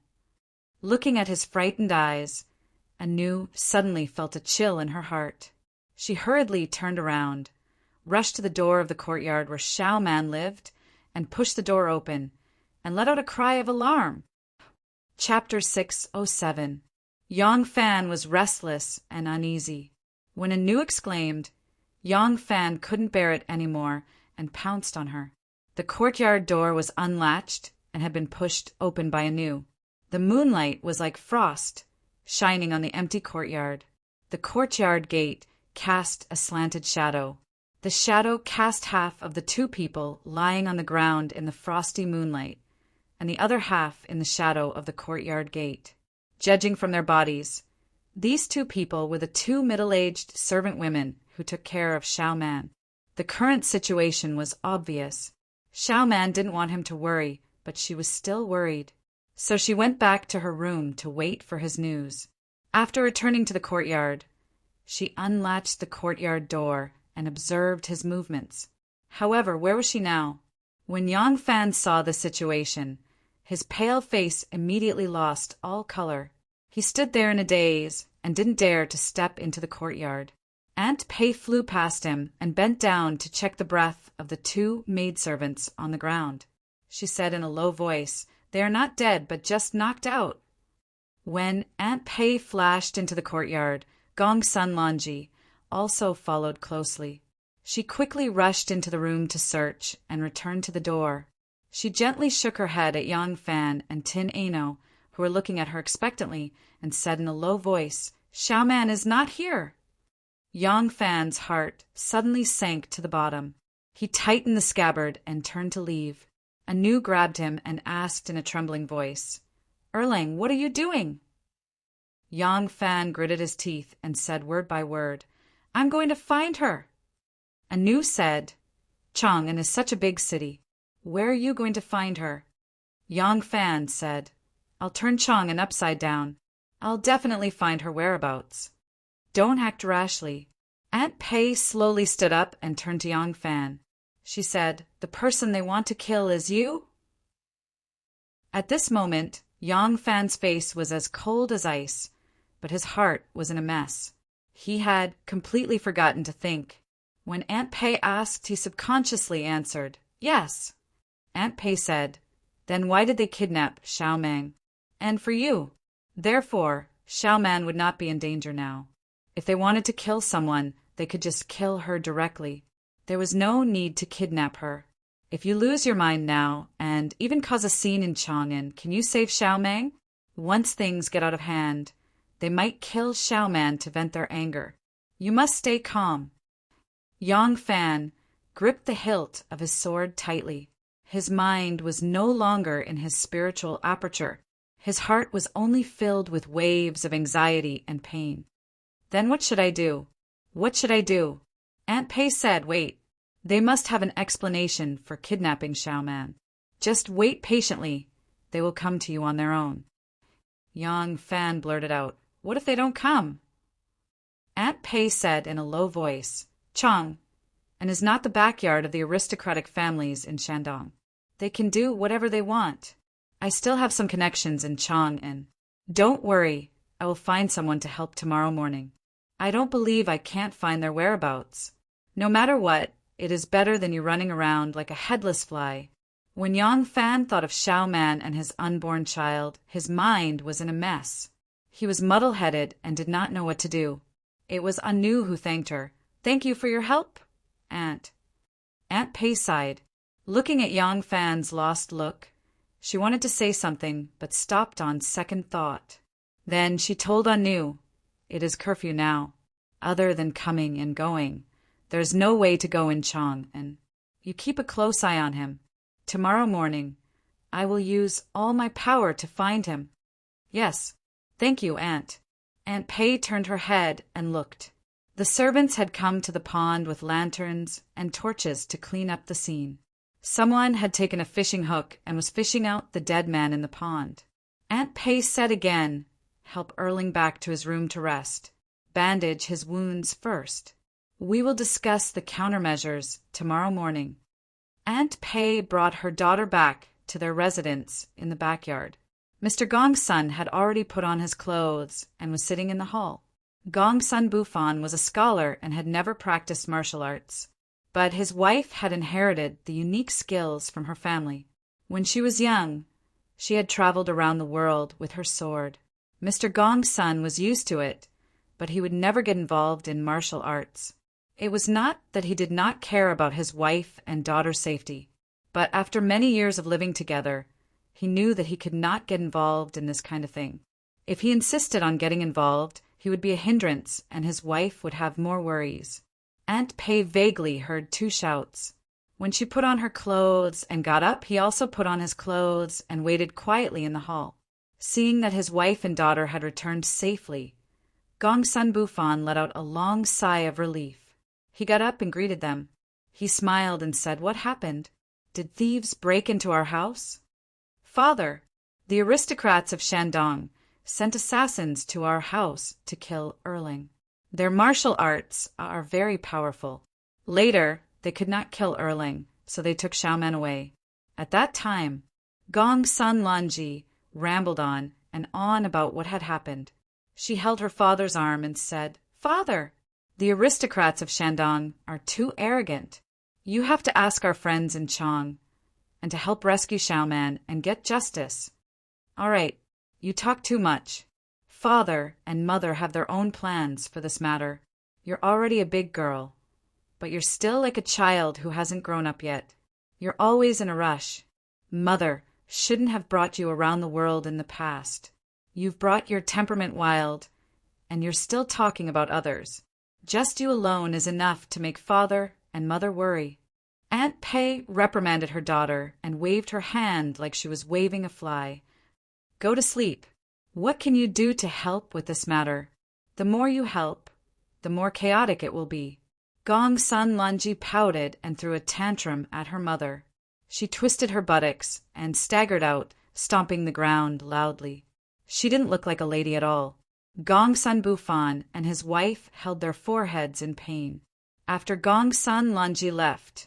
Looking at his frightened eyes, Anu suddenly felt a chill in her heart. She hurriedly turned around, rushed to the door of the courtyard where Xiaoman lived, and pushed the door open, and let out a cry of alarm. Chapter 607. Yang Fan was restless and uneasy. When Anu exclaimed, Yang Fan couldn't bear it any more and pounced on her. The courtyard door was unlatched and had been pushed open by Anu. The moonlight was like frost, shining on the empty courtyard. The courtyard gate cast a slanted shadow. The shadow cast half of the 2 people lying on the ground in the frosty moonlight, and the other half in the shadow of the courtyard gate. Judging from their bodies, these 2 people were the 2 middle-aged servant women who took care of Xiaoman. The current situation was obvious. Xiaoman didn't want him to worry, but she was still worried. So she went back to her room to wait for his news. After returning to the courtyard, she unlatched the courtyard door and observed his movements. However, where was she now? When Yang Fan saw the situation, his pale face immediately lost all color. He stood there in a daze and didn't dare to step into the courtyard. Aunt Pei flew past him and bent down to check the breath of the two maidservants on the ground. She said in a low voice, "They are not dead, but just knocked out." When Aunt Pei flashed into the courtyard, Gongsun Lanji also followed closely. She quickly rushed into the room to search and returned to the door. She gently shook her head at Yang Fan and Tin Ano, who were looking at her expectantly, and said in a low voice, "Xiaoman is not here." Yang Fan's heart suddenly sank to the bottom. He tightened the scabbard and turned to leave. Anu grabbed him and asked in a trembling voice, "Erlang, what are you doing?" Yang Fan gritted his teeth and said word by word, "I'm going to find her." Anu said, "Chang'an is such a big city. Where are you going to find her?" Yang Fan said, "I'll turn Chang'an upside down. I'll definitely find her whereabouts." "Don't act rashly." Aunt Pei slowly stood up and turned to Yang Fan. She said, "The person they want to kill is you?" At this moment, Yang Fan's face was as cold as ice, but his heart was in a mess. He had completely forgotten to think. When Aunt Pei asked, he subconsciously answered, "Yes." Aunt Pei said, "Then why did they kidnap Xiaomang? And for you. Therefore, Xiaoman would not be in danger now. If they wanted to kill someone, they could just kill her directly. There was no need to kidnap her. If you lose your mind now, and even cause a scene in Chang'an, can you save Xiaomang? Once things get out of hand, they might kill Xiaoman to vent their anger. You must stay calm." Yang Fan gripped the hilt of his sword tightly. His mind was no longer in his spiritual aperture. His heart was only filled with waves of anxiety and pain. Then what should I do? What should I do? Aunt Pei said, "Wait. They must have an explanation for kidnapping Xiaoman. Just wait patiently. They will come to you on their own." Yang Fan blurted out, "What if they don't come?" Aunt Pei said in a low voice, "Chang, and is not the backyard of the aristocratic families in Shandong. They can do whatever they want. I still have some connections in Chang'an. Don't worry, I will find someone to help tomorrow morning. I don't believe I can't find their whereabouts. No matter what, it is better than you running around like a headless fly." When Yang Fan thought of Xiaoman and his unborn child, his mind was in a mess. He was muddle-headed and did not know what to do. It was Anu who thanked her. "Thank you for your help, Aunt." Aunt Pei sighed. Looking at Yang Fan's lost look, she wanted to say something, but stopped on second thought. Then she told Anu, "It is curfew now. Other than coming and going, there is no way to go in Chang'an. You keep a close eye on him. Tomorrow morning, I will use all my power to find him." "Yes, thank you, Aunt." Aunt Pei turned her head and looked. The servants had come to the pond with lanterns and torches to clean up the scene. Someone had taken a fishing hook and was fishing out the dead man in the pond. Aunt Pei said again, "Help Erling back to his room to rest. Bandage his wounds first. We will discuss the countermeasures tomorrow morning." Aunt Pei brought her daughter back to their residence in the backyard. Mr. Gongsun had already put on his clothes and was sitting in the hall. Gongsun Bufan was a scholar and had never practiced martial arts, but his wife had inherited the unique skills from her family. When she was young, she had traveled around the world with her sword. Mr. Gongsun was used to it, but he would never get involved in martial arts. It was not that he did not care about his wife and daughter's safety, but after many years of living together, he knew that he could not get involved in this kind of thing. If he insisted on getting involved, he would be a hindrance and his wife would have more worries. Aunt Pei vaguely heard two shouts. When she put on her clothes and got up, he also put on his clothes and waited quietly in the hall. Seeing that his wife and daughter had returned safely, Gongsun Bufan let out a long sigh of relief. He got up and greeted them. He smiled and said, "What happened? Did thieves break into our house?" "Father, the aristocrats of Shandong sent assassins to our house to kill Erling. Their martial arts are very powerful. Later, they could not kill Erling, so they took Xiaoman away. At that time," Gongsun Lanji rambled on and on about what had happened. She held her father's arm and said, "Father, the aristocrats of Shandong are too arrogant. You have to ask our friends in Chong, and to help rescue Xiaoman and get justice." "All right, you talk too much. Father and mother have their own plans for this matter. You're already a big girl, but you're still like a child who hasn't grown up yet. You're always in a rush. Mother shouldn't have brought you around the world in the past. You've brought your temperament wild, and you're still talking about others. Just you alone is enough to make father and mother worry." Aunt Pei reprimanded her daughter and waved her hand like she was waving a fly. "Go to sleep. What can you do to help with this matter? The more you help, the more chaotic it will be." Gong Sun Lanji pouted and threw a tantrum at her mother. She twisted her buttocks and staggered out, stomping the ground loudly. She didn't look like a lady at all. Gong Sun Bufan and his wife held their foreheads in pain. After Gong Sun Lanji left,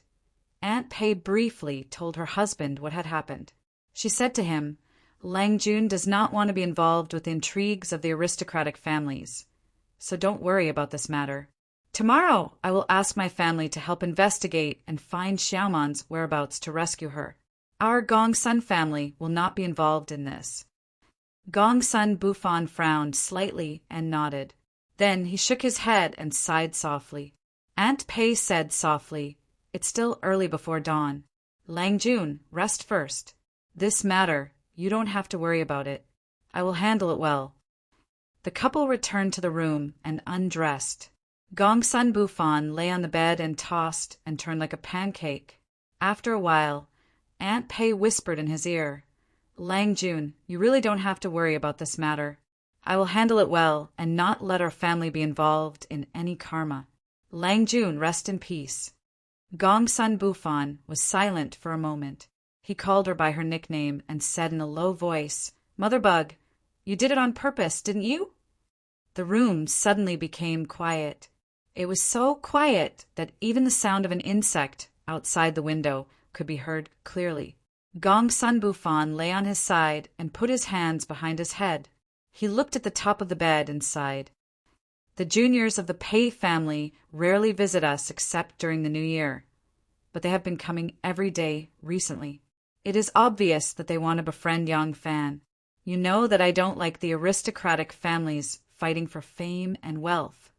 Aunt Pei briefly told her husband what had happened. She said to him, "Lang Jun does not want to be involved with the intrigues of the aristocratic families, so don't worry about this matter. Tomorrow I will ask my family to help investigate and find Xiaoman's whereabouts to rescue her. Our Gong Sun family will not be involved in this." Gong Sun Bufan frowned slightly and nodded. Then he shook his head and sighed softly. Aunt Pei said softly, "It's still early before dawn. Lang Jun, rest first. This matter, you don't have to worry about it. I will handle it well." The couple returned to the room and undressed. Gong Sun Bufan lay on the bed and tossed and turned like a pancake. After a while, Aunt Pei whispered in his ear, "Lang Jun, you really don't have to worry about this matter. I will handle it well and not let our family be involved in any karma. Lang Jun, rest in peace." Gong Sun Bufan was silent for a moment. He called her by her nickname and said in a low voice, "Mother Bug, you did it on purpose, didn't you?" The room suddenly became quiet. It was so quiet that even the sound of an insect outside the window could be heard clearly. Gong Sun Bufan lay on his side and put his hands behind his head. He looked at the top of the bed and sighed. "The juniors of the Pei family rarely visit us except during the New Year, but they have been coming every day recently. It is obvious that they want to befriend Yang Fan. You know that I don't like the aristocratic families fighting for fame and wealth,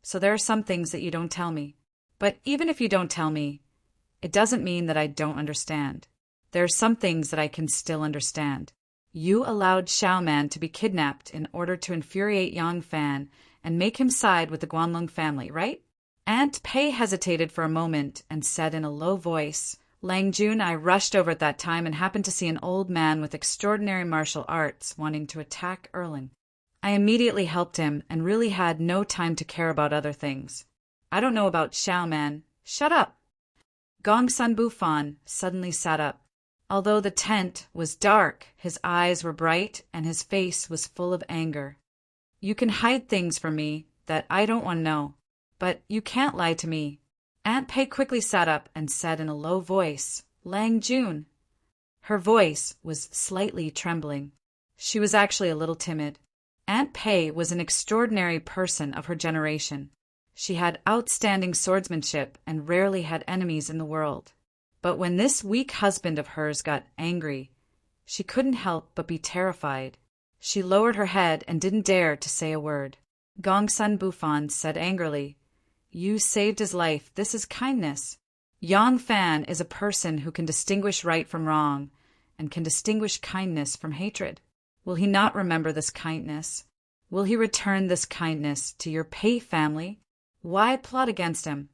so there are some things that you don't tell me. But even if you don't tell me, it doesn't mean that I don't understand. There are some things that I can still understand. You allowed Xiaoman to be kidnapped in order to infuriate Yang Fan and make him side with the Guanlong family, right?" Aunt Pei hesitated for a moment and said in a low voice, "Lang Jun, I rushed over at that time and happened to see an old man with extraordinary martial arts wanting to attack Erling. I immediately helped him and really had no time to care about other things. I don't know about Xiaoman." "Shut up!" Gong Sun Bufan suddenly sat up. Although the tent was dark, his eyes were bright and his face was full of anger. "You can hide things from me that I don't want to know, but you can't lie to me." Aunt Pei quickly sat up and said in a low voice, "Lang Jun." Her voice was slightly trembling. She was actually a little timid. Aunt Pei was an extraordinary person of her generation. She had outstanding swordsmanship and rarely had enemies in the world. But when this weak husband of hers got angry, she couldn't help but be terrified. She lowered her head and didn't dare to say a word. Gong Sun Bufan said angrily, "You saved his life. This is kindness. Yang Fan is a person who can distinguish right from wrong and can distinguish kindness from hatred. Will he not remember this kindness? Will he return this kindness to your Pei family? Why plot against him?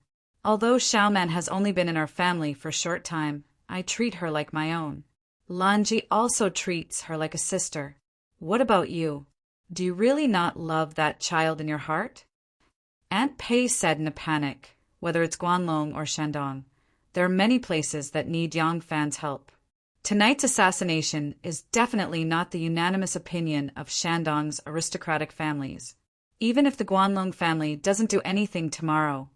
Although Xiaoman has only been in our family for a short time, I treat her like my own. Lanji also treats her like a sister. What about you? Do you really not love that child in your heart?" Aunt Pei said in a panic, "Whether it's Guanlong or Shandong, there are many places that need Yang Fan's help. Tonight's assassination is definitely not the unanimous opinion of Shandong's aristocratic families. Even if the Guanlong family doesn't do anything tomorrow,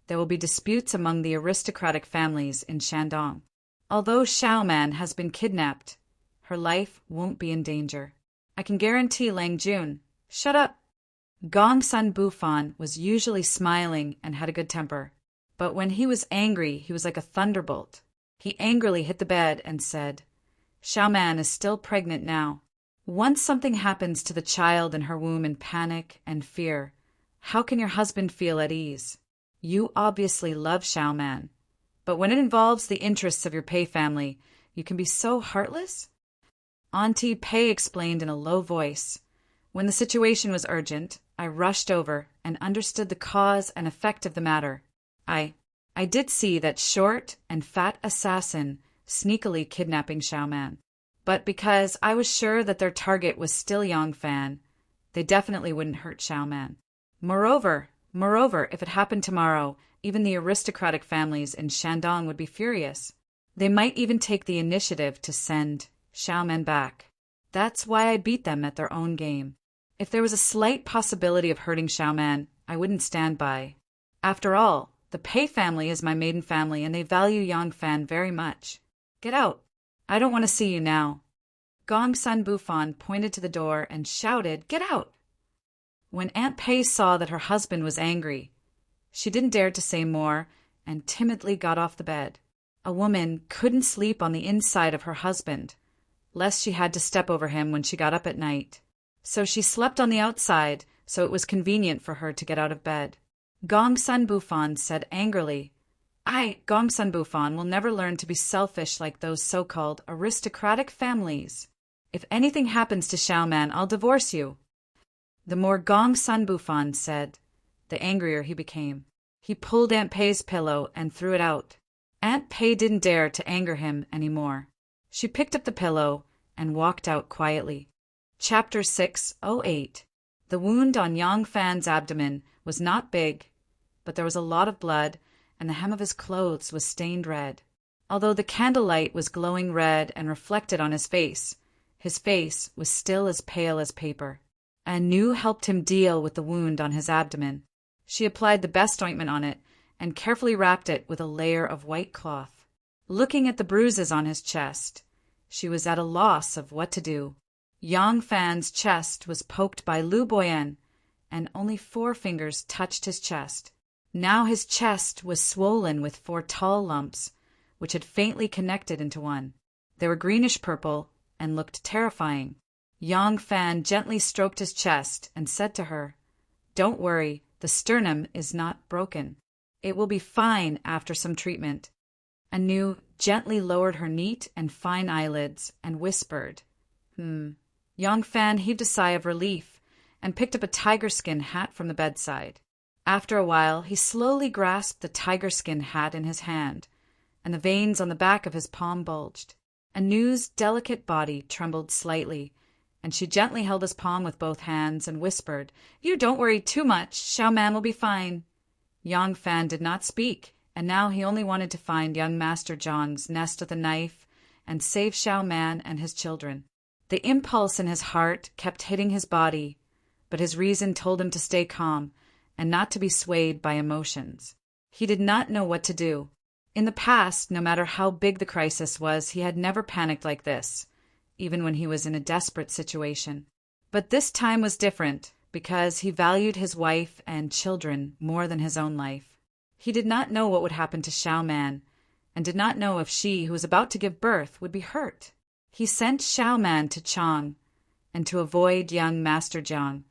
there will be disputes among the aristocratic families in Shandong. Although Xiaoman has been kidnapped, her life won't be in danger. I can guarantee Lang Jun. Shut up. Gong Sun Bufan was usually smiling and had a good temper. But when he was angry, he was like a thunderbolt. He angrily hit the bed and said, Xiaoman is still pregnant now. Once something happens to the child in her womb in panic and fear, how can your husband feel at ease? You obviously love Xiaoman. But when it involves the interests of your Pei family, you can be so heartless? Auntie Pei explained in a low voice. When the situation was urgent, I rushed over and understood the cause and effect of the matter. I did see that short and fat assassin sneakily kidnapping Xiaoman. But because I was sure that their target was still Yongfan, they definitely wouldn't hurt Xiaoman. Moreover, if it happened tomorrow, even the aristocratic families in Shandong would be furious. They might even take the initiative to send Xiaoman back. That's why I beat them at their own game. If there was a slight possibility of hurting Xiaoman, I wouldn't stand by. After all, the Pei family is my maiden family and they value Yongfan very much. Get out. I don't want to see you now. Gong Sun Bufan pointed to the door and shouted, Get out! When Aunt Pei saw that her husband was angry, she didn't dare to say more and timidly got off the bed. A woman couldn't sleep on the inside of her husband, lest she had to step over him when she got up at night. So she slept on the outside, so it was convenient for her to get out of bed. Gong Sun Bufan said angrily, Gong Sun Bufan, will never learn to be selfish like those so-called aristocratic families. If anything happens to Xiaoman, I'll divorce you. The more Gong Sun Bufan said, the angrier he became. He pulled Aunt Pei's pillow and threw it out. Aunt Pei didn't dare to anger him anymore. She picked up the pillow and walked out quietly. Chapter 608. The wound on Yongfan's abdomen was not big, but there was a lot of blood, and the hem of his clothes was stained red. Although the candlelight was glowing red and reflected on his face was still as pale as paper. Anu helped him deal with the wound on his abdomen. She applied the best ointment on it and carefully wrapped it with a layer of white cloth. Looking at the bruises on his chest, she was at a loss of what to do. Yongfan's chest was poked by Lu Boyan, and only 4 fingers touched his chest. Now his chest was swollen with 4 tall lumps, which had faintly connected into one. They were greenish-purple and looked terrifying. Yongfan gently stroked his chest and said to her, Don't worry, the sternum is not broken. It will be fine after some treatment. Anu gently lowered her neat and fine eyelids and whispered, Yongfan heaved a sigh of relief and picked up a tiger-skin hat from the bedside. After a while, he slowly grasped the tiger-skin hat in his hand, and the veins on the back of his palm bulged. Anu's delicate body trembled slightly, and she gently held his palm with both hands and whispered, You don't worry too much. Xiaoman will be fine. Yongfan did not speak, and now he only wanted to find young Master Zhang's nest with a knife and save Xiaoman and his children. The impulse in his heart kept hitting his body, but his reason told him to stay calm and not to be swayed by emotions. He did not know what to do. In the past, no matter how big the crisis was, he had never panicked like this, even when he was in a desperate situation. But this time was different, because he valued his wife and children more than his own life. He did not know what would happen to Xiaoman, and did not know if she, who was about to give birth, would be hurt. He sent Xiaoman to Chang, and to avoid young Master Zhang,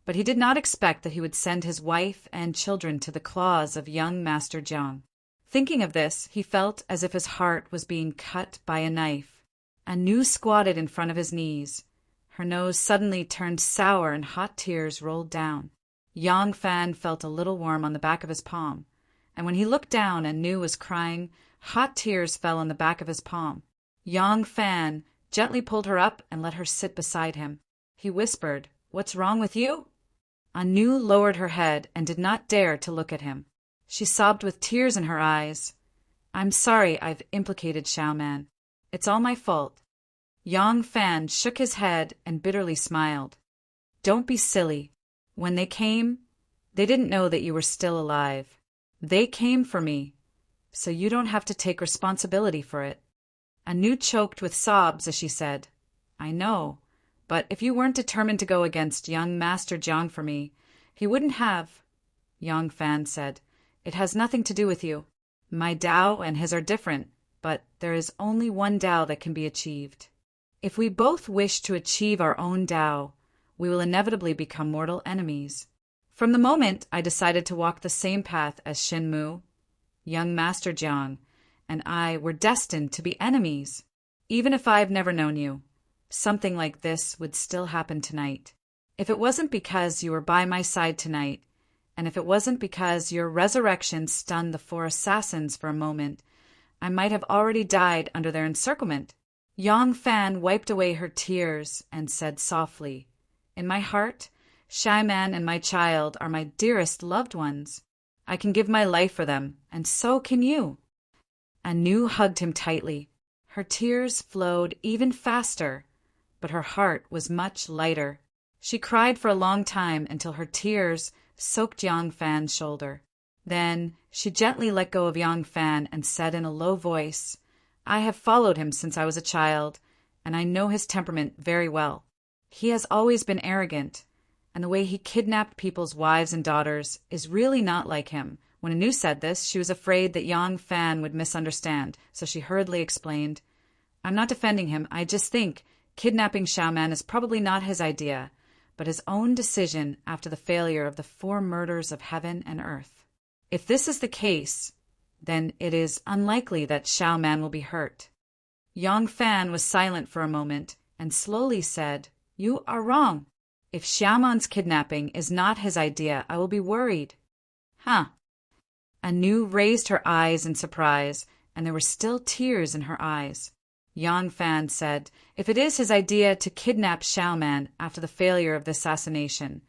but he did not expect that he would send his wife and children to the claws of young Master Zhang. Thinking of this, he felt as if his heart was being cut by a knife. Anu squatted in front of his knees. Her nose suddenly turned sour and hot tears rolled down. Yongfan felt a little warm on the back of his palm, and when he looked down, Anu was crying. Hot tears fell on the back of his palm. Yongfan gently pulled her up and let her sit beside him. He whispered, What's wrong with you? Anu lowered her head and did not dare to look at him. She sobbed with tears in her eyes. I'm sorry I've implicated Xiaoman. It's all my fault. Yongfan shook his head and bitterly smiled. Don't be silly. When they came, they didn't know that you were still alive. They came for me, so you don't have to take responsibility for it. Anu choked with sobs as she said, I know, But if you weren't determined to go against young Master Jiang for me, he wouldn't have. Yang Fan said, "It has nothing to do with you. My Tao and his are different, but there is only one Tao that can be achieved. If we both wish to achieve our own Tao, we will inevitably become mortal enemies." From the moment I decided to walk the same path as Shen Mu, young Master Jiang and I were destined to be enemies. Even if I've never known you, something like this would still happen tonight. If it wasn't because you were by my side tonight, and if it wasn't because your resurrection stunned the 4 assassins for a moment, I might have already died under their encirclement. Yang Fan wiped away her tears and said softly, "In my heart, Shaiman and my child are my dearest loved ones. I can give my life for them, and so can you." Anu hugged him tightly. Her tears flowed even faster, but her heart was much lighter. She cried for a long time until her tears soaked Yang Fan's shoulder. Then she gently let go of Yang Fan and said in a low voice, "I have followed him since I was a child, and I know his temperament very well. He has always been arrogant, and the way he kidnapped people's wives and daughters is really not like him." When Anu said this, she was afraid that Yang Fan would misunderstand, so she hurriedly explained, "I'm not defending him. I just think kidnapping Xiaoman is probably not his idea, but his own decision after the failure of the 4 murders of heaven and earth. If this is the case, then it is unlikely that Xiaoman will be hurt." Yang Fan was silent for a moment and slowly said, "You are wrong. If Xiaoman's kidnapping is not his idea, I will be worried." "Huh." Anu raised her eyes in surprise, and there were still tears in her eyes. Yang Fan said, "If it is his idea to kidnap Xiaoman after the failure of the assassination,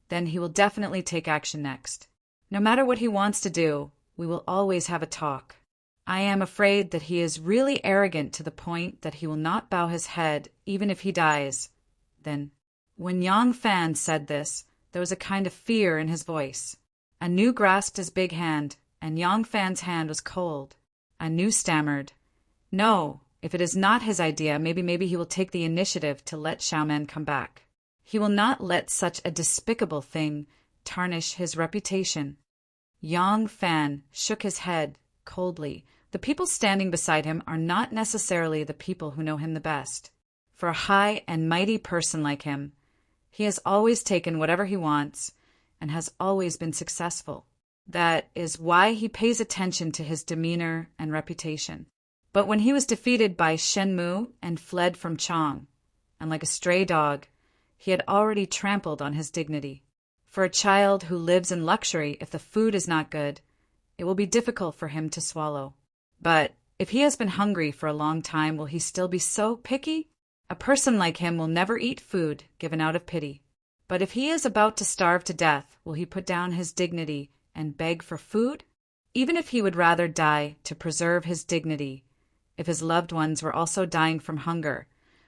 then he will definitely take action next. No matter what he wants to do, we will always have a talk. I am afraid that he is really arrogant to the point that he will not bow his head even if he dies." Then, when Yang Fan said this, there was a kind of fear in his voice. Anu grasped his big hand, and Yang Fan's hand was cold. Anu stammered, "No, if it is not his idea, maybe he will take the initiative to let Xiaoman come back. He will not let such a despicable thing tarnish his reputation." Yang Fan shook his head coldly. The people standing beside him are not necessarily the people who know him the best. For a high and mighty person like him, he has always taken whatever he wants and has always been successful. That is why he pays attention to his demeanor and reputation. But when he was defeated by Shen Mu and fled from Chang, and like a stray dog, he had already trampled on his dignity. For a child who lives in luxury, if the food is not good, it will be difficult for him to swallow. But if he has been hungry for a long time, will he still be so picky? A person like him will never eat food given out of pity. But if he is about to starve to death, will he put down his dignity and beg for food? Even if he would rather die to preserve his dignity, if his loved ones were also dying from hunger,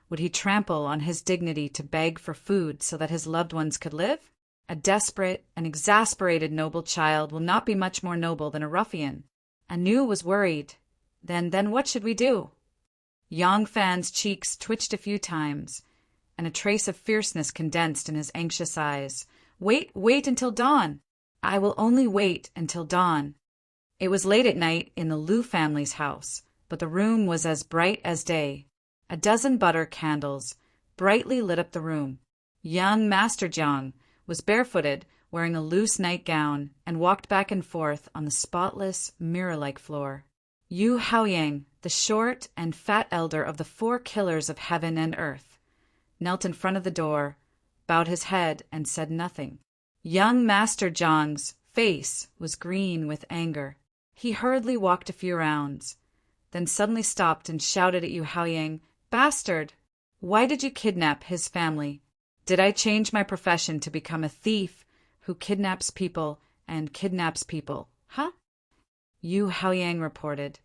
would he trample on his dignity to beg for food so that his loved ones could live? A desperate and exasperated noble child will not be much more noble than a ruffian. Anu was worried. Then what should we do? Yang Fan's cheeks twitched a few times, and a trace of fierceness condensed in his anxious eyes. Wait until dawn. I will only wait until dawn." It was late at night in the Lu family's house, but the room was as bright as day. A dozen butter candles brightly lit up the room. Young Master Jiang was barefooted, wearing a loose nightgown, and walked back and forth on the spotless, mirror-like floor. Yu Haoyang, the short and fat elder of the 4 killers of heaven and earth, knelt in front of the door, bowed his head, and said nothing. Young Master Jiang's face was green with anger. He hurriedly walked a few rounds, then suddenly stopped and shouted at Yu Haoyang, "Bastard! Why did you kidnap his family? Did I change my profession to become a thief who kidnaps people and kidnaps people, huh?" Yu Haoyang reported,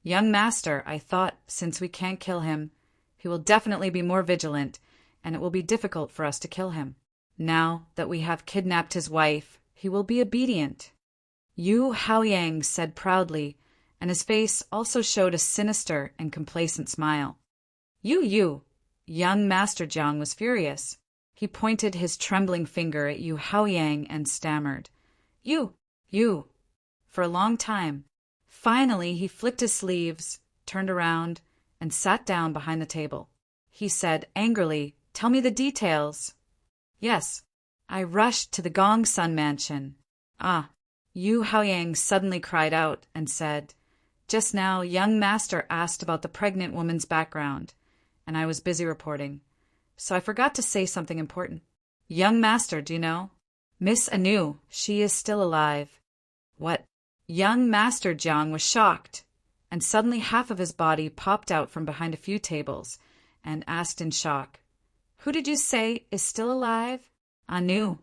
"Young Master, I thought since we can't kill him, he will definitely be more vigilant, and it will be difficult for us to kill him. Now that we have kidnapped his wife, he will be obedient." Yu Haoyang said proudly, and his face also showed a sinister and complacent smile. You Young Master Jiang was furious. He pointed his trembling finger at Yu Haoyang and stammered, You, for a long time. Finally, he flicked his sleeves, turned around, and sat down behind the table. He said angrily, "Tell me the details." "Yes, I rushed to the Gong Sun mansion." "Ah." Yu Haoyang suddenly cried out and said, "Just now, young master asked about the pregnant woman's background, and I was busy reporting, so I forgot to say something important. Young master, do you know? Miss Anu, she is still alive." "What?" Young Master Jiang was shocked, and suddenly half of his body popped out from behind a few tables and asked in shock, "Who did you say is still alive?" "Anu."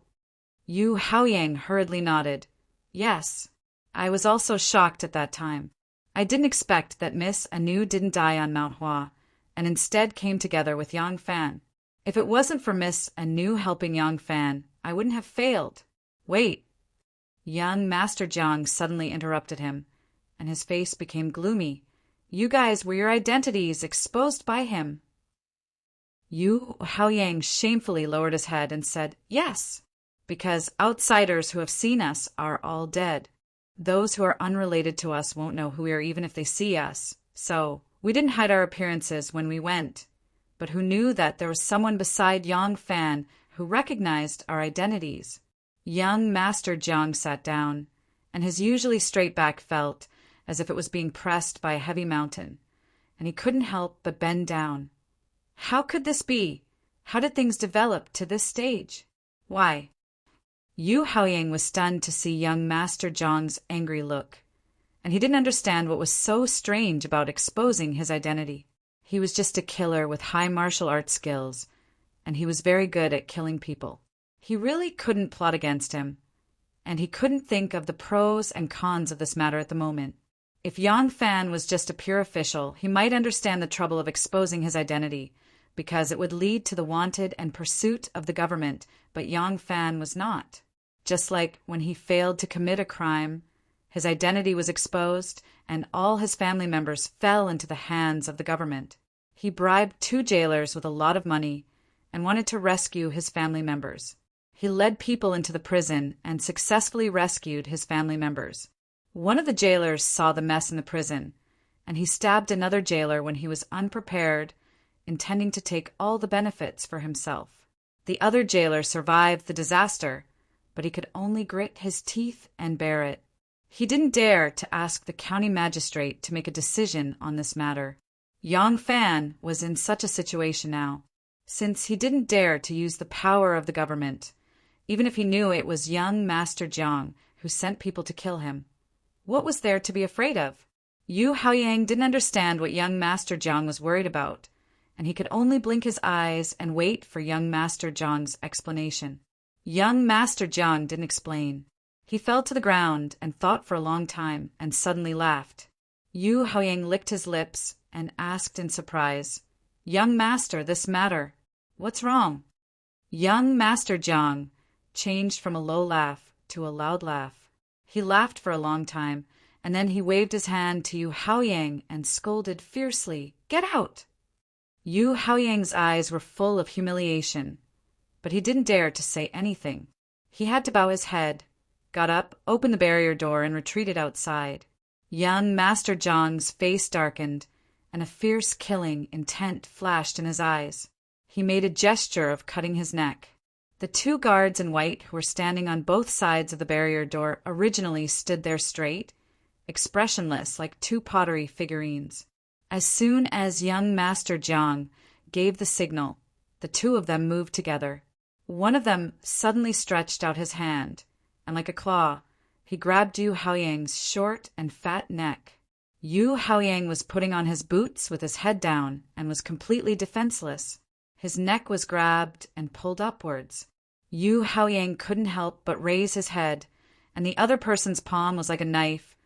Yu Haoyang hurriedly nodded. "Yes. I was also shocked at that time. I didn't expect that Miss Anu didn't die on Mount Hua, and instead came together with Yang Fan. If it wasn't for Miss Anu helping Yang Fan, I wouldn't have failed." "Wait." Young Master Jiang suddenly interrupted him, and his face became gloomy. "You guys were your identities exposed by him." Yu Haoyang shamefully lowered his head and said, "Yes, because outsiders who have seen us are all dead. Those who are unrelated to us won't know who we are even if they see us. So, we didn't hide our appearances when we went, but who knew that there was someone beside Yang Fan who recognized our identities." Young Master Jiang sat down, and his usually straight back felt as if it was being pressed by a heavy mountain, and he couldn't help but bend down. How could this be? How did things develop to this stage? Why? Yu Haoyang was stunned to see young Master Jiang's angry look, and he didn't understand what was so strange about exposing his identity. He was just a killer with high martial arts skills, and he was very good at killing people. He really couldn't plot against him, and he couldn't think of the pros and cons of this matter at the moment. If Yang Fan was just a pure official, he might understand the trouble of exposing his identity, because it would lead to the wanted and pursuit of the government, but Yang Fan was not. Just like when he failed to commit a crime, his identity was exposed, and all his family members fell into the hands of the government. He bribed 2 jailers with a lot of money and wanted to rescue his family members. He led people into the prison and successfully rescued his family members. One of the jailers saw the mess in the prison, and he stabbed another jailer when he was unprepared, intending to take all the benefits for himself. The other jailer survived the disaster, but he could only grit his teeth and bear it. He didn't dare to ask the county magistrate to make a decision on this matter. Yang Fan was in such a situation now, since he didn't dare to use the power of the government, even if he knew it was young Master Jiang who sent people to kill him. What was there to be afraid of? Yu Haoyang didn't understand what young Master Jiang was worried about, and he could only blink his eyes and wait for young Master Jiang's explanation. Young Master Jiang didn't explain. He fell to the ground and thought for a long time and suddenly laughed. Yu Haoyang licked his lips and asked in surprise, "Young Master, this matter. What's wrong?" Young Master Jiang changed from a low laugh to a loud laugh. He laughed for a long time, and then he waved his hand to Yu Haoyang and scolded fiercely, "Get out!" Yu Haoyang's eyes were full of humiliation, but he didn't dare to say anything. He had to bow his head, got up, opened the barrier door, and retreated outside. Young Master Jiang's face darkened, and a fierce killing intent flashed in his eyes. He made a gesture of cutting his neck. The 2 guards in white who were standing on both sides of the barrier door originally stood there straight, expressionless like 2 pottery figurines. As soon as young Master Jiang gave the signal, the 2 of them moved together. One of them suddenly stretched out his hand, and like a claw, he grabbed Yu Haoyang's short and fat neck. Yu Haoyang was putting on his boots with his head down and was completely defenseless. His neck was grabbed and pulled upwards. Yu Haoyang couldn't help but raise his head, and the other person's palm was like a knife,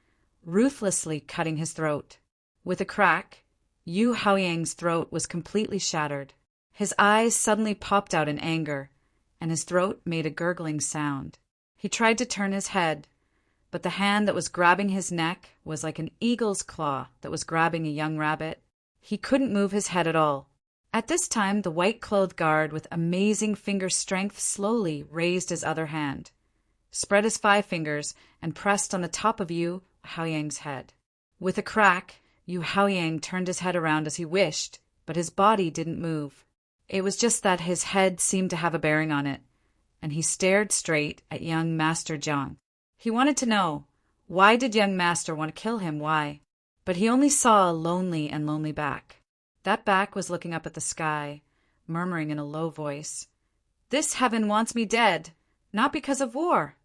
ruthlessly cutting his throat. With a crack, Yu Haoyang's throat was completely shattered. His eyes suddenly popped out in anger, and his throat made a gurgling sound. He tried to turn his head, but the hand that was grabbing his neck was like an eagle's claw that was grabbing a young rabbit. He couldn't move his head at all, At this time, the white-clothed guard with amazing finger strength slowly raised his other hand, spread his 5 fingers, and pressed on the top of Yu Haoyang's head. With a crack, Yu Haoyang turned his head around as he wished, but his body didn't move. It was just that his head seemed to have a bearing on it, and he stared straight at young Master Jiang. He wanted to know, why did young Master want to kill him, why? But he only saw a lonely back. That back was looking up at the sky, murmuring in a low voice, "This heaven wants me dead, not because of war."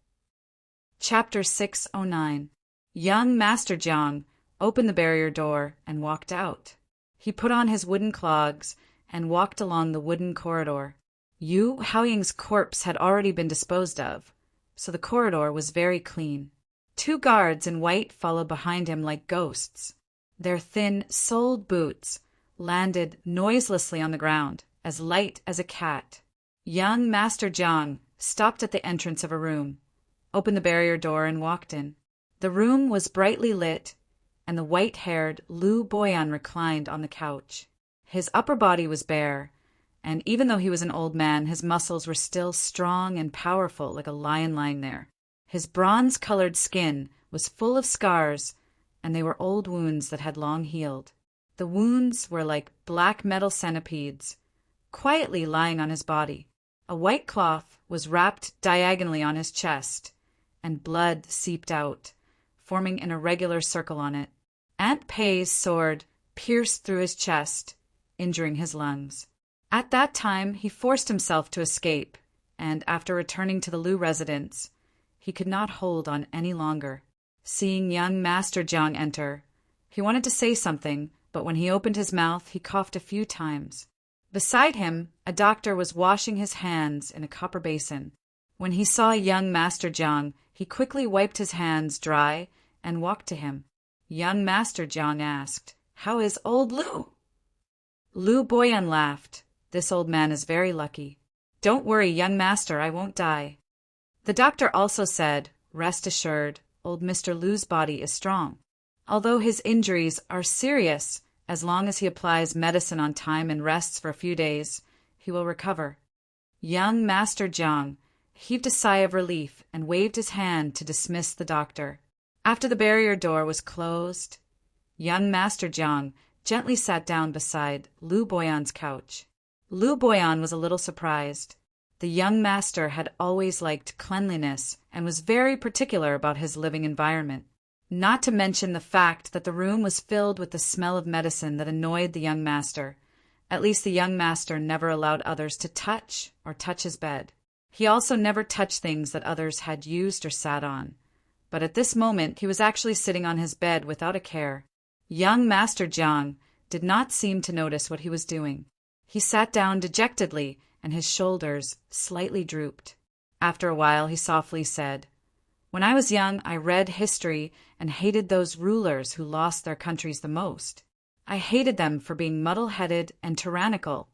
Chapter 609. Young Master Jiang opened the barrier door and walked out. He put on his wooden clogs and walked along the wooden corridor. Yu Haoyang's corpse had already been disposed of, so the corridor was very clean. 2 guards in white followed behind him like ghosts. Their thin, soled boots landed noiselessly on the ground, as light as a cat. Young Master Jiang stopped at the entrance of a room, opened the barrier door, and walked in. The room was brightly lit, and the white-haired Lu Boyan reclined on the couch. His upper body was bare, and even though he was an old man, his muscles were still strong and powerful like a lion lying there. His bronze-colored skin was full of scars, and they were old wounds that had long healed. The wounds were like black metal centipedes, quietly lying on his body. A white cloth was wrapped diagonally on his chest, and blood seeped out, forming an irregular circle on it. Aunt Pei's sword pierced through his chest, injuring his lungs. At that time, he forced himself to escape, and after returning to the Lu residence, he could not hold on any longer. Seeing young Master Jiang enter, he wanted to say something, but when he opened his mouth, he coughed a few times. Beside him, a doctor was washing his hands in a copper basin. When he saw young Master Jiang, he quickly wiped his hands dry and walked to him. Young Master Jiang asked, "How is old Lu?" Lu Boyan laughed. "This old man is very lucky. Don't worry, young master, I won't die." The doctor also said, "Rest assured, old Mr. Lu's body is strong. Although his injuries are serious, as long as he applies medicine on time and rests for a few days, he will recover." Young Master Jiang heaved a sigh of relief and waved his hand to dismiss the doctor. After the barrier door was closed, young Master Jiang gently sat down beside Lu Boyan's couch. Lu Boyan was a little surprised. The young master had always liked cleanliness and was very particular about his living environment, not to mention the fact that the room was filled with the smell of medicine that annoyed the young master. At least the young master never allowed others to touch his bed. He also never touched things that others had used or sat on. But at this moment he was actually sitting on his bed without a care. Young Master Jiang did not seem to notice what he was doing. He sat down dejectedly, and his shoulders slightly drooped. After a while he softly said, "When I was young, I read history and hated those rulers who lost their countries the most. I hated them for being muddle-headed and tyrannical,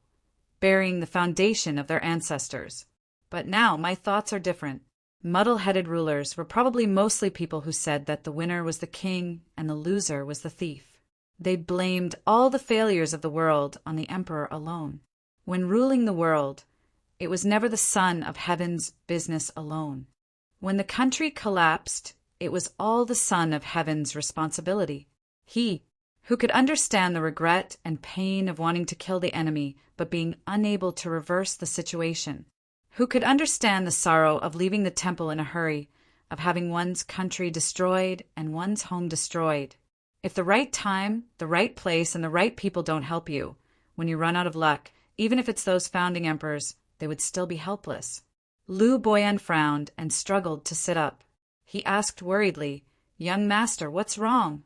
burying the foundation of their ancestors. But now my thoughts are different. Muddle-headed rulers were probably mostly people who said that the winner was the king and the loser was the thief. They blamed all the failures of the world on the emperor alone. When ruling the world, it was never the son of heaven's business alone. When the country collapsed, it was all the son of heaven's responsibility. He, who could understand the regret and pain of wanting to kill the enemy but being unable to reverse the situation, who could understand the sorrow of leaving the temple in a hurry, of having one's country destroyed and one's home destroyed. If the right time, the right place, and the right people don't help you, when you run out of luck, even if it's those founding emperors, they would still be helpless." Lu Boyan frowned and struggled to sit up. He asked worriedly, "Young master, what's wrong?"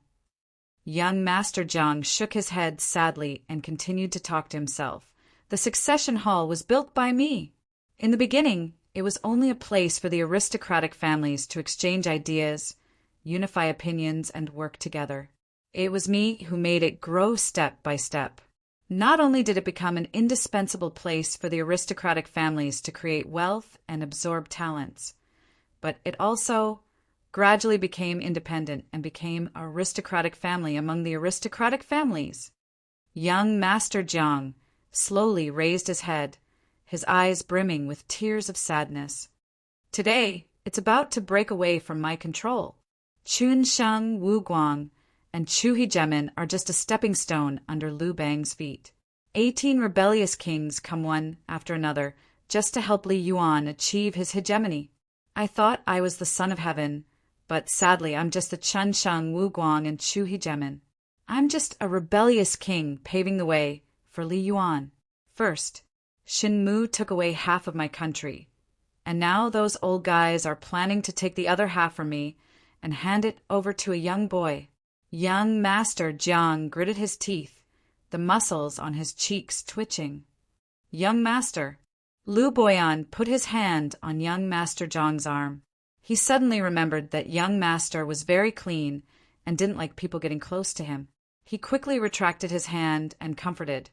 Young Master Jiang shook his head sadly and continued to talk to himself. "The succession hall was built by me. In the beginning, it was only a place for the aristocratic families to exchange ideas, unify opinions, and work together. It was me who made it grow step by step. Not only did it become an indispensable place for the aristocratic families to create wealth and absorb talents, but it also gradually became independent and became an aristocratic family among the aristocratic families." Young Master Jiang slowly raised his head, his eyes brimming with tears of sadness. Today, it's about to break away from my control. Chun Sheng Wu Guang and Chu Hegemin are just a stepping stone under Liu Bang's feet. 18 rebellious kings come one after another just to help Li Yuan achieve his hegemony. I thought I was the son of heaven, but sadly I'm just the Chun Sheng Wu Guang and Chu Hegemin. I'm just a rebellious king paving the way for Li Yuan. First, Shin Mu took away half of my country, and now those old guys are planning to take the other half from me and hand it over to a young boy. Young Master Jiang gritted his teeth, the muscles on his cheeks twitching. Young Master. Liu Boyan put his hand on young Master Jiang's arm. He suddenly remembered that young Master was very clean and didn't like people getting close to him. He quickly retracted his hand and comforted.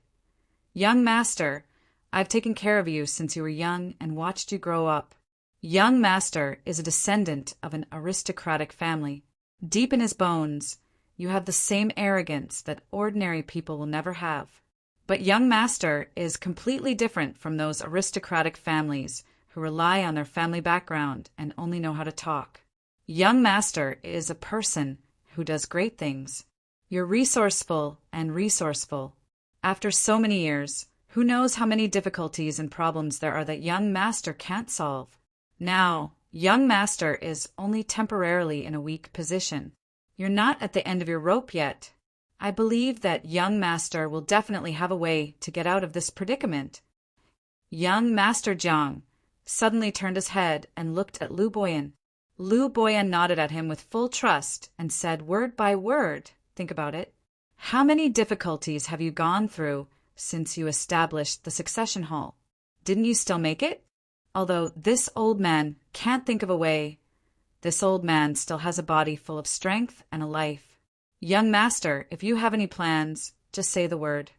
Young Master, I've taken care of you since you were young and watched you grow up. Young Master is a descendant of an aristocratic family. Deep in his bones, you have the same arrogance that ordinary people will never have. But young Master is completely different from those aristocratic families who rely on their family background and only know how to talk. Young Master is a person who does great things. You're resourceful and resourceful. After so many years, who knows how many difficulties and problems there are that young Master can't solve. Now, young Master is only temporarily in a weak position. You're not at the end of your rope yet. I believe that young Master will definitely have a way to get out of this predicament. Young Master Jiang suddenly turned his head and looked at Liu Boyan. Liu Boyan nodded at him with full trust and said word by word, think about it, how many difficulties have you gone through since you established the succession hall? Didn't you still make it? Although this old man can't think of a way, this old man still has a body full of strength and a life. Young Master, if you have any plans, just say the word.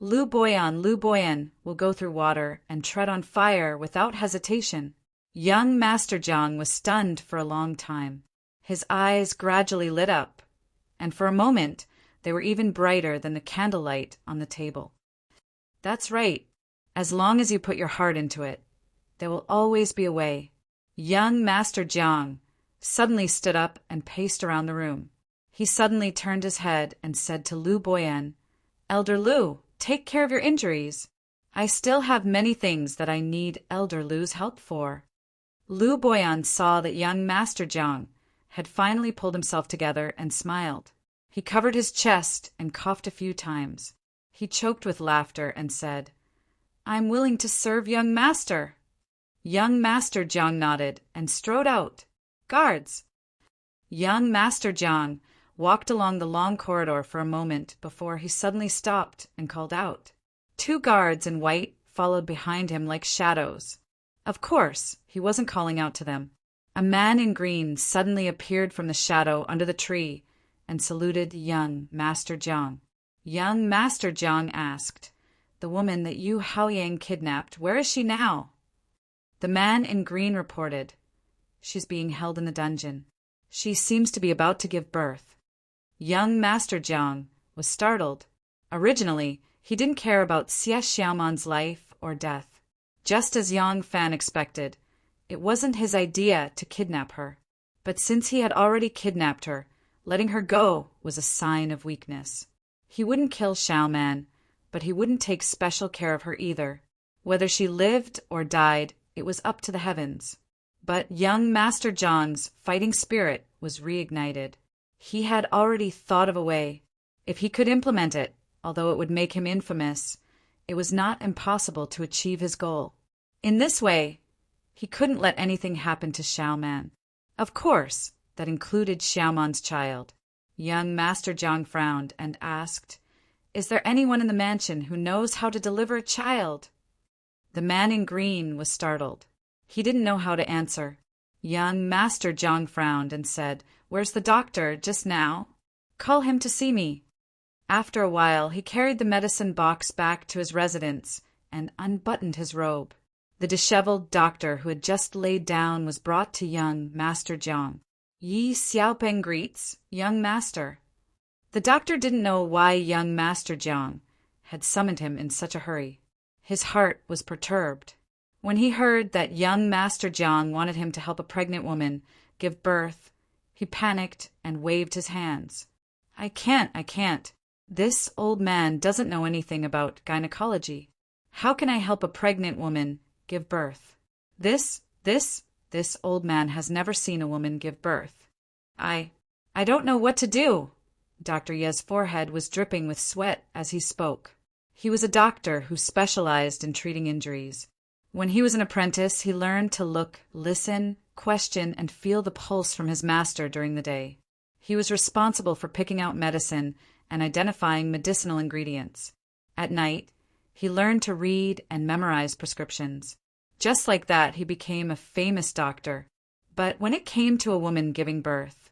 Liu Boyan will go through water and tread on fire without hesitation. Young Master Jiang was stunned for a long time. His eyes gradually lit up, and for a moment they were even brighter than the candlelight on the table. That's right. As long as you put your heart into it, there will always be a way. Young Master Jiang suddenly stood up and paced around the room. He suddenly turned his head and said to Liu Boyan, Elder Liu, take care of your injuries. I still have many things that I need Elder Liu's help for. Liu Boyan saw that young Master Jiang had finally pulled himself together and smiled. He covered his chest and coughed a few times. He choked with laughter and said, I'm willing to serve young Master. Young Master Jiang nodded and strode out. Guards! Young Master Jiang walked along the long corridor for a moment before he suddenly stopped and called out. 2 guards in white followed behind him like shadows. Of course, he wasn't calling out to them. A man in green suddenly appeared from the shadow under the tree and saluted young Master Jiang. Young Master Jiang asked, The woman that you Haoyang kidnapped, where is she now? The man in green reported, She's being held in the dungeon. She seems to be about to give birth. Young Master Jiang was startled. Originally, he didn't care about Xie Xiaoman's life or death. Just as Yang Fan expected, it wasn't his idea to kidnap her. But since he had already kidnapped her, letting her go was a sign of weakness. He wouldn't kill Xiaoman, but he wouldn't take special care of her either. Whether she lived or died, it was up to the heavens. But young Master Jiang's fighting spirit was reignited. He had already thought of a way. If he could implement it, although it would make him infamous, it was not impossible to achieve his goal. In this way, he couldn't let anything happen to Xiaoman. Of course, that included Xiaoman's child. Young Master Jiang frowned and asked, Is there anyone in the mansion who knows how to deliver a child? The man in green was startled. He didn't know how to answer. Young Master Jiang frowned and said, Where's the doctor just now? Call him to see me. After a while, he carried the medicine box back to his residence and unbuttoned his robe. The disheveled doctor who had just laid down was brought to young Master Jiang. Yi Xiaopeng greets, young master. The doctor didn't know why young Master Jiang had summoned him in such a hurry. His heart was perturbed. When he heard that young Master Jiang wanted him to help a pregnant woman give birth, he panicked and waved his hands. I can't. This old man doesn't know anything about gynecology. How can I help a pregnant woman give birth? This old man has never seen a woman give birth. I don't know what to do. Dr. Ye's forehead was dripping with sweat as he spoke. He was a doctor who specialized in treating injuries. When he was an apprentice, he learned to look, listen, question, and feel the pulse from his master during the day. He was responsible for picking out medicine and identifying medicinal ingredients. At night, he learned to read and memorize prescriptions. Just like that, he became a famous doctor. But when it came to a woman giving birth,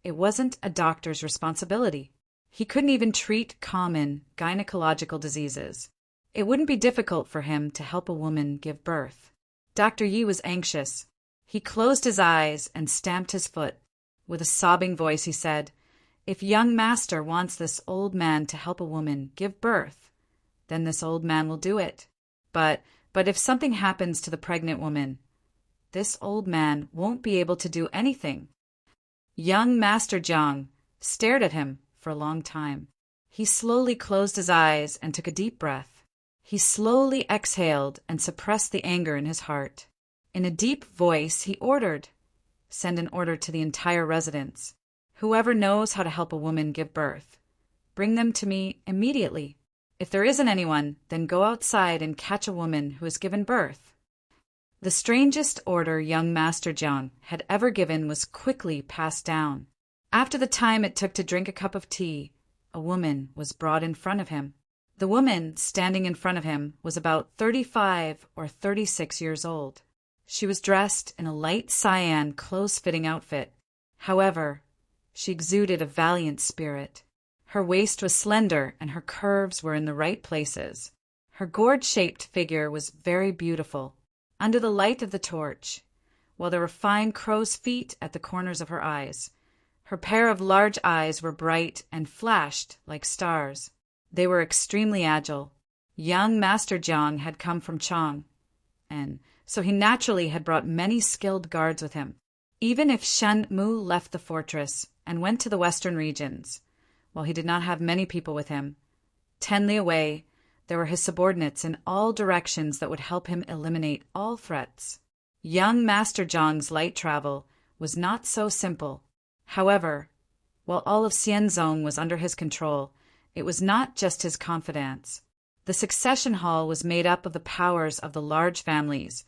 it wasn't a doctor's responsibility. He couldn't even treat common gynecological diseases. It wouldn't be difficult for him to help a woman give birth. Dr. Yi was anxious. He closed his eyes and stamped his foot. With a sobbing voice, he said, "If young master wants this old man to help a woman give birth, then this old man will do it. But if something happens to the pregnant woman, this old man won't be able to do anything." Young Master Jiang stared at him for a long time. He slowly closed his eyes and took a deep breath. He slowly exhaled and suppressed the anger in his heart. In a deep voice, he ordered, "Send an order to the entire residence. Whoever knows how to help a woman give birth, bring them to me immediately. If there isn't anyone, then go outside and catch a woman who has given birth." The strangest order young Master Jiang had ever given was quickly passed down. After the time it took to drink a cup of tea, a woman was brought in front of him. The woman standing in front of him was about 35 or 36 years old. She was dressed in a light cyan close-fitting outfit. However, she exuded a valiant spirit. Her waist was slender and her curves were in the right places. Her gourd-shaped figure was very beautiful. Under the light of the torch, while there were fine crow's feet at the corners of her eyes, her pair of large eyes were bright and flashed like stars. They were extremely agile. Young Master Jiang had come from Chang, and so he naturally had brought many skilled guards with him. Even if Shen Mu left the fortress and went to the western regions, while he did not have many people with him, 10 li away, there were his subordinates in all directions that would help him eliminate all threats. Young Master Jiang's light travel was not so simple. However, while all of Xianzong was under his control, it was not just his confidants. The succession hall was made up of the powers of the large families,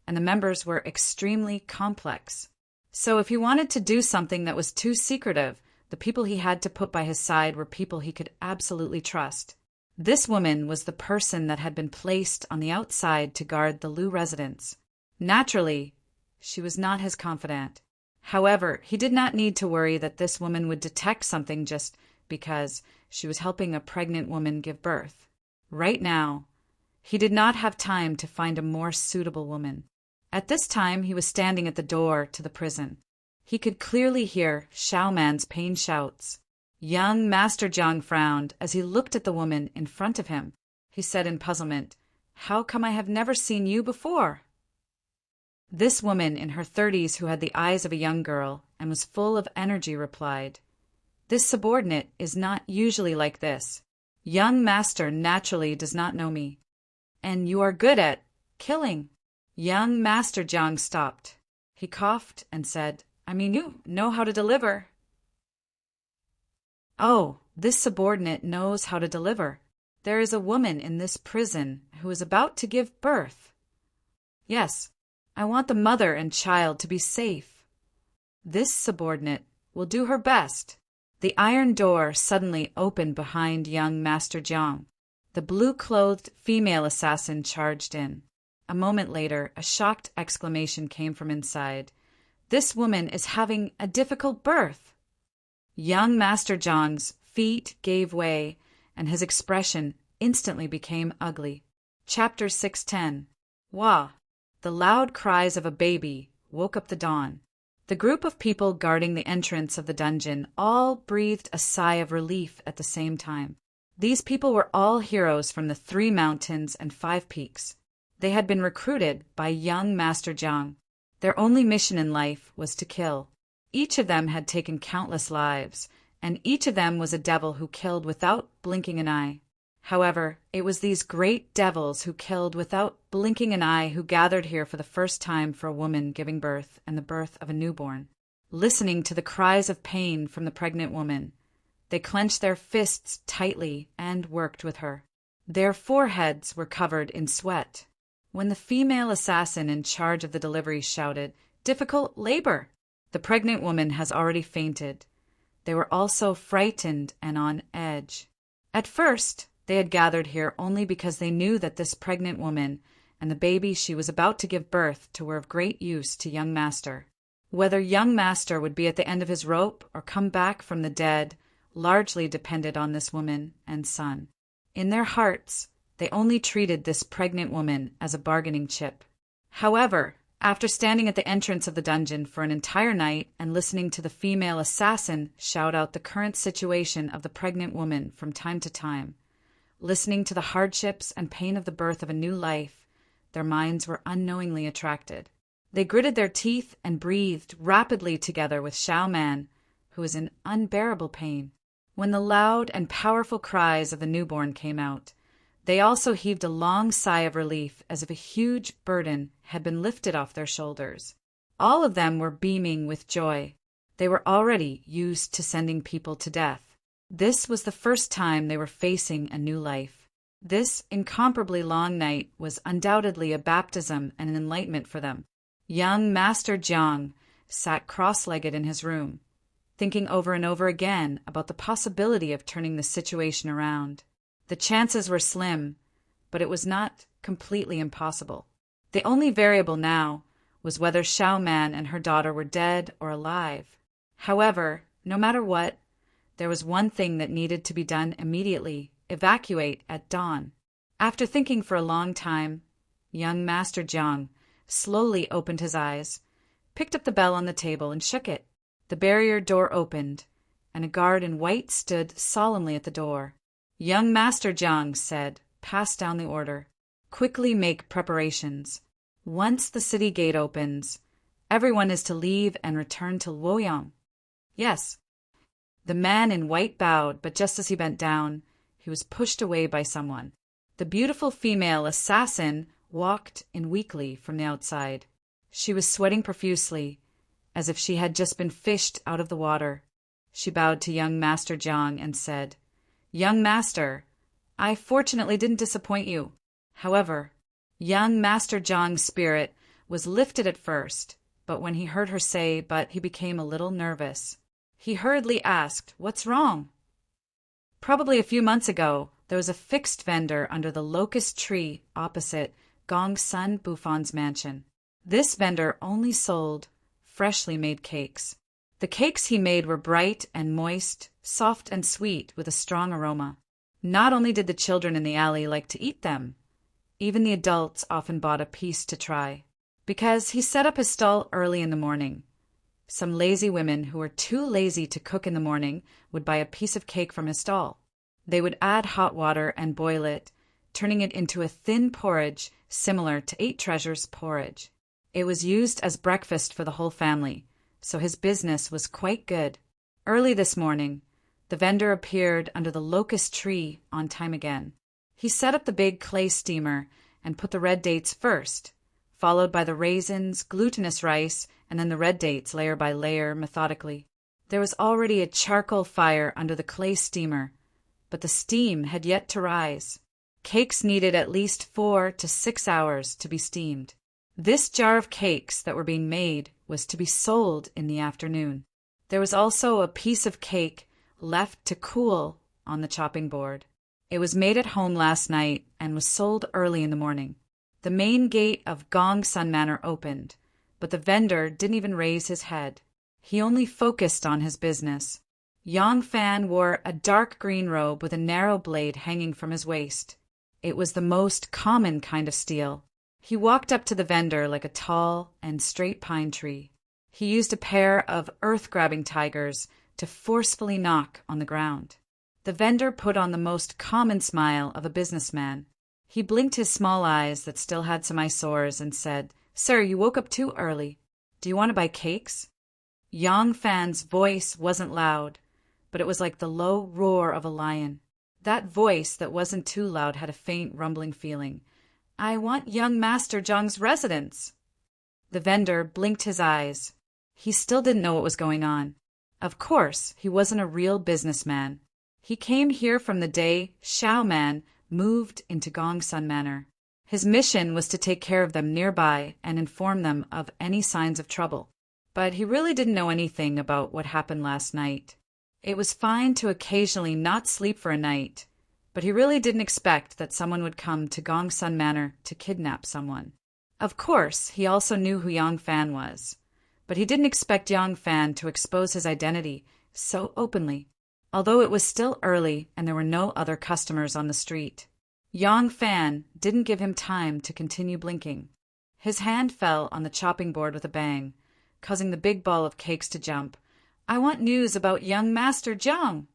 and the members were extremely complex. So if he wanted to do something that was too secretive, the people he had to put by his side were people he could absolutely trust. This woman was the person that had been placed on the outside to guard the Lu residence. Naturally, she was not his confidant. However, he did not need to worry that this woman would detect something just because she was helping a pregnant woman give birth. Right now, he did not have time to find a more suitable woman. At this time, he was standing at the door to the prison. He could clearly hear Xiaoman's pained shouts. Young Master Jiang frowned as he looked at the woman in front of him. He said in puzzlement, "How come I have never seen you before?" This woman in her 30s who had the eyes of a young girl and was full of energy replied, "This subordinate is not usually like this. Young master naturally does not know me. And you are good at killing." Young Master Jiang stopped. He coughed and said, "I mean, you know how to deliver." "Oh, this subordinate knows how to deliver. There is a woman in this prison who is about to give birth. Yes, I want the mother and child to be safe. This subordinate will do her best." The iron door suddenly opened behind young Master Jiang. The blue-clothed female assassin charged in. A moment later, a shocked exclamation came from inside. "This woman is having a difficult birth." Young Master Jiang's feet gave way, and his expression instantly became ugly. Chapter 610. Wah! The loud cries of a baby woke up the dawn. The group of people guarding the entrance of the dungeon all breathed a sigh of relief at the same time. These people were all heroes from the 3 mountains and 5 peaks. They had been recruited by young Master Jiang. Their only mission in life was to kill. Each of them had taken countless lives, and each of them was a devil who killed without blinking an eye. However, it was these great devils who killed without blinking an eye who gathered here for the first time for a woman giving birth and the birth of a newborn. Listening to the cries of pain from the pregnant woman, they clenched their fists tightly and worked with her. Their foreheads were covered in sweat. When the female assassin in charge of the delivery shouted, "Difficult labor!" the pregnant woman has already fainted. They were also frightened and on edge. At first, they had gathered here only because they knew that this pregnant woman and the baby she was about to give birth to were of great use to young Master. Whether young Master would be at the end of his rope or come back from the dead largely depended on this woman and son. In their hearts, they only treated this pregnant woman as a bargaining chip. However, after standing at the entrance of the dungeon for an entire night and listening to the female assassin shout out the current situation of the pregnant woman from time to time, listening to the hardships and pain of the birth of a new life, their minds were unknowingly attracted. They gritted their teeth and breathed rapidly together with Xiao Man, who was in unbearable pain. When the loud and powerful cries of the newborn came out, they also heaved a long sigh of relief as if a huge burden had been lifted off their shoulders. All of them were beaming with joy. They were already used to sending people to death. This was the first time they were facing a new life. This incomparably long night was undoubtedly a baptism and an enlightenment for them. Young Master Jiang sat cross-legged in his room, thinking over and over again about the possibility of turning the situation around. The chances were slim, but it was not completely impossible. The only variable now was whether Xiao Man and her daughter were dead or alive. However, no matter what, there was one thing that needed to be done immediately: evacuate at dawn. After thinking for a long time, young Master Jiang slowly opened his eyes, picked up the bell on the table and shook it. The barrier door opened, and a guard in white stood solemnly at the door. Young Master Jiang said, "Pass down the order. Quickly make preparations. Once the city gate opens, everyone is to leave and return to Luoyang." "Yes." The man in white bowed, but just as he bent down, he was pushed away by someone. The beautiful female assassin walked in weakly from the outside. She was sweating profusely, as if she had just been fished out of the water. She bowed to young Master Jiang and said, "Young Master, I fortunately didn't disappoint you." However, young Master Jiang's spirit was lifted at first, but when he heard her say "but," he became a little nervous. He hurriedly asked, "What's wrong?" Probably a few months ago, there was a fixed vendor under the locust tree opposite Gongsun Buffon's mansion. This vendor only sold freshly made cakes. The cakes he made were bright and moist, soft and sweet, with a strong aroma. Not only did the children in the alley like to eat them, even the adults often bought a piece to try. Because he set up his stall early in the morning, some lazy women who were too lazy to cook in the morning would buy a piece of cake from his stall. They would add hot water and boil it, turning it into a thin porridge similar to 8 Treasures porridge. It was used as breakfast for the whole family, so his business was quite good. Early this morning, the vendor appeared under the locust tree on time again. He set up the big clay steamer and put the red dates first, followed by the raisins, glutinous rice, and then the red dates layer by layer methodically. There was already a charcoal fire under the clay steamer, but the steam had yet to rise. Cakes needed at least 4 to 6 hours to be steamed. This jar of cakes that were being made was to be sold in the afternoon. There was also a piece of cake left to cool on the chopping board. It was made at home last night and was sold early in the morning. The main gate of Gongsun Manor opened, but the vendor didn't even raise his head. He only focused on his business. Yang Fan wore a dark green robe with a narrow blade hanging from his waist. It was the most common kind of steel. He walked up to the vendor like a tall and straight pine tree. He used a pair of earth-grabbing tigers to forcefully knock on the ground. The vendor put on the most common smile of a businessman. He blinked his small eyes that still had some eyesores and said, "Sir, you woke up too early. Do you want to buy cakes?" Yang Fan's voice wasn't loud, but it was like the low roar of a lion. That voice that wasn't too loud had a faint rumbling feeling. "I want young Master Zhang's residence." The vendor blinked his eyes. He still didn't know what was going on. Of course, he wasn't a real businessman. He came here from the day Xiao Man moved into Gongsun Manor. His mission was to take care of them nearby and inform them of any signs of trouble. But he really didn't know anything about what happened last night. It was fine to occasionally not sleep for a night, but he really didn't expect that someone would come to Gongsun Manor to kidnap someone. Of course, he also knew who Yang Fan was, but he didn't expect Yang Fan to expose his identity so openly, although it was still early and there were no other customers on the street. Yang Fan didn't give him time to continue blinking. His hand fell on the chopping board with a bang, causing the big ball of cakes to jump. "I want news about young Master Zhang."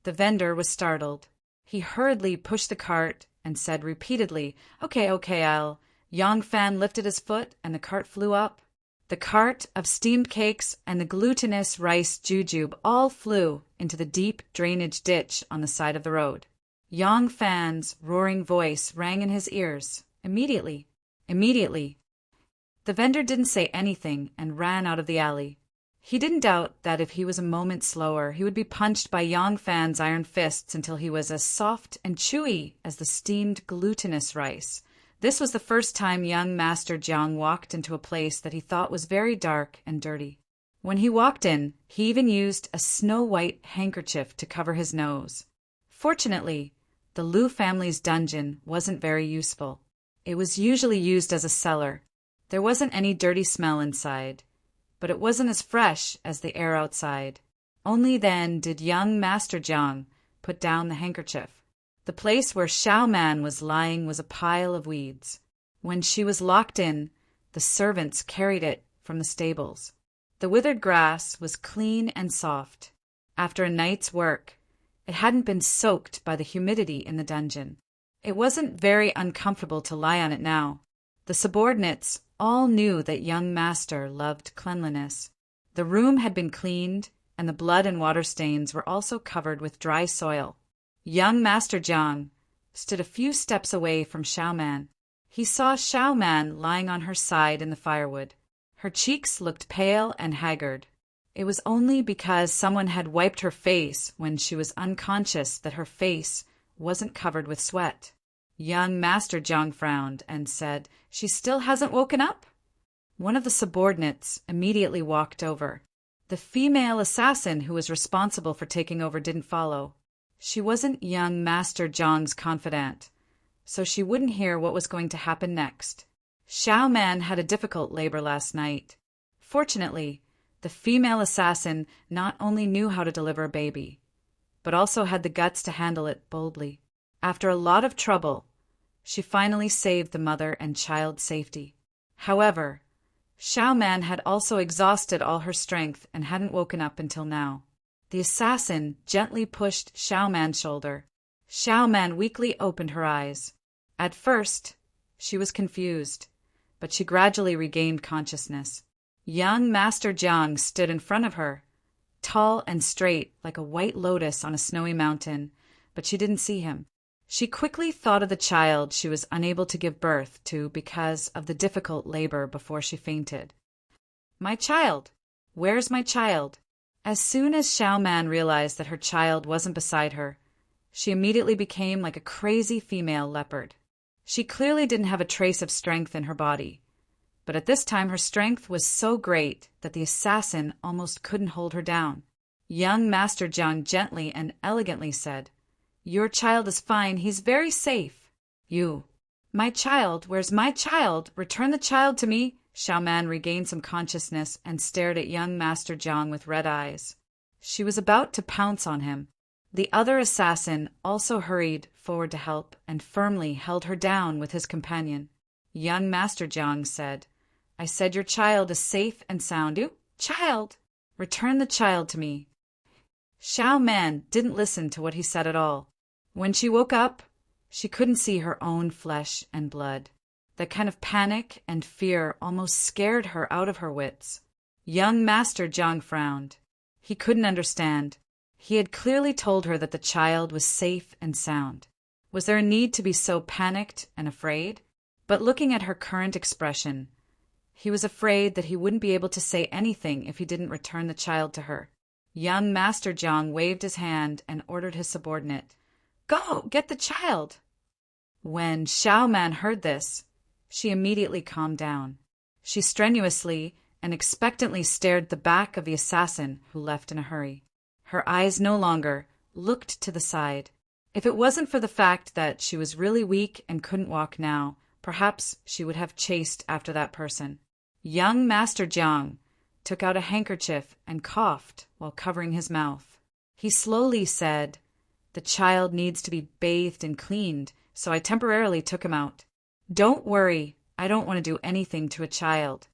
The vendor was startled. He hurriedly pushed the cart and said repeatedly, Okay, I'll. Yang Fan lifted his foot and the cart flew up. The cart of steamed cakes and the glutinous rice jujube all flew into the deep drainage ditch on the side of the road. Yang Fan's roaring voice rang in his ears. Immediately. The vendor didn't say anything and ran out of the alley. He didn't doubt that if he was a moment slower, he would be punched by Yang Fan's iron fists until he was as soft and chewy as the steamed glutinous rice. This was the first time young Master Zhang walked into a place that he thought was very dark and dirty. When he walked in, he even used a snow-white handkerchief to cover his nose. Fortunately, the Liu family's dungeon wasn't very useful. It was usually used as a cellar. There wasn't any dirty smell inside, but it wasn't as fresh as the air outside. Only then did young Master Zhang put down the handkerchief. The place where Xiao Man was lying was a pile of weeds. When she was locked in, the servants carried it from the stables. The withered grass was clean and soft. After a night's work, it hadn't been soaked by the humidity in the dungeon. It wasn't very uncomfortable to lie on it now. The subordinates all knew that young Master loved cleanliness. The room had been cleaned, and the blood and water stains were also covered with dry soil. Young Master Zhang stood a few steps away from Xiao Man. He saw Xiao Man lying on her side in the firewood. Her cheeks looked pale and haggard. It was only because someone had wiped her face when she was unconscious that her face wasn't covered with sweat. Young Master Zhang frowned and said, "She still hasn't woken up?" One of the subordinates immediately walked over. The female assassin who was responsible for taking over didn't follow. She wasn't young Master Zhang's confidant, so she wouldn't hear what was going to happen next. Xiao Man had a difficult labor last night. Fortunately, the female assassin not only knew how to deliver a baby, but also had the guts to handle it boldly. After a lot of trouble, she finally saved the mother and child's safety. However, Xiao Man had also exhausted all her strength and hadn't woken up until now. The assassin gently pushed Xiao Man's shoulder. Xiao Man weakly opened her eyes. At first, she was confused, but she gradually regained consciousness. Young Master Zhang stood in front of her, tall and straight like a white lotus on a snowy mountain, but she didn't see him. She quickly thought of the child she was unable to give birth to because of the difficult labor before she fainted. "My child! Where's my child?" As soon as Xiao Man realized that her child wasn't beside her, she immediately became like a crazy female leopard. She clearly didn't have a trace of strength in her body, but at this time her strength was so great that the assassin almost couldn't hold her down. Young Master Zhang gently and elegantly said, "Your child is fine. He's very safe." "You! My child! Where's my child? Return the child to me!" Xiao Man regained some consciousness and stared at young Master Zhang with red eyes. She was about to pounce on him. The other assassin also hurried forward to help and firmly held her down with his companion. Young Master Zhang said, "I said your child is safe and sound. You, child! Return the child to me." Xiao Man didn't listen to what he said at all. When she woke up, she couldn't see her own flesh and blood. That kind of panic and fear almost scared her out of her wits. Young Master Jiang frowned. He couldn't understand. He had clearly told her that the child was safe and sound. Was there a need to be so panicked and afraid? But looking at her current expression, he was afraid that he wouldn't be able to say anything if he didn't return the child to her. Young Master Jiang waved his hand and ordered his subordinate, "Go, get the child!" When Xiao Man heard this, she immediately calmed down. She strenuously and expectantly stared the back of the assassin who left in a hurry. Her eyes no longer looked to the side. If it wasn't for the fact that she was really weak and couldn't walk now, perhaps she would have chased after that person. Young Master Jiang took out a handkerchief and coughed while covering his mouth. He slowly said, "The child needs to be bathed and cleaned, so I temporarily took him out. Don't worry, I don't want to do anything to a child."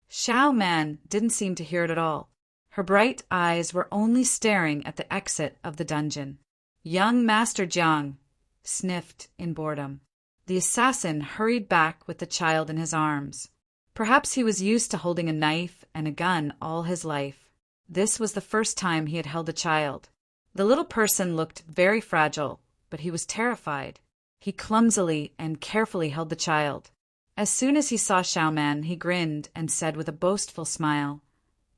Xiao Man didn't seem to hear it at all. Her bright eyes were only staring at the exit of the dungeon. Young Master Jiang sniffed in boredom. The assassin hurried back with the child in his arms. Perhaps he was used to holding a knife and a gun all his life. This was the first time he had held a child. The little person looked very fragile, but he was terrified. He clumsily and carefully held the child. As soon as he saw Xiao Man, he grinned and said with a boastful smile,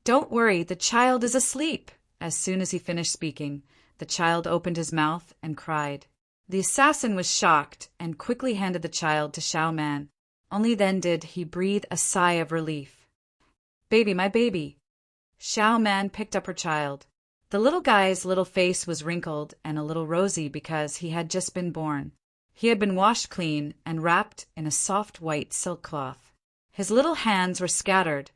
"Don't worry, the child is asleep." As soon as he finished speaking, the child opened his mouth and cried. The assassin was shocked and quickly handed the child to Xiao Man. Only then did he breathe a sigh of relief. "Baby, my baby." Xiao Man picked up her child. The little guy's little face was wrinkled and a little rosy because he had just been born. He had been washed clean and wrapped in a soft white silk cloth. His little hands were scattered,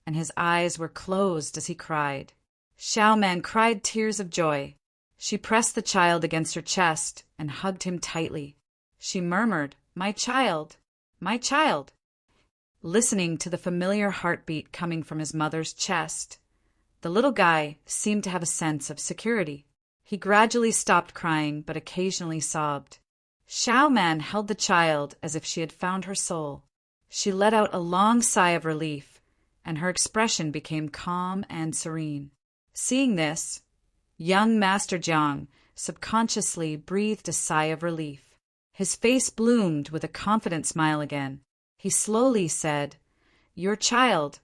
and his eyes were closed as he cried. Xiao Man cried tears of joy. She pressed the child against her chest and hugged him tightly. She murmured, "My child, my child," listening to the familiar heartbeat coming from his mother's chest. The little guy seemed to have a sense of security. He gradually stopped crying, but occasionally sobbed. Xiao Man held the child as if she had found her soul. She let out a long sigh of relief, and her expression became calm and serene. Seeing this, young Master Jiang subconsciously breathed a sigh of relief. His face bloomed with a confident smile again. He slowly said, "Your child,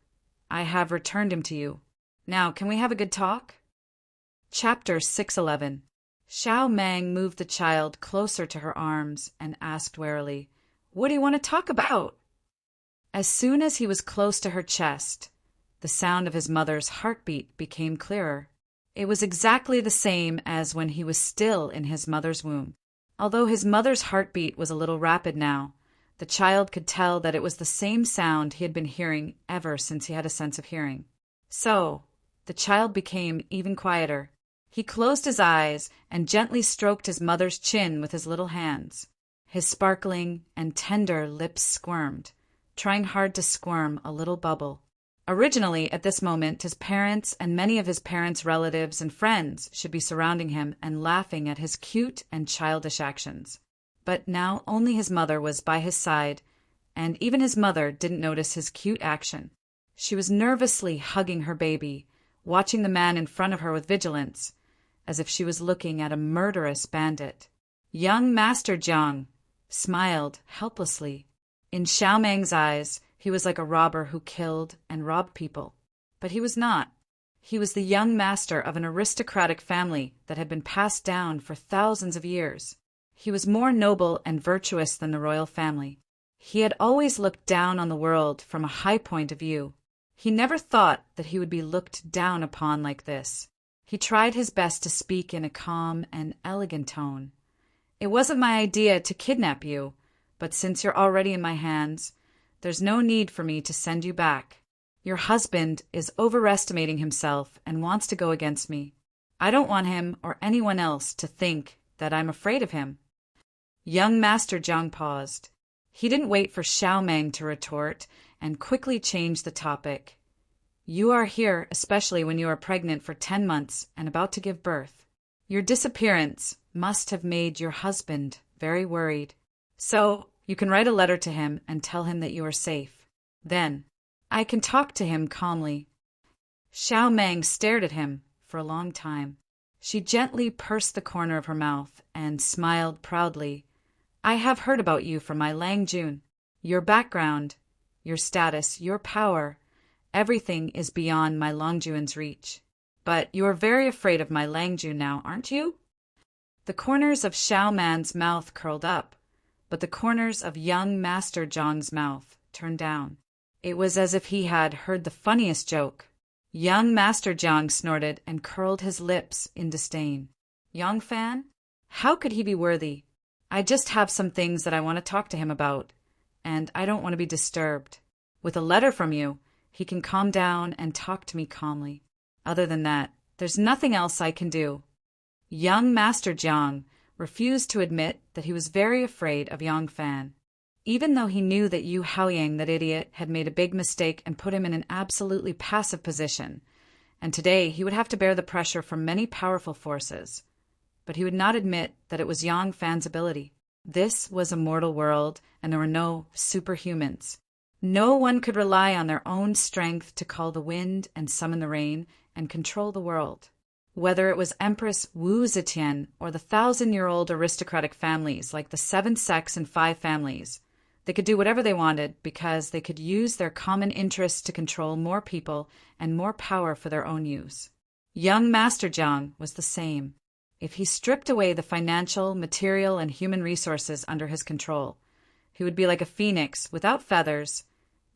I have returned him to you. Now, can we have a good talk?" Chapter 611. Xiao Mang moved the child closer to her arms and asked warily, "What do you want to talk about?" As soon as he was close to her chest, the sound of his mother's heartbeat became clearer. It was exactly the same as when he was still in his mother's womb. Although his mother's heartbeat was a little rapid now, the child could tell that it was the same sound he had been hearing ever since he had a sense of hearing. So, the child became even quieter. He closed his eyes and gently stroked his mother's chin with his little hands. His sparkling and tender lips squirmed, trying hard to squirm a little bubble. Originally, at this moment, his parents and many of his parents' relatives and friends should be surrounding him and laughing at his cute and childish actions. But now only his mother was by his side, and even his mother didn't notice his cute action. She was nervously hugging her baby, watching the man in front of her with vigilance, as if she was looking at a murderous bandit. Young Master Jiang smiled helplessly. In Xiao Mang's eyes, he was like a robber who killed and robbed people. But he was not. He was the young master of an aristocratic family that had been passed down for thousands of years. He was more noble and virtuous than the royal family. He had always looked down on the world from a high point of view. He never thought that he would be looked down upon like this. He tried his best to speak in a calm and elegant tone. "It wasn't my idea to kidnap you, but since you're already in my hands, there's no need for me to send you back. Your husband is overestimating himself and wants to go against me. I don't want him or anyone else to think that I'm afraid of him." Young Master Jiang paused. He didn't wait for Xiao Mang to retort and quickly changed the topic. You are here, especially when you are pregnant for 10 months and about to give birth. Your disappearance must have made your husband very worried. So, you can write a letter to him and tell him that you are safe. Then, I can talk to him calmly." Xiao Meng stared at him for a long time. She gently pursed the corner of her mouth and smiled proudly. "I have heard about you from my Lang Jun. Your background, your status, your power, everything is beyond my Longjun's reach. But you are very afraid of my Lang Jun now, aren't you?" The corners of Xiao Man's mouth curled up, but the corners of young Master Zhang's mouth turned down. It was as if he had heard the funniest joke. Young Master Zhang snorted and curled his lips in disdain. Yang Fan? How could he be worthy? I just have some things that I want to talk to him about, and I don't want to be disturbed. With a letter from you, he can calm down and talk to me calmly. Other than that, there's nothing else I can do. Young Master Zhang refused to admit that he was very afraid of Yang Fan. Even though he knew that Yu Haoyang, that idiot, had made a big mistake and put him in an absolutely passive position, and today he would have to bear the pressure from many powerful forces. But he would not admit that it was Yang Fan's ability. This was a mortal world, and there were no superhumans. No one could rely on their own strength to call the wind and summon the rain and control the world. Whether it was Empress Wu Zetian or the 1,000-year-old aristocratic families like the 7 sects and 5 families, they could do whatever they wanted because they could use their common interests to control more people and more power for their own use. Young Master Zhang was the same. If he stripped away the financial, material, and human resources under his control, he would be like a phoenix without feathers,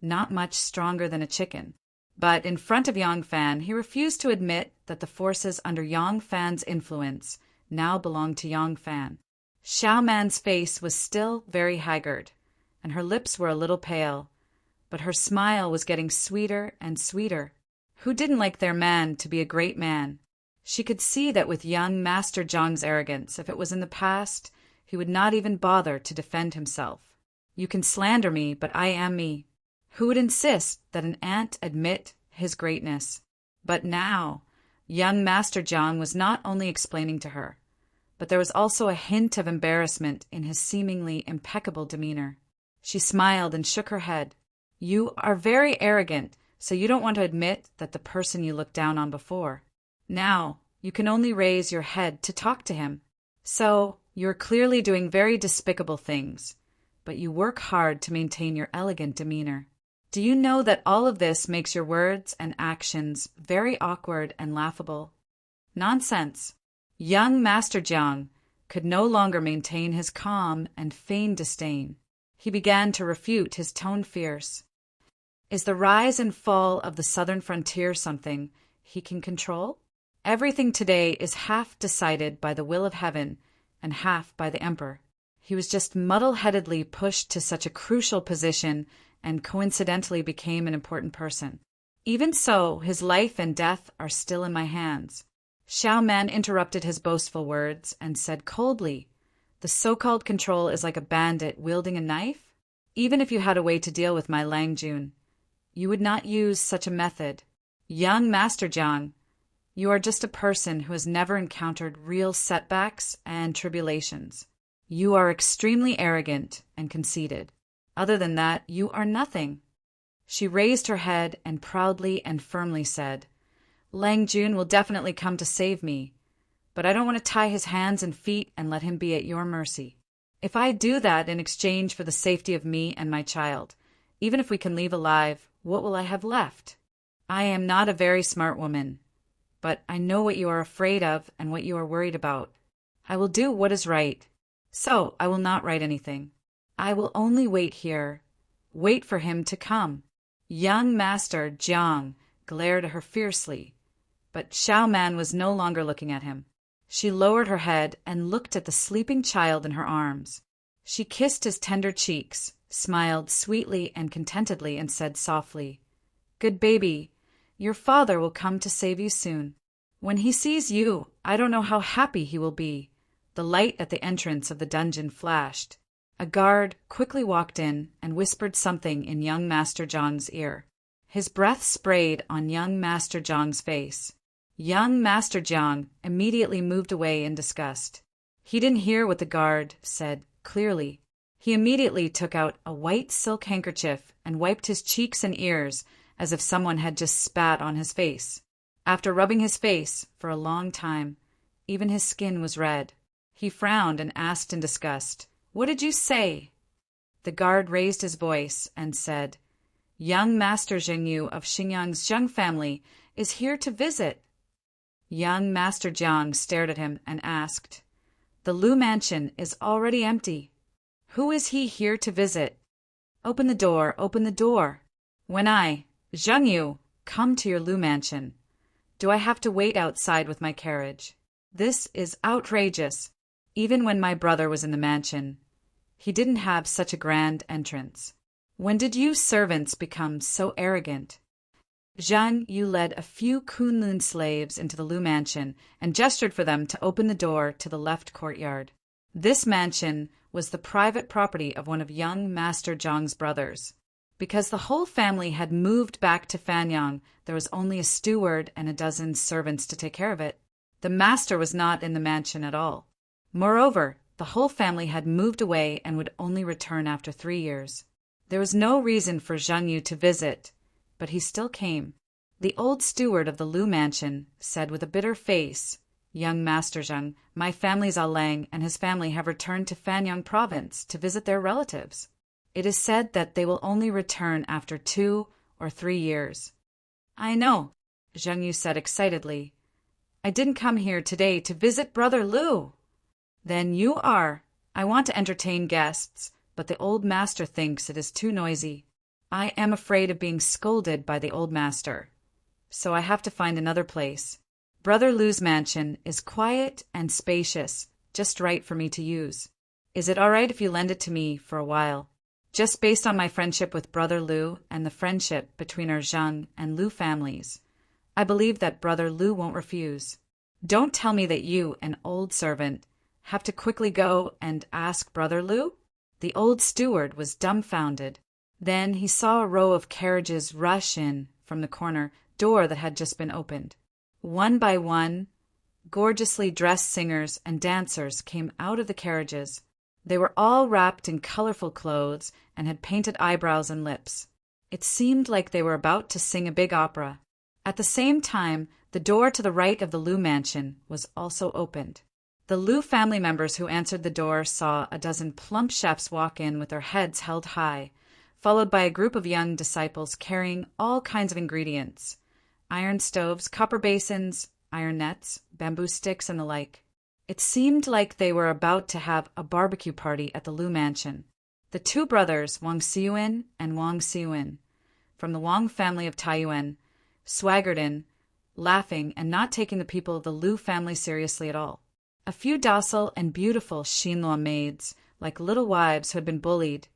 not much stronger than a chicken. But in front of Yang Fan, he refused to admit that the forces under Yang Fan's influence now belonged to Yang Fan. Xiao Man's face was still very haggard, and her lips were a little pale, but her smile was getting sweeter and sweeter. Who didn't like their man to be a great man? She could see that with young Master Zhang's arrogance, if it was in the past, he would not even bother to defend himself. You can slander me, but I am me. Who would insist that an ant admit his greatness? But now, young Master Zhang was not only explaining to her, but there was also a hint of embarrassment in his seemingly impeccable demeanor. She smiled and shook her head. You are very arrogant, so you don't want to admit that the person you looked down on before. Now, you can only raise your head to talk to him. So, you're clearly doing very despicable things, but you work hard to maintain your elegant demeanor. Do you know that all of this makes your words and actions very awkward and laughable? Nonsense. Young Master Zhang could no longer maintain his calm and feigned disdain. He began to refute, his tone fierce. Is the rise and fall of the southern frontier something he can control? Everything today is half decided by the will of heaven and half by the emperor. He was just muddle-headedly pushed to such a crucial position and coincidentally became an important person. Even so, his life and death are still in my hands. Xiao Man interrupted his boastful words and said coldly, the so-called control is like a bandit wielding a knife? Even if you had a way to deal with my Lang Jun, you would not use such a method. Young Master Zhang, you are just a person who has never encountered real setbacks and tribulations. You are extremely arrogant and conceited. Other than that, you are nothing. She raised her head and proudly and firmly said, Lang Jun will definitely come to save me, but I don't want to tie his hands and feet and let him be at your mercy. If I do that in exchange for the safety of me and my child, even if we can leave alive, what will I have left? I am not a very smart woman, but I know what you are afraid of and what you are worried about. I will do what is right. So I will not write anything. I will only wait here, wait for him to come. Young Master Zhang glared at her fiercely, but Xiao Man was no longer looking at him. She lowered her head and looked at the sleeping child in her arms. She kissed his tender cheeks, smiled sweetly and contentedly, and said softly, Good baby, your father will come to save you soon. When he sees you, I don't know how happy he will be. The light at the entrance of the dungeon flashed. A guard quickly walked in and whispered something in young Master Zhang's ear. His breath sprayed on young Master Jiang's face. Young Master Jiang immediately moved away in disgust. He didn't hear what the guard said clearly. He immediately took out a white silk handkerchief and wiped his cheeks and ears as if someone had just spat on his face. After rubbing his face for a long time, even his skin was red. He frowned and asked in disgust, "What did you say?" The guard raised his voice and said, "Young Master Zhengyu of Xingyang's Zheng family is here to visit." Young Master Jiang stared at him and asked, "The Lu mansion is already empty. Who is he here to visit? Open the door, open the door. When I, Zhengyu, come to your Lu mansion, do I have to wait outside with my carriage? This is outrageous. Even when my brother was in the mansion, he didn't have such a grand entrance. When did you servants become so arrogant?" Zhang Yu led a few Kunlun slaves into the Lu mansion and gestured for them to open the door to the left courtyard. This mansion was the private property of one of young Master Zhang's brothers. Because the whole family had moved back to Fanyang, there was only a steward and a dozen servants to take care of it. The master was not in the mansion at all. Moreover, the whole family had moved away and would only return after 3 years. There was no reason for Zhang Yu to visit, but he still came. The old steward of the Lu mansion said with a bitter face, "Young Master Zheng, my family Zhaolang and his family have returned to Fanyang province to visit their relatives. It is said that they will only return after 2 or 3 years." "I know," Zheng Yu said excitedly. "I didn't come here today to visit Brother Lu." "Then you are. I want to entertain guests, but the old master thinks it is too noisy. I am afraid of being scolded by the old master, so I have to find another place. Brother Lu's mansion is quiet and spacious, just right for me to use. Is it all right if you lend it to me for a while? Just based on my friendship with Brother Lu and the friendship between our Zhang and Lu families, I believe that Brother Lu won't refuse. Don't tell me that you, an old servant, have to quickly go and ask Brother Lu?" The old steward was dumbfounded. Then he saw a row of carriages rush in from the corner door that had just been opened. One by one, gorgeously dressed singers and dancers came out of the carriages. They were all wrapped in colorful clothes and had painted eyebrows and lips. It seemed like they were about to sing a big opera. At the same time, the door to the right of the Lu mansion was also opened. The Lu family members who answered the door saw a dozen plump chefs walk in with their heads held high, followed by a group of young disciples carrying all kinds of ingredients: iron stoves, copper basins, iron nets, bamboo sticks, and the like. It seemed like they were about to have a barbecue party at the Lu mansion. The two brothers, Wang Xiyuan and Wang Xiyuan, from the Wang family of Taiyuan, swaggered in, laughing and not taking the people of the Lu family seriously at all. A few docile and beautiful Xinluo maids, like little wives who had been bullied,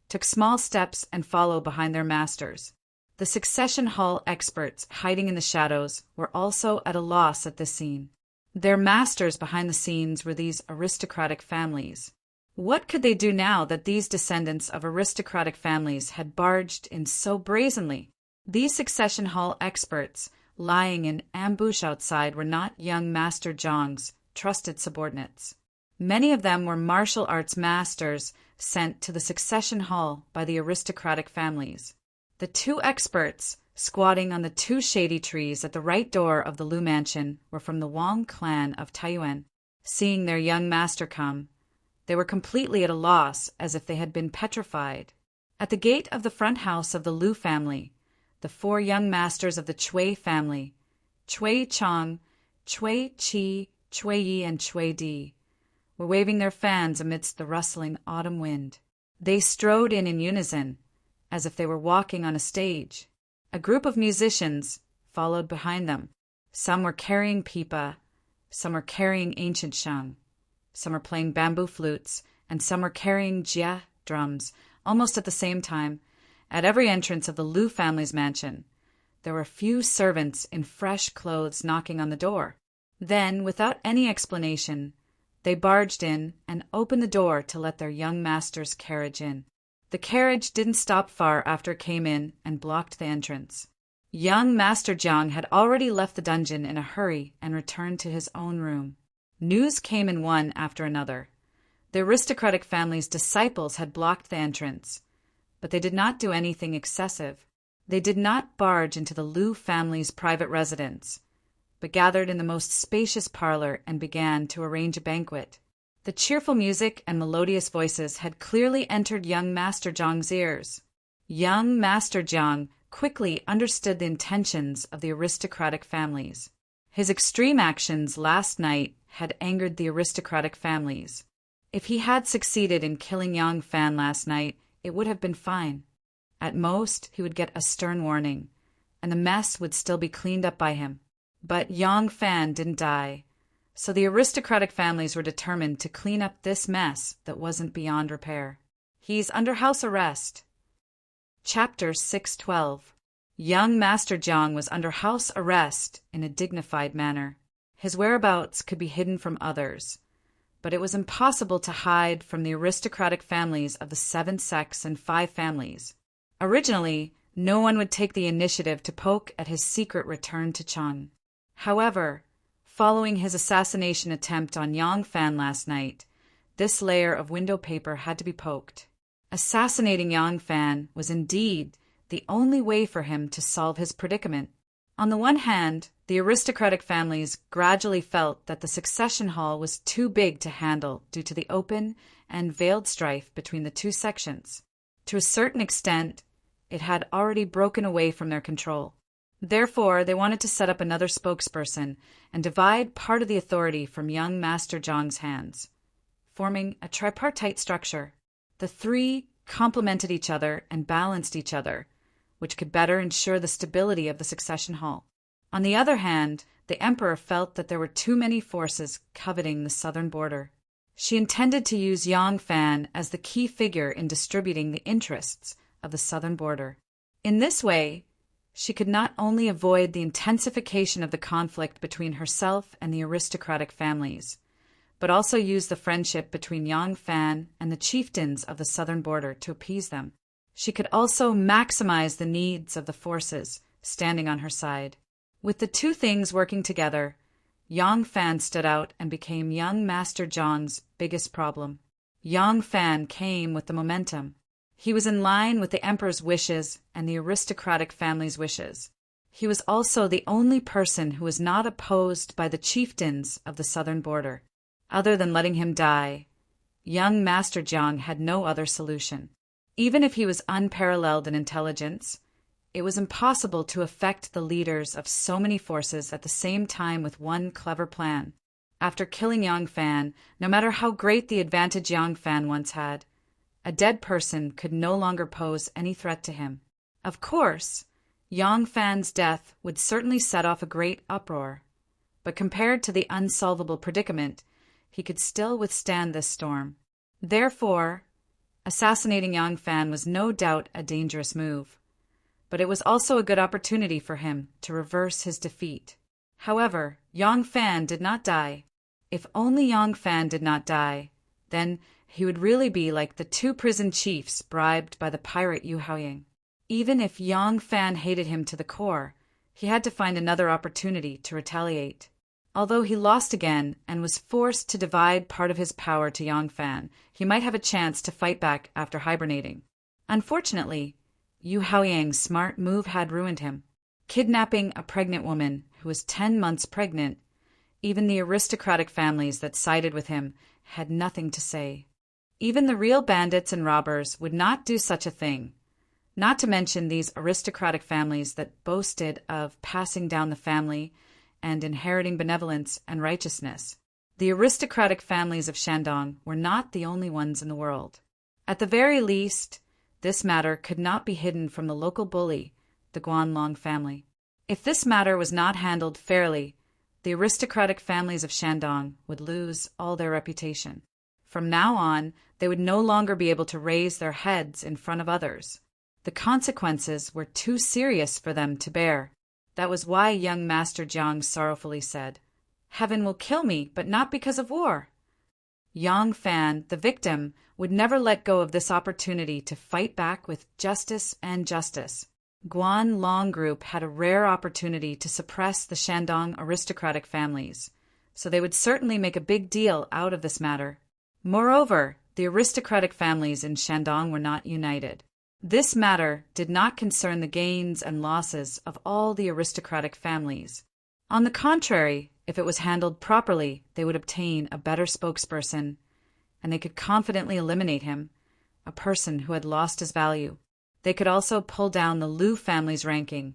took small steps and followed behind their masters. The succession hall experts hiding in the shadows were also at a loss at this scene. Their masters behind the scenes were these aristocratic families. What could they do now that these descendants of aristocratic families had barged in so brazenly? These succession hall experts, lying in ambush outside, were not young Master Zhang's trusted subordinates. Many of them were martial arts masters sent to the succession hall by the aristocratic families. The two experts, squatting on the two shady trees at the right door of the Lu mansion, were from the Wang clan of Taiyuan. Seeing their young master come, they were completely at a loss, as if they had been petrified. At the gate of the front house of the Lu family, the 4 young masters of the Chui family, Chui Chang, Chui Qi, Chui Yi, and Chui Di, were waving their fans amidst the rustling autumn wind. They strode in unison, as if they were walking on a stage. A group of musicians followed behind them. Some were carrying pipa, some were carrying ancient shang, some were playing bamboo flutes, and some were carrying jia drums, almost at the same time. At every entrance of the Lu family's mansion, there were a few servants in fresh clothes knocking on the door. Then, without any explanation, they barged in and opened the door to let their young master's carriage in. The carriage didn't stop far after it came in and blocked the entrance. Young Master Jiang had already left the dungeon in a hurry and returned to his own room. News came in one after another. The aristocratic family's disciples had blocked the entrance, but they did not do anything excessive. They did not barge into the Liu family's private residence, but gathered in the most spacious parlor and began to arrange a banquet. The cheerful music and melodious voices had clearly entered young Master Jiang's ears. Young Master Jiang quickly understood the intentions of the aristocratic families. His extreme actions last night had angered the aristocratic families. If he had succeeded in killing Yang Fan last night, it would have been fine. At most, he would get a stern warning, and the mess would still be cleaned up by him. But Yang Fan didn't die, so the aristocratic families were determined to clean up this mess that wasn't beyond repair. He's under house arrest. Chapter 612. Young Master Jiang was under house arrest in a dignified manner. His whereabouts could be hidden from others, but it was impossible to hide from the aristocratic families of the 7 sects and 5 families. Originally, no one would take the initiative to poke at his secret return to Chang. However, following his assassination attempt on Yang Fan last night, this layer of window paper had to be poked. Assassinating Yang Fan was indeed the only way for him to solve his predicament. On the one hand, the aristocratic families gradually felt that the succession hall was too big to handle due to the open and veiled strife between the 2 sections. To a certain extent, it had already broken away from their control. Therefore, they wanted to set up another spokesperson and divide part of the authority from young Master Jiang's hands, forming a tripartite structure. The 3 complemented each other and balanced each other, which could better ensure the stability of the succession hall. On the other hand, the emperor felt that there were too many forces coveting the southern border. She intended to use Yang Fan as the key figure in distributing the interests of the southern border. In this way, she could not only avoid the intensification of the conflict between herself and the aristocratic families, but also use the friendship between Yang Fan and the chieftains of the southern border to appease them. She could also maximize the needs of the forces standing on her side. With the 2 things working together, Yang Fan stood out and became young Master Jiang's biggest problem. Yang Fan came with the momentum. He was in line with the emperor's wishes and the aristocratic family's wishes. He was also the only person who was not opposed by the chieftains of the southern border. Other than letting him die, young Master Jiang had no other solution. Even if he was unparalleled in intelligence, it was impossible to affect the leaders of so many forces at the same time with one clever plan. After killing Yang Fan, no matter how great the advantage Yang Fan once had, a dead person could no longer pose any threat to him. Of course, Yang Fan's death would certainly set off a great uproar, but compared to the unsolvable predicament, he could still withstand this storm. Therefore, assassinating Yang Fan was no doubt a dangerous move, but it was also a good opportunity for him to reverse his defeat. However, Yang Fan did not die. If only Yang Fan did not die, then he would really be like the 2 prison chiefs bribed by the pirate Yu Haoying. Even if Yang Fan hated him to the core, he had to find another opportunity to retaliate. Although he lost again and was forced to divide part of his power to Yang Fan, he might have a chance to fight back after hibernating. Unfortunately, Yu Haoying's smart move had ruined him. Kidnapping a pregnant woman who was 10 months pregnant, even the aristocratic families that sided with him had nothing to say. Even the real bandits and robbers would not do such a thing, not to mention these aristocratic families that boasted of passing down the family and inheriting benevolence and righteousness. The aristocratic families of Shandong were not the only ones in the world. At the very least, this matter could not be hidden from the local bully, the Guanlong family. If this matter was not handled fairly, the aristocratic families of Shandong would lose all their reputation. From now on, they would no longer be able to raise their heads in front of others. The consequences were too serious for them to bear. That was why young Master Jiang sorrowfully said, "Heaven will kill me, but not because of war." Yang Fan, the victim, would never let go of this opportunity to fight back with justice and justice. Guan Long Group had a rare opportunity to suppress the Shandong aristocratic families, so they would certainly make a big deal out of this matter. Moreover, the aristocratic families in Shandong were not united. This matter did not concern the gains and losses of all the aristocratic families. On the contrary, if it was handled properly, they would obtain a better spokesperson, and they could confidently eliminate him, a person who had lost his value. They could also pull down the Liu family's ranking,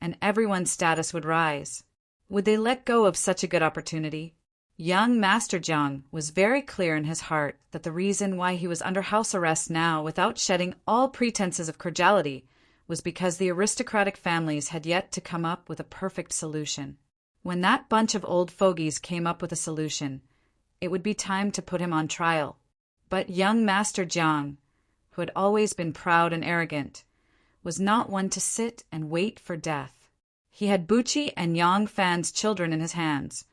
and everyone's status would rise. Would they let go of such a good opportunity? Young Master Jiang was very clear in his heart that the reason why he was under house arrest now without shedding all pretenses of cordiality was because the aristocratic families had yet to come up with a perfect solution. When that bunch of old fogies came up with a solution, it would be time to put him on trial. But young Master Jiang, who had always been proud and arrogant, was not one to sit and wait for death. He had Buqi and Yang Fan's children in his hands,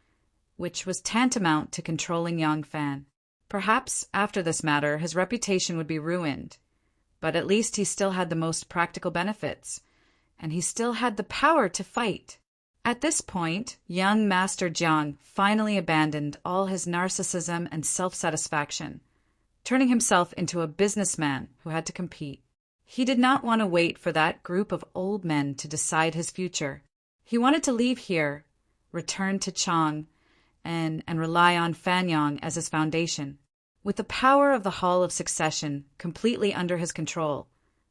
which was tantamount to controlling Yang Fan. Perhaps after this matter his reputation would be ruined, but at least he still had the most practical benefits, and he still had the power to fight. At this point, young Master Jiang finally abandoned all his narcissism and self-satisfaction, turning himself into a businessman who had to compete. He did not want to wait for that group of old men to decide his future. He wanted to leave here, return to Chang, and rely on Fanyang as his foundation. With the power of the Hall of Succession completely under his control,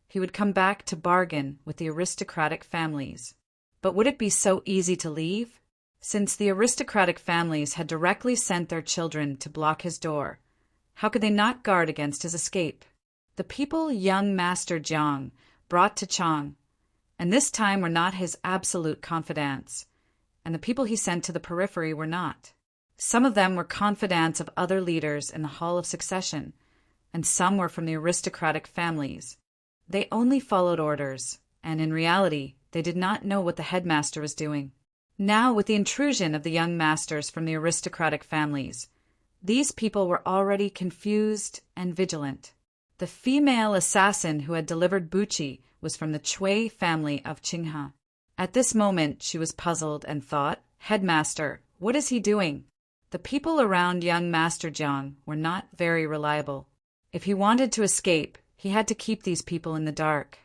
he would come back to bargain with the aristocratic families. But would it be so easy to leave? Since the aristocratic families had directly sent their children to block his door, how could they not guard against his escape? The people young Master Jiang brought to Chang, and this time were not his absolute confidants, and the people he sent to the periphery were not. Some of them were confidants of other leaders in the Hall of Succession, and some were from the aristocratic families. They only followed orders, and in reality, they did not know what the headmaster was doing. Now, with the intrusion of the young masters from the aristocratic families, these people were already confused and vigilant. The female assassin who had delivered Buqi was from the Cui family of Qinghe. At this moment, she was puzzled and thought, "Headmaster, what is he doing?" The people around young Master Jiang were not very reliable. If he wanted to escape, he had to keep these people in the dark.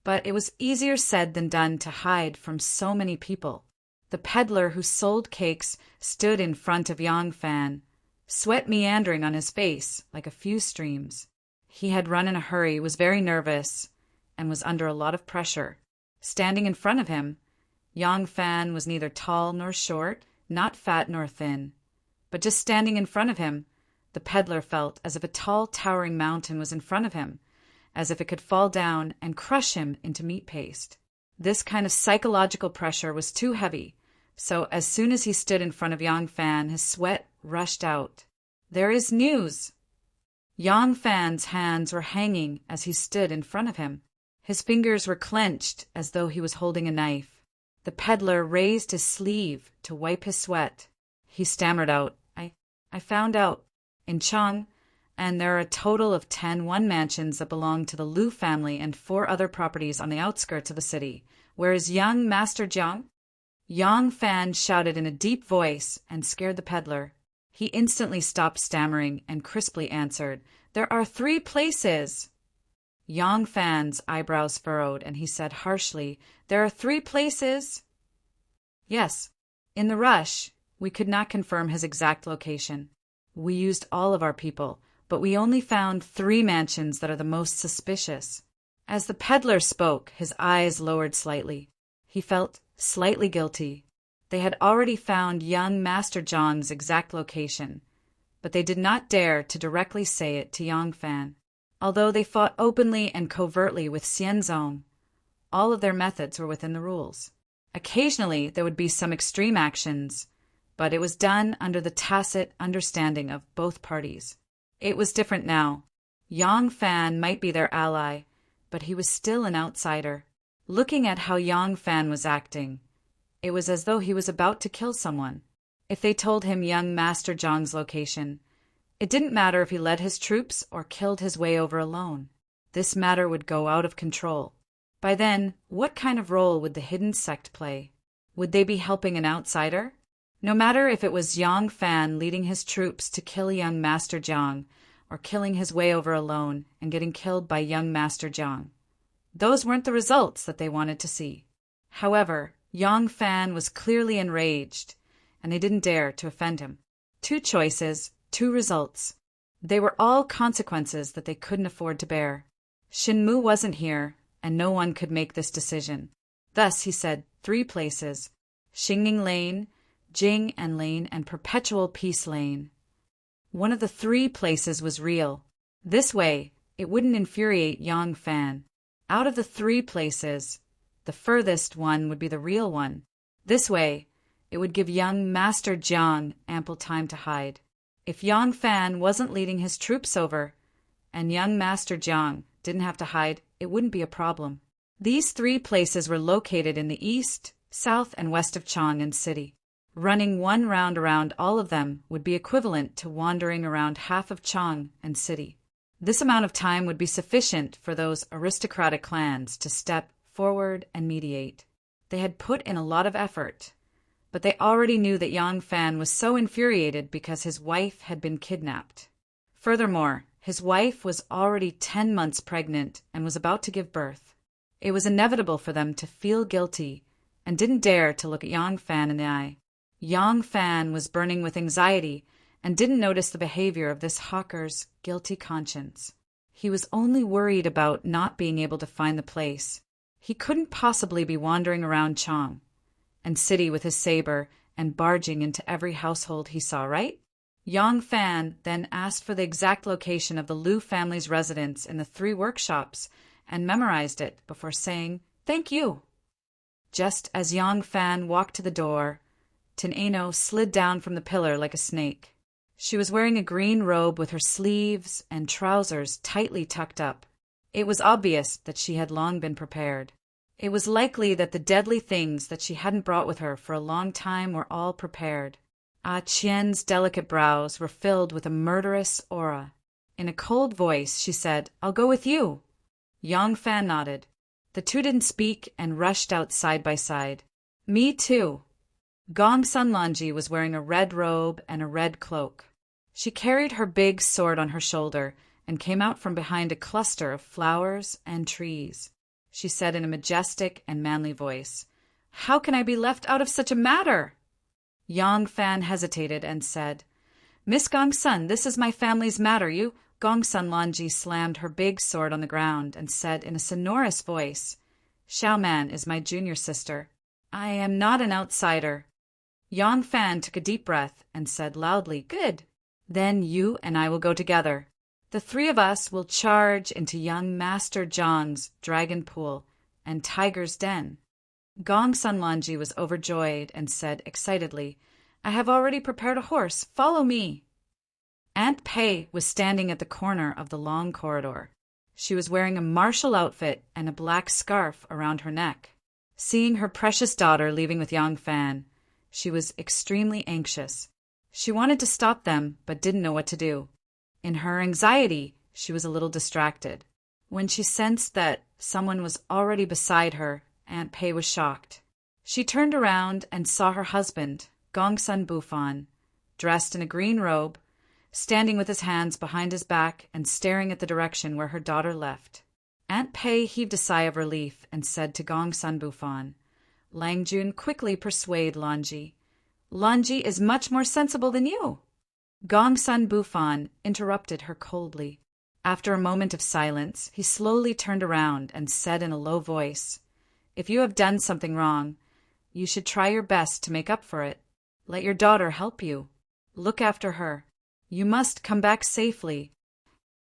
But it was easier said than done to hide from so many people. The peddler who sold cakes stood in front of Yang Fan, sweat meandering on his face like a few streams. He had run in a hurry, was very nervous, and was under a lot of pressure. Standing in front of him, Yang Fan was neither tall nor short, not fat nor thin. But just standing in front of him, the peddler felt as if a tall, towering mountain was in front of him, as if it could fall down and crush him into meat paste. This kind of psychological pressure was too heavy, so as soon as he stood in front of Yang Fan, his sweat rushed out. "There is news!" Yang Fan's hands were hanging as he stood in front of him. His fingers were clenched as though he was holding a knife. The peddler raised his sleeve to wipe his sweat. He stammered out, I found out. In Chang, and there are a total of 10 mansions that belong to the Liu family and 4 other properties on the outskirts of the city. Where is young Master Jiang? Yang Fan shouted in a deep voice and scared the peddler. He instantly stopped stammering and crisply answered, "There are 3 places." Yang Fan's eyebrows furrowed, and he said harshly, "There are 3 places?" Yes. In the rush, we could not confirm his exact location. We used all of our people, but we only found 3 mansions that are the most suspicious. As the peddler spoke, his eyes lowered slightly. He felt slightly guilty. They had already found young Master Jiang's exact location, but they did not dare to directly say it to Yang Fan. Although they fought openly and covertly with Xianzong, all of their methods were within the rules. Occasionally, there would be some extreme actions, but it was done under the tacit understanding of both parties. It was different now. Yang Fan might be their ally, but he was still an outsider. Looking at how Yang Fan was acting, it was as though he was about to kill someone. If they told him young Master Jiang's location, It didn't matter if he led his troops or killed his way over alone. This matter would go out of control. By then, what kind of role would the hidden sect play? Would they be helping an outsider? No matter if it was Yang Fan leading his troops to kill young Master Jiang, or killing his way over alone and getting killed by young Master Jiang. Those weren't the results that they wanted to see. However, Yang Fan was clearly enraged, and they didn't dare to offend him. 2 choices, 2 results. They were all consequences that they couldn't afford to bear. Shinmu wasn't here, and no one could make this decision. Thus, he said 3 places: Xingning Lane, Jing and Lane, and Perpetual Peace Lane. One of the 3 places was real. This way, it wouldn't infuriate Yang Fan. Out of the 3 places, the furthest one would be the real one. This way, it would give young Master Jiang ample time to hide. If Yang Fan wasn't leading his troops over, and young Master Jiang didn't have to hide, it wouldn't be a problem. These 3 places were located in the east, south, and west of Chang'an City. Running 1 round around all of them would be equivalent to wandering around half of Chang'an City. This amount of time would be sufficient for those aristocratic clans to step forward and mediate. They had put in a lot of effort, but they already knew that Yang Fan was so infuriated because his wife had been kidnapped. Furthermore, his wife was already 10 months pregnant and was about to give birth. It was inevitable for them to feel guilty and didn't dare to look at Yang Fan in the eye. Yang Fan was burning with anxiety and didn't notice the behavior of this hawker's guilty conscience. He was only worried about not being able to find the place. He couldn't possibly be wandering around Chang'an City with his saber and barging into every household he saw, right? Yang Fan then asked for the exact location of the Liu family's residence in the 3 workshops and memorized it before saying, "Thank you." Just as Yang Fan walked to the door, Tin Ano slid down from the pillar like a snake. She was wearing a green robe with her sleeves and trousers tightly tucked up. It was obvious that she had long been prepared. It was likely that the deadly things that she hadn't brought with her for a long time were all prepared. Ah Qian's delicate brows were filled with a murderous aura. In a cold voice, she said, "I'll go with you." Yang Fan nodded. The 2 didn't speak and rushed out side by side. "Me too." Gongsun Lanji was wearing a red robe and a red cloak. She carried her big sword on her shoulder and came out from behind a cluster of flowers and trees. She said in a majestic and manly voice, "How can I be left out of such a matter?" Yang Fan hesitated and said, "Miss Gongsun, this is my family's matter. You—" Gongsun Lanji slammed her big sword on the ground and said in a sonorous voice, "Xiaoman is my junior sister. I am not an outsider." Yang Fan took a deep breath and said loudly, "Good. Then you and I will go together. The 3 of us will charge into young Master Jiang's dragon pool and tiger's den." Gongsun Lanji was overjoyed and said excitedly, "I have already prepared a horse. Follow me." Aunt Pei was standing at the corner of the long corridor. She was wearing a martial outfit and a black scarf around her neck. Seeing her precious daughter leaving with Yang Fan, she was extremely anxious. She wanted to stop them, but didn't know what to do. In her anxiety, she was a little distracted. When she sensed that someone was already beside her, Aunt Pei was shocked. She turned around and saw her husband, Gongsun Bufan, dressed in a green robe, standing with his hands behind his back and staring at the direction where her daughter left. Aunt Pei heaved a sigh of relief and said to Gongsun Bufan, "Lang Jun, quickly persuade Lanji. Lanji is much more sensible than you." Gongsun Bufan interrupted her coldly. After a moment of silence, he slowly turned around and said in a low voice, "If you have done something wrong, you should try your best to make up for it. Let your daughter help you. Look after her. You must come back safely."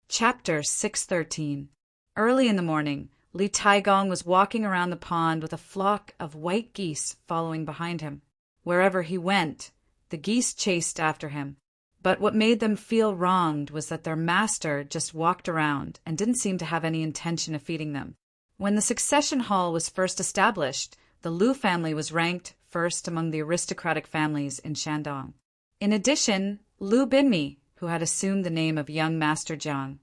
Chapter 613. Early in the morning, Li Taigong was walking around the pond with a flock of white geese following behind him. Wherever he went, the geese chased after him. But what made them feel wronged was that their master just walked around and didn't seem to have any intention of feeding them. When the succession hall was first established, the Liu family was ranked first among the aristocratic families in Shandong. In addition, Liu Binmi, who had assumed the name of young Master Jiang,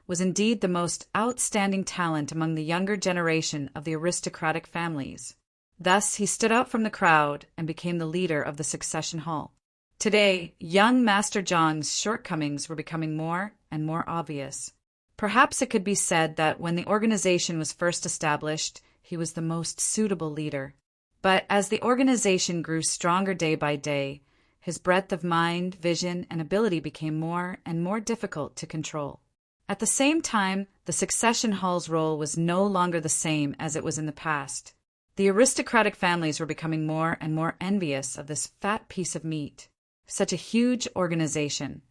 was indeed the most outstanding talent among the younger generation of the aristocratic families. Thus he stood out from the crowd and became the leader of the succession hall. Today, young Master Jiang's shortcomings were becoming more and more obvious. Perhaps it could be said that when the organization was first established, he was the most suitable leader. But as the organization grew stronger day by day, his breadth of mind, vision, and ability became more and more difficult to control. At the same time, the succession hall's role was no longer the same as it was in the past. The aristocratic families were becoming more and more envious of this fat piece of meat. Such a huge organization.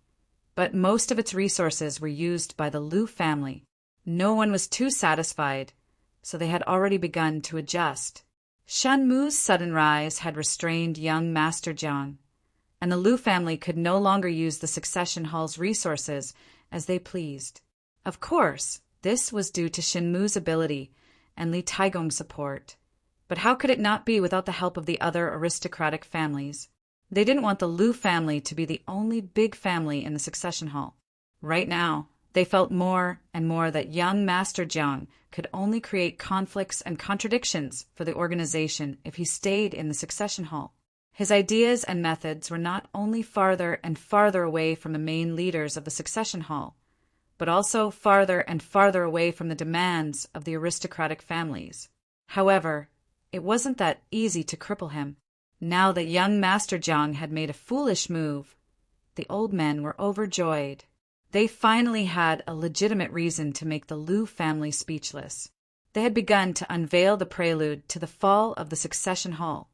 But most of its resources were used by the Liu family. No one was too satisfied, so they had already begun to adjust. Shen Mu's sudden rise had restrained young Master Jiang, and the Liu family could no longer use the succession hall's resources as they pleased. Of course, this was due to Shen Mu's ability and Li Taigong's support. But how could it not be without the help of the other aristocratic families? They didn't want the Liu family to be the only big family in the succession hall. Right now, they felt more and more that young Master Jiang could only create conflicts and contradictions for the organization if he stayed in the succession hall. His ideas and methods were not only farther and farther away from the main leaders of the succession hall, but also farther and farther away from the demands of the aristocratic families. However, it wasn't that easy to cripple him. Now that young Master Jiang had made a foolish move, the old men were overjoyed. They finally had a legitimate reason to make the Liu family speechless. They had begun to unveil the prelude to the fall of the succession hall.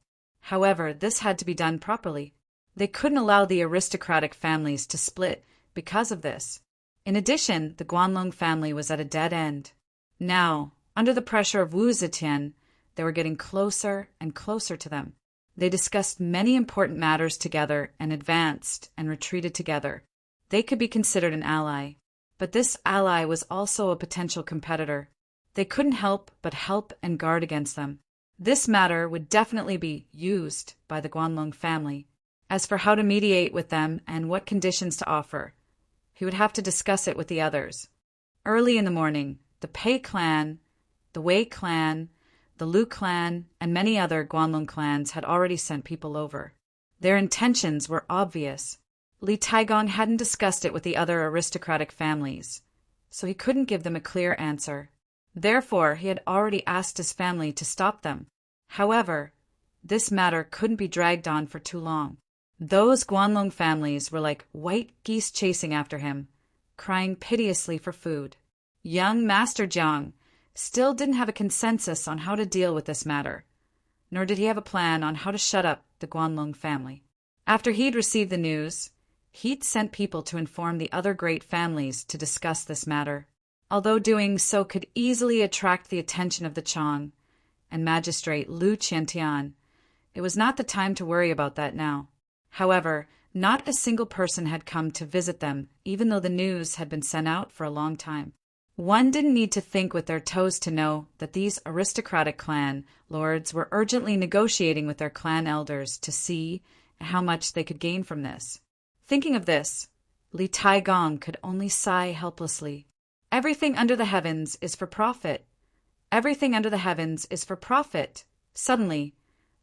However, this had to be done properly. They couldn't allow the aristocratic families to split because of this. In addition, the Guanlong family was at a dead end. Now, under the pressure of Wu Zetian, they were getting closer and closer to them. They discussed many important matters together and advanced and retreated together. They could be considered an ally, but this ally was also a potential competitor. They couldn't help but help and guard against them. This matter would definitely be used by the Guanlong family. As for how to mediate with them and what conditions to offer, he would have to discuss it with the others. Early in the morning, the Pei clan, the Wei clan, the Liu clan, and many other Guanlong clans had already sent people over. Their intentions were obvious. Li Taigong hadn't discussed it with the other aristocratic families, so he couldn't give them a clear answer. Therefore, he had already asked his family to stop them. However, this matter couldn't be dragged on for too long. Those Guanlong families were like white geese chasing after him, crying piteously for food. Young Master Jiang still didn't have a consensus on how to deal with this matter, nor did he have a plan on how to shut up the Guanlong family. After he'd received the news, he'd sent people to inform the other great families to discuss this matter. Although doing so could easily attract the attention of the Chang and magistrate Lu Qiantian, it was not the time to worry about that now. However, not a single person had come to visit them, even though the news had been sent out for a long time. One didn't need to think with their toes to know that these aristocratic clan lords were urgently negotiating with their clan elders to see how much they could gain from this. Thinking of this, Li Taigong could only sigh helplessly. Everything under the heavens is for profit. Everything under the heavens is for profit. Suddenly,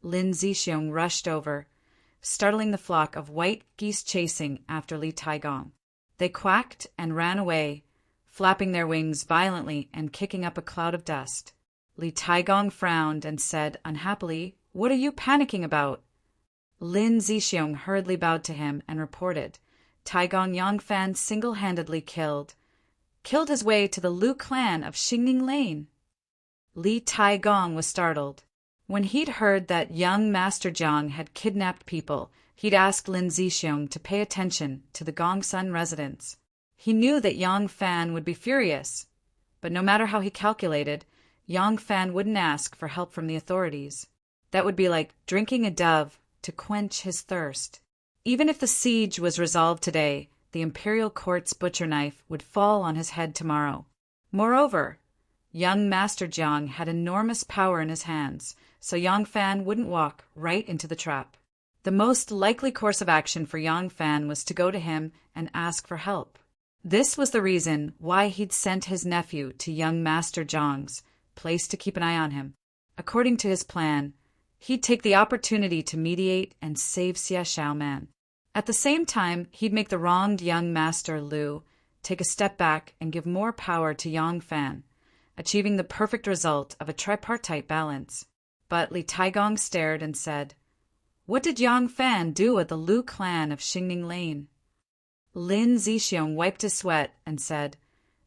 Lin Zixiong rushed over, startling the flock of white geese chasing after Li Taigong. They quacked and ran away, flapping their wings violently and kicking up a cloud of dust. Li Taigong frowned and said unhappily, "What are you panicking about?" Lin Zixiong hurriedly bowed to him and reported, Taigong Yangfan single-handedly killed his way to the Liu clan of Xingning Lane. Li Taigong was startled. When he'd heard that young Master Jiang had kidnapped people, he'd asked Lin Zixiong to pay attention to the Gongsun residents. He knew that Yang Fan would be furious, but no matter how he calculated, Yang Fan wouldn't ask for help from the authorities. That would be like drinking a dove to quench his thirst. Even if the siege was resolved today, the imperial court's butcher knife would fall on his head tomorrow. Moreover, young Master Jiang had enormous power in his hands, so Yang Fan wouldn't walk right into the trap. The most likely course of action for Yang Fan was to go to him and ask for help. This was the reason why he'd sent his nephew to young Master Zhang's place to keep an eye on him. According to his plan, he'd take the opportunity to mediate and save Xie Xiaoman. At the same time, he'd make the wronged young Master Liu take a step back and give more power to Yang Fan, achieving the perfect result of a tripartite balance. But Li Taigong stared and said, "What did Yang Fan do at the Lu clan of Xingning Lane?" Lin Zixiong wiped his sweat and said,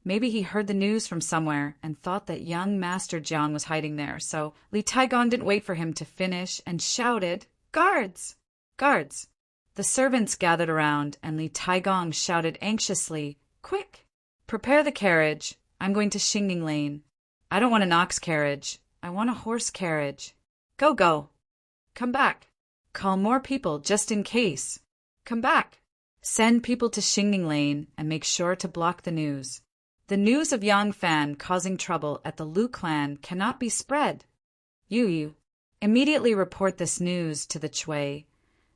"Maybe he heard the news from somewhere and thought that young Master Jiang was hiding there, so Li Taigong didn't wait for him to finish and shouted, 'Guards! Guards!' The servants gathered around and Li Taigong shouted anxiously, 'Quick! Prepare the carriage. I'm going to Xingning Lane. I don't want an ox carriage. I want a horse carriage. Go, go. Come back. Call more people just in case. Come back. Send people to Xingning Lane and make sure to block the news. The news of Yang Fan causing trouble at the Lu clan cannot be spread. You immediately report this news to the Chui,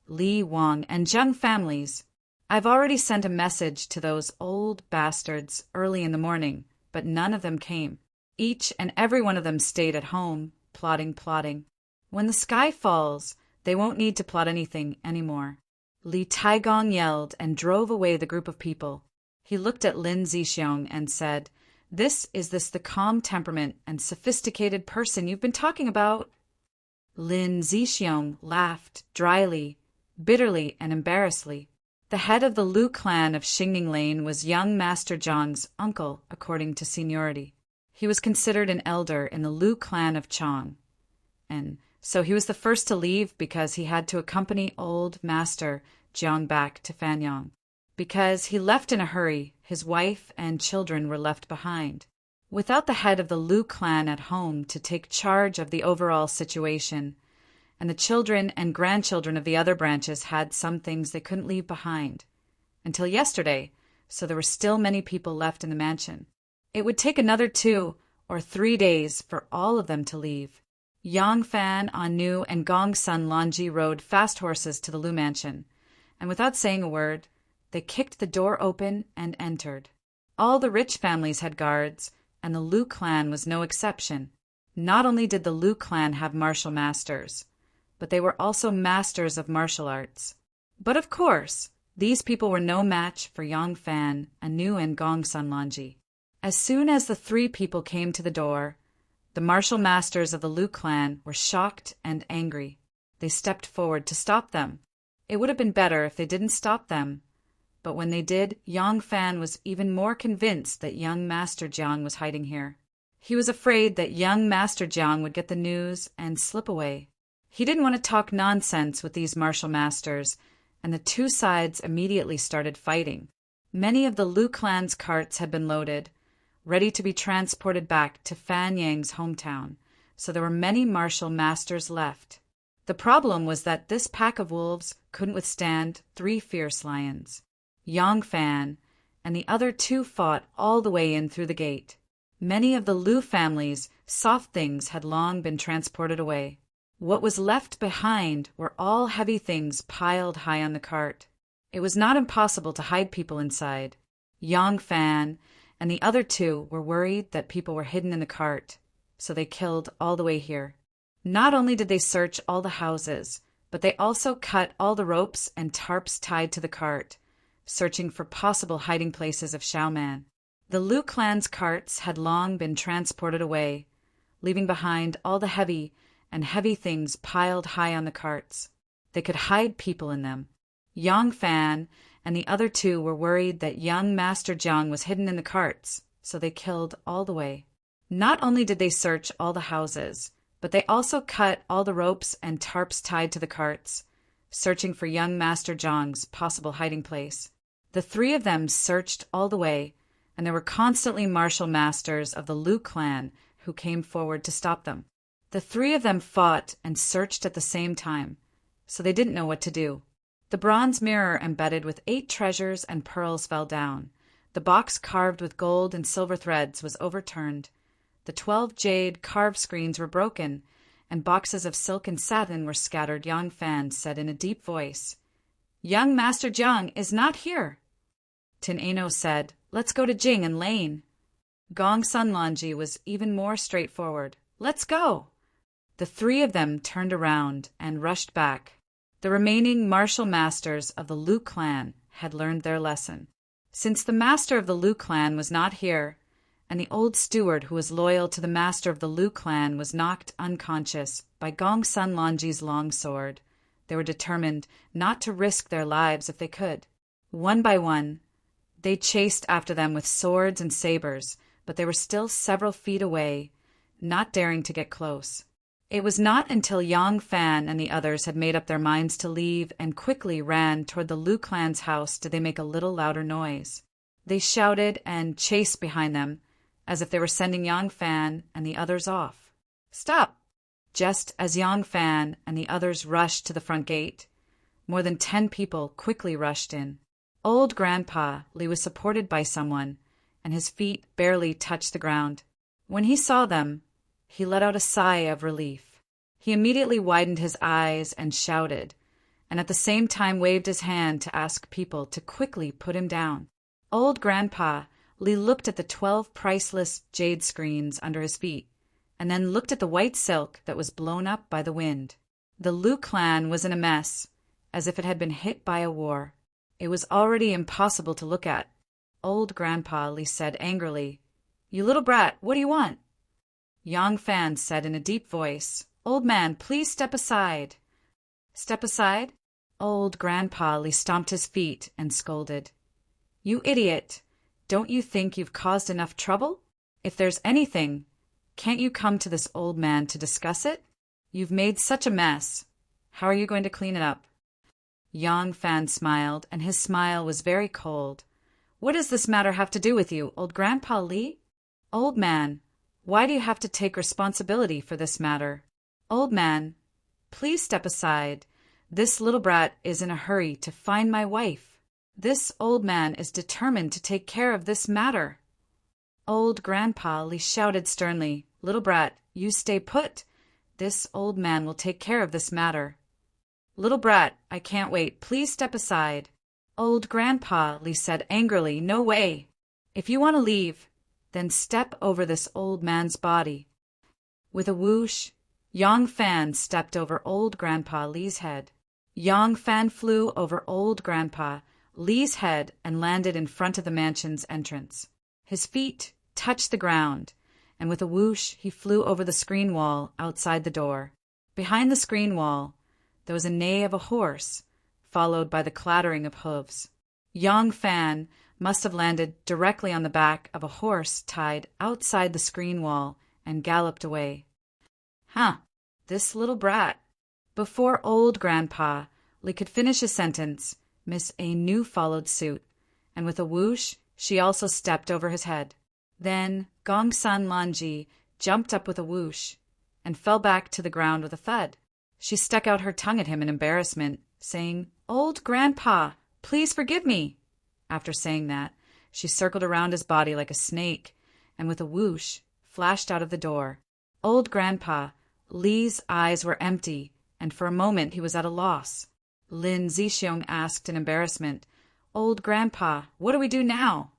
Li, Wang, and Zheng families. I've already sent a message to those old bastards early in the morning, but none of them came. Each and every one of them stayed at home, plotting. When the sky falls, they won't need to plot anything anymore." Li Taigong yelled and drove away the group of people. He looked at Lin Zixiong and said, Is this the calm temperament and sophisticated person you've been talking about?" Lin Zixiong laughed dryly, bitterly, and embarrassedly. The head of the Lu clan of Xingning Lane was young Master Zhang's uncle, according to seniority. He was considered an elder in the Lu clan of Chang, and so he was the first to leave because he had to accompany old Master Jiang back to Fanyang. Because he left in a hurry, his wife and children were left behind. Without the head of the Lu clan at home to take charge of the overall situation, and the children and grandchildren of the other branches had some things they couldn't leave behind. Until yesterday, so there were still many people left in the mansion. It would take another 2 or 3 days for all of them to leave. Yang Fan, Anu, and Gong's son Lanji rode fast horses to the Lu mansion, and without saying a word, they kicked the door open and entered. All the rich families had guards, and the Lu clan was no exception. Not only did the Lu clan have martial masters, but they were also masters of martial arts. But of course, these people were no match for Yang Fan, Anu, and Gong's son Lanji. As soon as the 3 people came to the door, the martial masters of the Lu clan were shocked and angry. They stepped forward to stop them. It would have been better if they didn't stop them, but when they did, Yang Fan was even more convinced that young Master Jiang was hiding here. He was afraid that young Master Jiang would get the news and slip away. He didn't want to talk nonsense with these martial masters, and the 2 sides immediately started fighting. Many of the Lu clan's carts had been loaded, ready to be transported back to Fan Yang's hometown, so there were many martial masters left. The problem was that this pack of wolves couldn't withstand 3 fierce lions. Yang Fan and the other 2 fought all the way in through the gate. Many of the Lu family's soft things had long been transported away. What was left behind were all heavy things piled high on the cart. It was not impossible to hide people inside. Yang Fan and the other 2 were worried that people were hidden in the cart, so they killed all the way here. Not only did they search all the houses, but they also cut all the ropes and tarps tied to the cart, searching for possible hiding places of Xiaoman. The Lu clan's carts had long been transported away, leaving behind all the heavy things piled high on the carts. They could hide people in them. Yang Fan and the other 2 were worried that young Master Jiang was hidden in the carts, so they killed all the way. Not only did they search all the houses, but they also cut all the ropes and tarps tied to the carts, searching for young Master Jiang's possible hiding place. The 3 of them searched all the way, and there were constantly martial masters of the Lu clan who came forward to stop them. The 3 of them fought and searched at the same time, so they didn't know what to do. The bronze mirror embedded with 8 treasures and pearls fell down. The box carved with gold and silver threads was overturned. The 12 jade carved screens were broken, and boxes of silk and satin were scattered, Yang Fan said in a deep voice, "Young Master Jiang is not here." Tin Ano said, "Let's go to Jing and Lane." Gong Sun Lanji was even more straightforward. "Let's go." The three of them turned around and rushed back. The remaining martial masters of the Lu clan had learned their lesson. Since the master of the Lu clan was not here, and the old steward who was loyal to the master of the Lu clan was knocked unconscious by Gong Sun Lanji's long sword, they were determined not to risk their lives if they could. One by one, they chased after them with swords and sabers, but they were still several feet away, not daring to get close. It was not until Yang Fan and the others had made up their minds to leave and quickly ran toward the Lu clan's house did they make a little louder noise. They shouted and chased behind them, as if they were sending Yang Fan and the others off. "Stop!" Just as Yang Fan and the others rushed to the front gate, more than 10 people quickly rushed in. Old Grandpa Li was supported by someone, and his feet barely touched the ground. When he saw them, he let out a sigh of relief. He immediately widened his eyes and shouted, and at the same time waved his hand to ask people to quickly put him down. Old Grandpa Li looked at the 12 priceless jade screens under his feet, and then looked at the white silk that was blown up by the wind. The Lu clan was in a mess, as if it had been hit by a war. It was already impossible to look at. Old Grandpa Li said angrily, "You little brat, what do you want?" Yang Fan said in a deep voice, "Old man, please step aside." "Step aside?" Old Grandpa Li stomped his feet and scolded, "You idiot! Don't you think you've caused enough trouble? If there's anything, can't you come to this old man to discuss it? You've made such a mess. How are you going to clean it up?" Yang Fan smiled, and his smile was very cold. "What does this matter have to do with you, old Grandpa Li? Old man, why do you have to take responsibility for this matter? Old man, please step aside. This little brat is in a hurry to find my wife. This old man is determined to take care of this matter." Old Grandpa Li shouted sternly, "Little brat, you stay put. This old man will take care of this matter." "Little brat, I can't wait. Please step aside." Old Grandpa Li said angrily, "No way. If you want to leave, then step over this old man's body." With a whoosh, Yang Fan stepped over old Grandpa Li's head. Yang Fan flew over old Grandpa Li's head and landed in front of the mansion's entrance. His feet touched the ground, and with a whoosh he flew over the screen wall outside the door. Behind the screen wall, there was a neigh of a horse, followed by the clattering of hooves. Yang Fan must have landed directly on the back of a horse tied outside the screen wall and galloped away. "Huh, this little brat." Before old Grandpa Li could finish his sentence, Miss A Nu followed suit, and with a whoosh she also stepped over his head. Then Gong Sun Lanji jumped up with a whoosh and fell back to the ground with a thud. She stuck out her tongue at him in embarrassment, saying, "Old Grandpa, please forgive me." After saying that, she circled around his body like a snake, and with a whoosh flashed out of the door. Old Grandpa Li's eyes were empty, and for a moment he was at a loss. Lin Zixiong asked in embarrassment, "Old Grandpa, what do we do now?"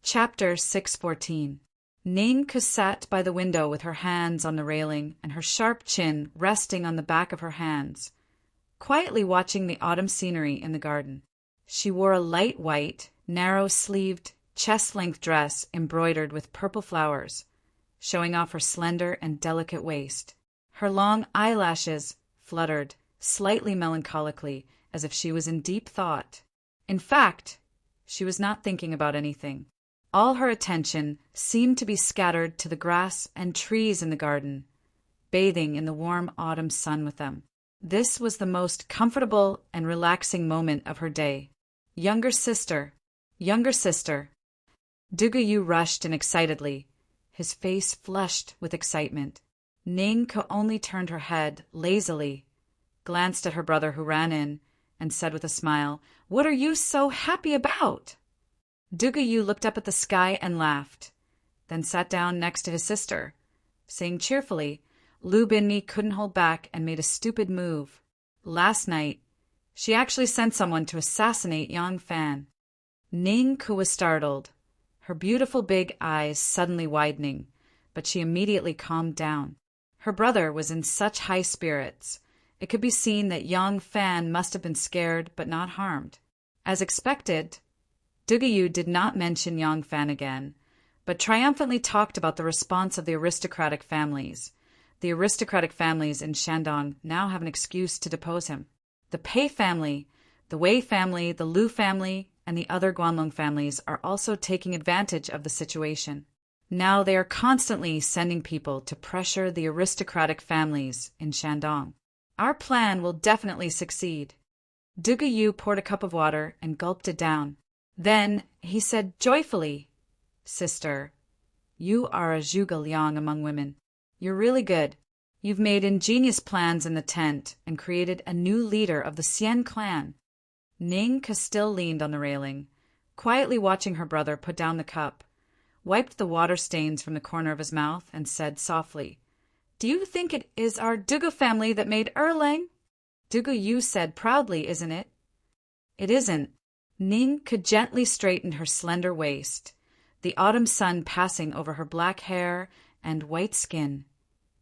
Chapter 614. Ning sat by the window with her hands on the railing and her sharp chin resting on the back of her hands, quietly watching the autumn scenery in the garden. She wore a light white, narrow-sleeved, chest-length dress embroidered with purple flowers, showing off her slender and delicate waist. Her long eyelashes fluttered slightly melancholically, as if she was in deep thought. In fact, she was not thinking about anything. All her attention seemed to be scattered to the grass and trees in the garden, bathing in the warm autumn sun with them. This was the most comfortable and relaxing moment of her day. "Younger sister, younger sister." Dugayu rushed in excitedly, his face flushed with excitement. Ning only turned her head lazily, glanced at her brother who ran in, and said with a smile, "What are you so happy about?" Dugayu looked up at the sky and laughed, then sat down next to his sister, saying cheerfully, Lu Binmi couldn't hold back and made a stupid move. Last night, she actually sent someone to assassinate Yang Fan. Ning Ku was startled, her beautiful big eyes suddenly widening, but she immediately calmed down. Her brother was in such high spirits. It could be seen that Yang Fan must have been scared but not harmed. As expected, Dugayu did not mention Yang Fan again, but triumphantly talked about the response of the aristocratic families. The aristocratic families in Shandong now have an excuse to depose him. The Pei family, the Wei family, the Lu family, and the other Guanlong families are also taking advantage of the situation. Now they are constantly sending people to pressure the aristocratic families in Shandong. Our plan will definitely succeed. Dugayu poured a cup of water and gulped it down. Then he said joyfully, "Sister, you are a zhuge liang among women. You're really good. You've made ingenious plans in the tent and created a new leader of the Xian clan." Ning Ke still leaned on the railing, quietly watching her brother put down the cup, wiped the water stains from the corner of his mouth, and said softly, "Do you think it is our Dugu family that made Erlang?" Dugu said proudly, "Isn't it?" "It isn't." Ning Ke gently straightened her slender waist, the autumn sun passing over her black hair and white skin,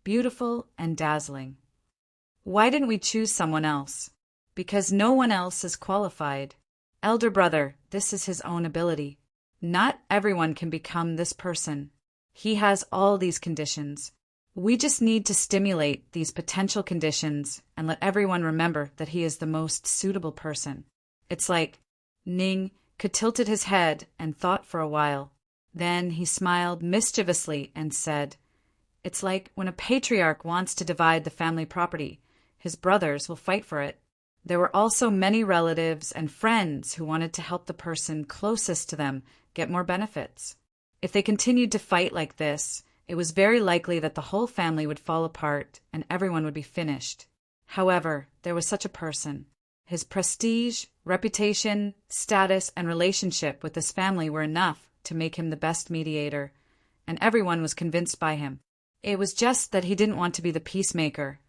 beautiful and dazzling. "Why didn't we choose someone else?" "Because no one else is qualified. Elder brother, this is his own ability. Not everyone can become this person. He has all these conditions. We just need to stimulate these potential conditions and let everyone remember that he is the most suitable person. It's like..." Ning Ke tilted his head and thought for a while. Then he smiled mischievously and said, "It's like when a patriarch wants to divide the family property, his brothers will fight for it." There were also many relatives and friends who wanted to help the person closest to them get more benefits. If they continued to fight like this, it was very likely that the whole family would fall apart and everyone would be finished. However, there was such a person. His prestige, reputation, status, and relationship with his family were enough to make him the best mediator, and everyone was convinced by him. It was just that he didn't want to be the peacemaker,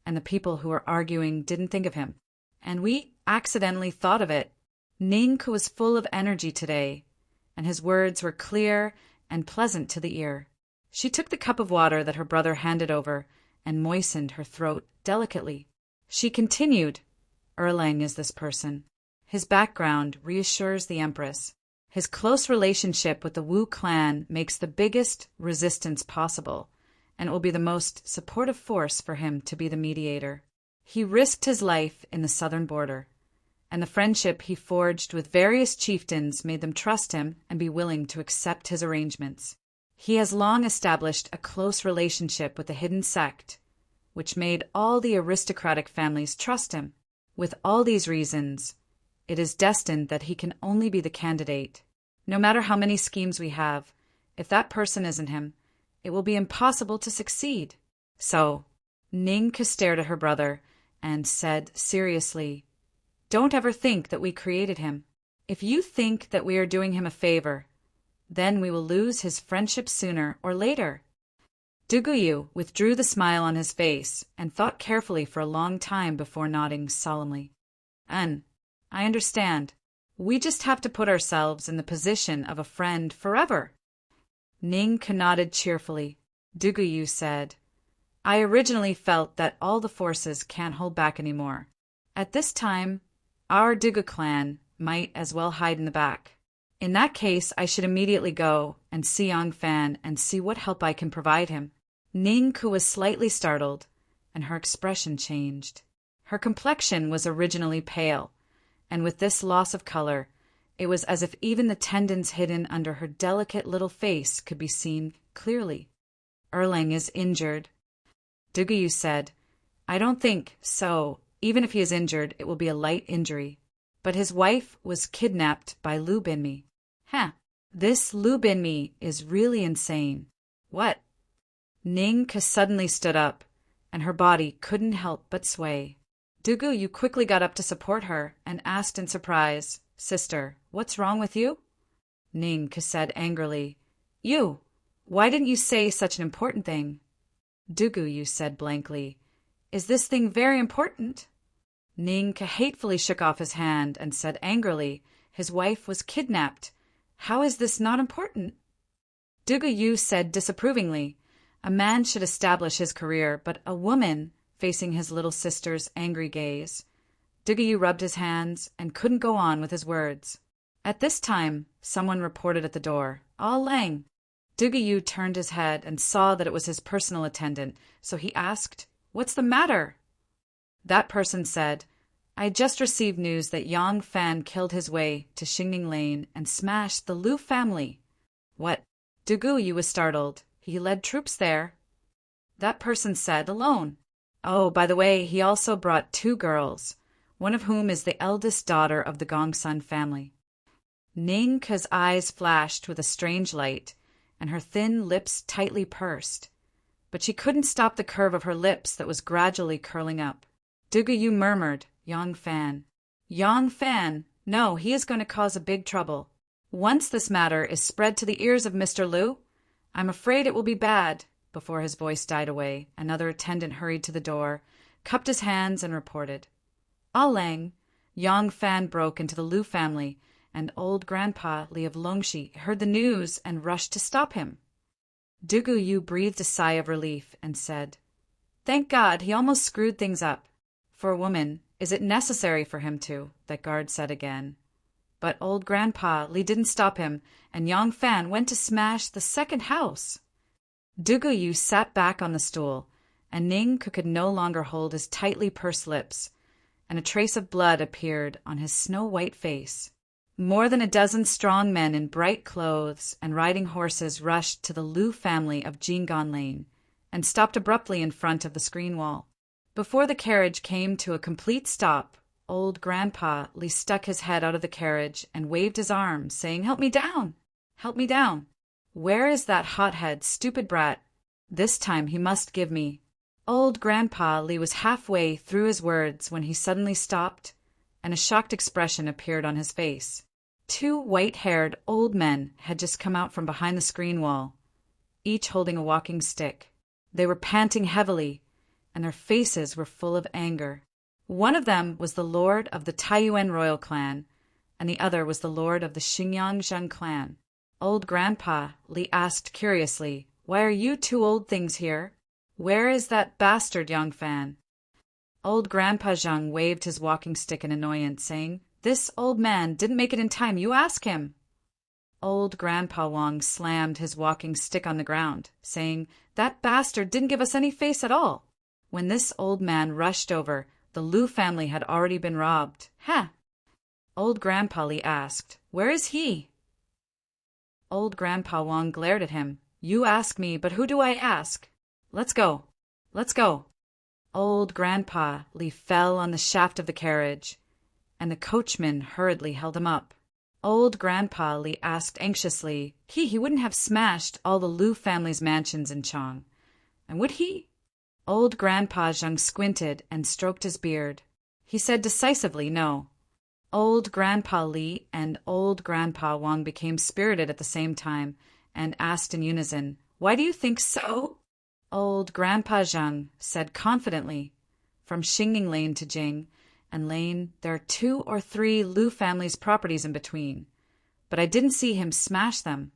and the people who were arguing didn't think of him. And we accidentally thought of it. Ning Ke was full of energy today, and his words were clear and pleasant to the ear. She took the cup of water that her brother handed over and moistened her throat delicately. She continued, "Erlang is this person. His background reassures the Empress. His close relationship with the Wu clan makes the biggest resistance possible, and it will be the most supportive force for him to be the mediator. He risked his life in the southern border, and the friendship he forged with various chieftains made them trust him and be willing to accept his arrangements. He has long established a close relationship with the hidden sect, which made all the aristocratic families trust him. With all these reasons, it is destined that he can only be the candidate. No matter how many schemes we have, if that person isn't him, it will be impossible to succeed." So, Ning Ke stared at her brother and said seriously, "Don't ever think that we created him. If you think that we are doing him a favor, then we will lose his friendship sooner or later." Duguyu withdrew the smile on his face and thought carefully for a long time before nodding solemnly. I understand. We just have to put ourselves in the position of a friend forever." Ning Ke nodded cheerfully. Duguyu said, "I originally felt that all the forces can't hold back anymore. At this time, our Dugu clan might as well hide in the back. In that case, I should immediately go and see Yang Fan and see what help I can provide him." Ning Ke was slightly startled, and her expression changed. Her complexion was originally pale, and with this loss of color, it was as if even the tendons hidden under her delicate little face could be seen clearly. "Erlang is injured," Duguyu said. "I don't think so. Even if he is injured, it will be a light injury. But his wife was kidnapped by Lu Binmi." This Lu Binmi is really insane." "What?" Ning Ke suddenly stood up, and her body couldn't help but sway. Duguyu quickly got up to support her and asked in surprise, "Sister, what's wrong with you?" Ning Ke said angrily, "You! Why didn't you say such an important thing?" Duguyu said blankly, "Is this thing very important?" Ningka hatefully shook off his hand and said angrily, "His wife was kidnapped. How is this not important?" Duguyu said disapprovingly, "A man should establish his career, but a woman," facing his little sister's angry gaze. Duguyu rubbed his hands and couldn't go on with his words. At this time, someone reported at the door, "Ah Lang." Duguyu turned his head and saw that it was his personal attendant, so he asked, "What's the matter?" That person said, "I had just received news that Yang Fan killed his way to Xingning Lane and smashed the Liu family." "What?" Duguyu was startled. "He led troops there." That person said, "Alone. Oh, by the way, he also brought 2 girls, one of whom is the eldest daughter of the Gongsun family." Ningka's eyes flashed with a strange light, and her thin lips tightly pursed. But she couldn't stop the curve of her lips that was gradually curling up. Duguyu murmured, "Yang Fan. Yang Fan! No, he is going to cause a big trouble. Once this matter is spread to the ears of Mr. Liu, I'm afraid it will be bad." Before his voice died away, another attendant hurried to the door, cupped his hands, and reported, "Ah Lang, Yang Fan broke into the Liu family, and old Grandpa Li of Longxi heard the news and rushed to stop him." Duguyu breathed a sigh of relief and said, "Thank God, he almost screwed things up. For a woman, is it necessary for him to?" that guard said again. "But old Grandpa Li didn't stop him, and Yang Fan went to smash the second house." Duguyu sat back on the stool, and Ningka could no longer hold his tightly pursed lips, and a trace of blood appeared on his snow-white face. More than a dozen strong men in bright clothes and riding horses rushed to the Liu family of Jingon Lane and stopped abruptly in front of the screen wall. Before the carriage came to a complete stop, old Grandpa Li stuck his head out of the carriage and waved his arms, saying, "Help me down! Help me down! Where is that hothead, stupid brat? This time he must give me." Old Grandpa Li was halfway through his words when he suddenly stopped, and a shocked expression appeared on his face. 2 white-haired old men had just come out from behind the screen wall, each holding a walking stick. They were panting heavily, and their faces were full of anger. One of them was the lord of the Taiyuan royal clan, and the other was the lord of the Xingyang Zheng clan. Old Grandpa Li asked curiously, "Why are you 2 old things here? Where is that bastard Yang Fan?" Old Grandpa Zheng waved his walking stick in annoyance, saying, "This old man didn't make it in time. You ask him." Old Grandpa Wang slammed his walking stick on the ground, saying, "That bastard didn't give us any face at all. When this old man rushed over, the Liu family had already been robbed. Ha!" Old Grandpa Li asked, "Where is he?" Old Grandpa Wang glared at him. "You ask me, but who do I ask? Let's go. Let's go." Old Grandpa Li fell on the shaft of the carriage, and the coachman hurriedly held him up. Old Grandpa Li asked anxiously, he wouldn't have smashed all the Liu family's mansions in Chang, and would he? Old Grandpa Zheng squinted and stroked his beard. He said decisively no. Old Grandpa Li and Old Grandpa Wang became spirited at the same time and asked in unison, "Why do you think so?" Old Grandpa Zheng said confidently, "From Xingning Lane to Jing and Lane, there are 2 or 3 Liu family's properties in between, but I didn't see him smash them."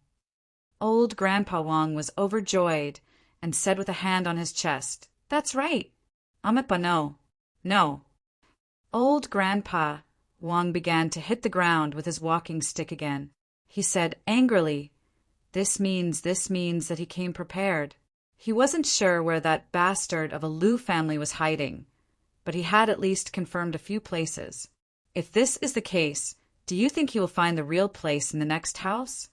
Old Grandpa Wang was overjoyed and said with a hand on his chest, "That's right. Amipa no. No." Old Grandpa Wang began to hit the ground with his walking stick again. He said angrily, This means that he came prepared. He wasn't sure where that bastard of a Liu family was hiding, but he had at least confirmed a few places. If this is the case, do you think he will find the real place in the next house?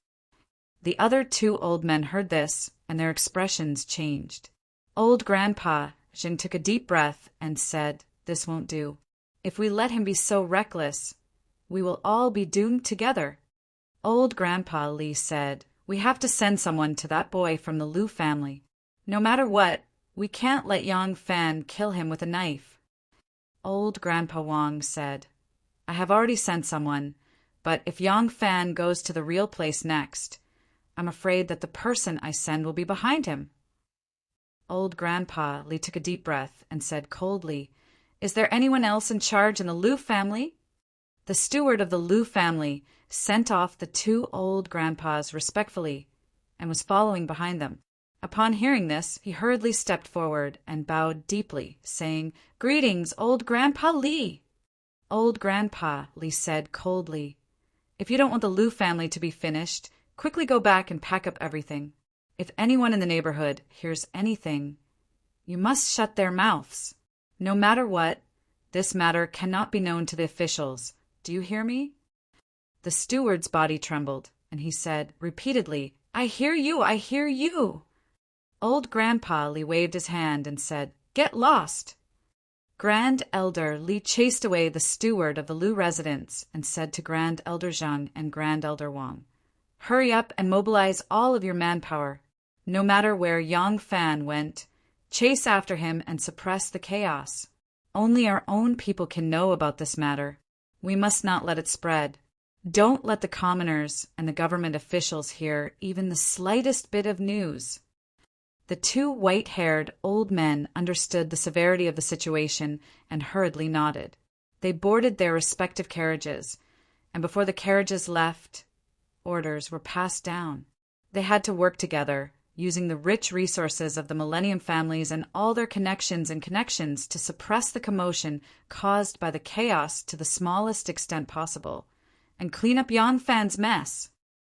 The other 2 old men heard this, and their expressions changed. Old Grandpa Jing took a deep breath and said, "This won't do. If we let him be so reckless, we will all be doomed together." Old Grandpa Li said, "We have to send someone to that boy from the Liu family. No matter what, we can't let Yang Fan kill him with a knife." Old Grandpa Wang said, "I have already sent someone, but if Yang Fan goes to the real place next, I'm afraid that the person I send will be behind him." Old Grandpa Li took a deep breath and said coldly, "Is there anyone else in charge in the Liu family?" The steward of the Liu family sent off the two old grandpas respectfully and was following behind them. Upon hearing this, he hurriedly stepped forward and bowed deeply, saying, "Greetings, old Grandpa Li." "Old Grandpa," Li said coldly, "if you don't want the Liu family to be finished, quickly go back and pack up everything. If anyone in the neighborhood hears anything, you must shut their mouths. No matter what, this matter cannot be known to the officials. Do you hear me?" The steward's body trembled, and he said repeatedly, "I hear you, I hear you." Old Grandpa Li waved his hand and said, "Get lost." Grand Elder Li chased away the steward of the Liu residence and said to Grand Elder Zhang and Grand Elder Wang, "Hurry up and mobilize all of your manpower. No matter where Yang Fan went, chase after him and suppress the chaos. Only our own people can know about this matter. We must not let it spread. Don't let the commoners and the government officials hear even the slightest bit of news." The two white-haired old men understood the severity of the situation and hurriedly nodded. They boarded their respective carriages, and before the carriages left, orders were passed down. They had to work together, using the rich resources of the Millennium families and all their connections to suppress the commotion caused by the chaos to the smallest extent possible, and clean up Yang Fan's mess.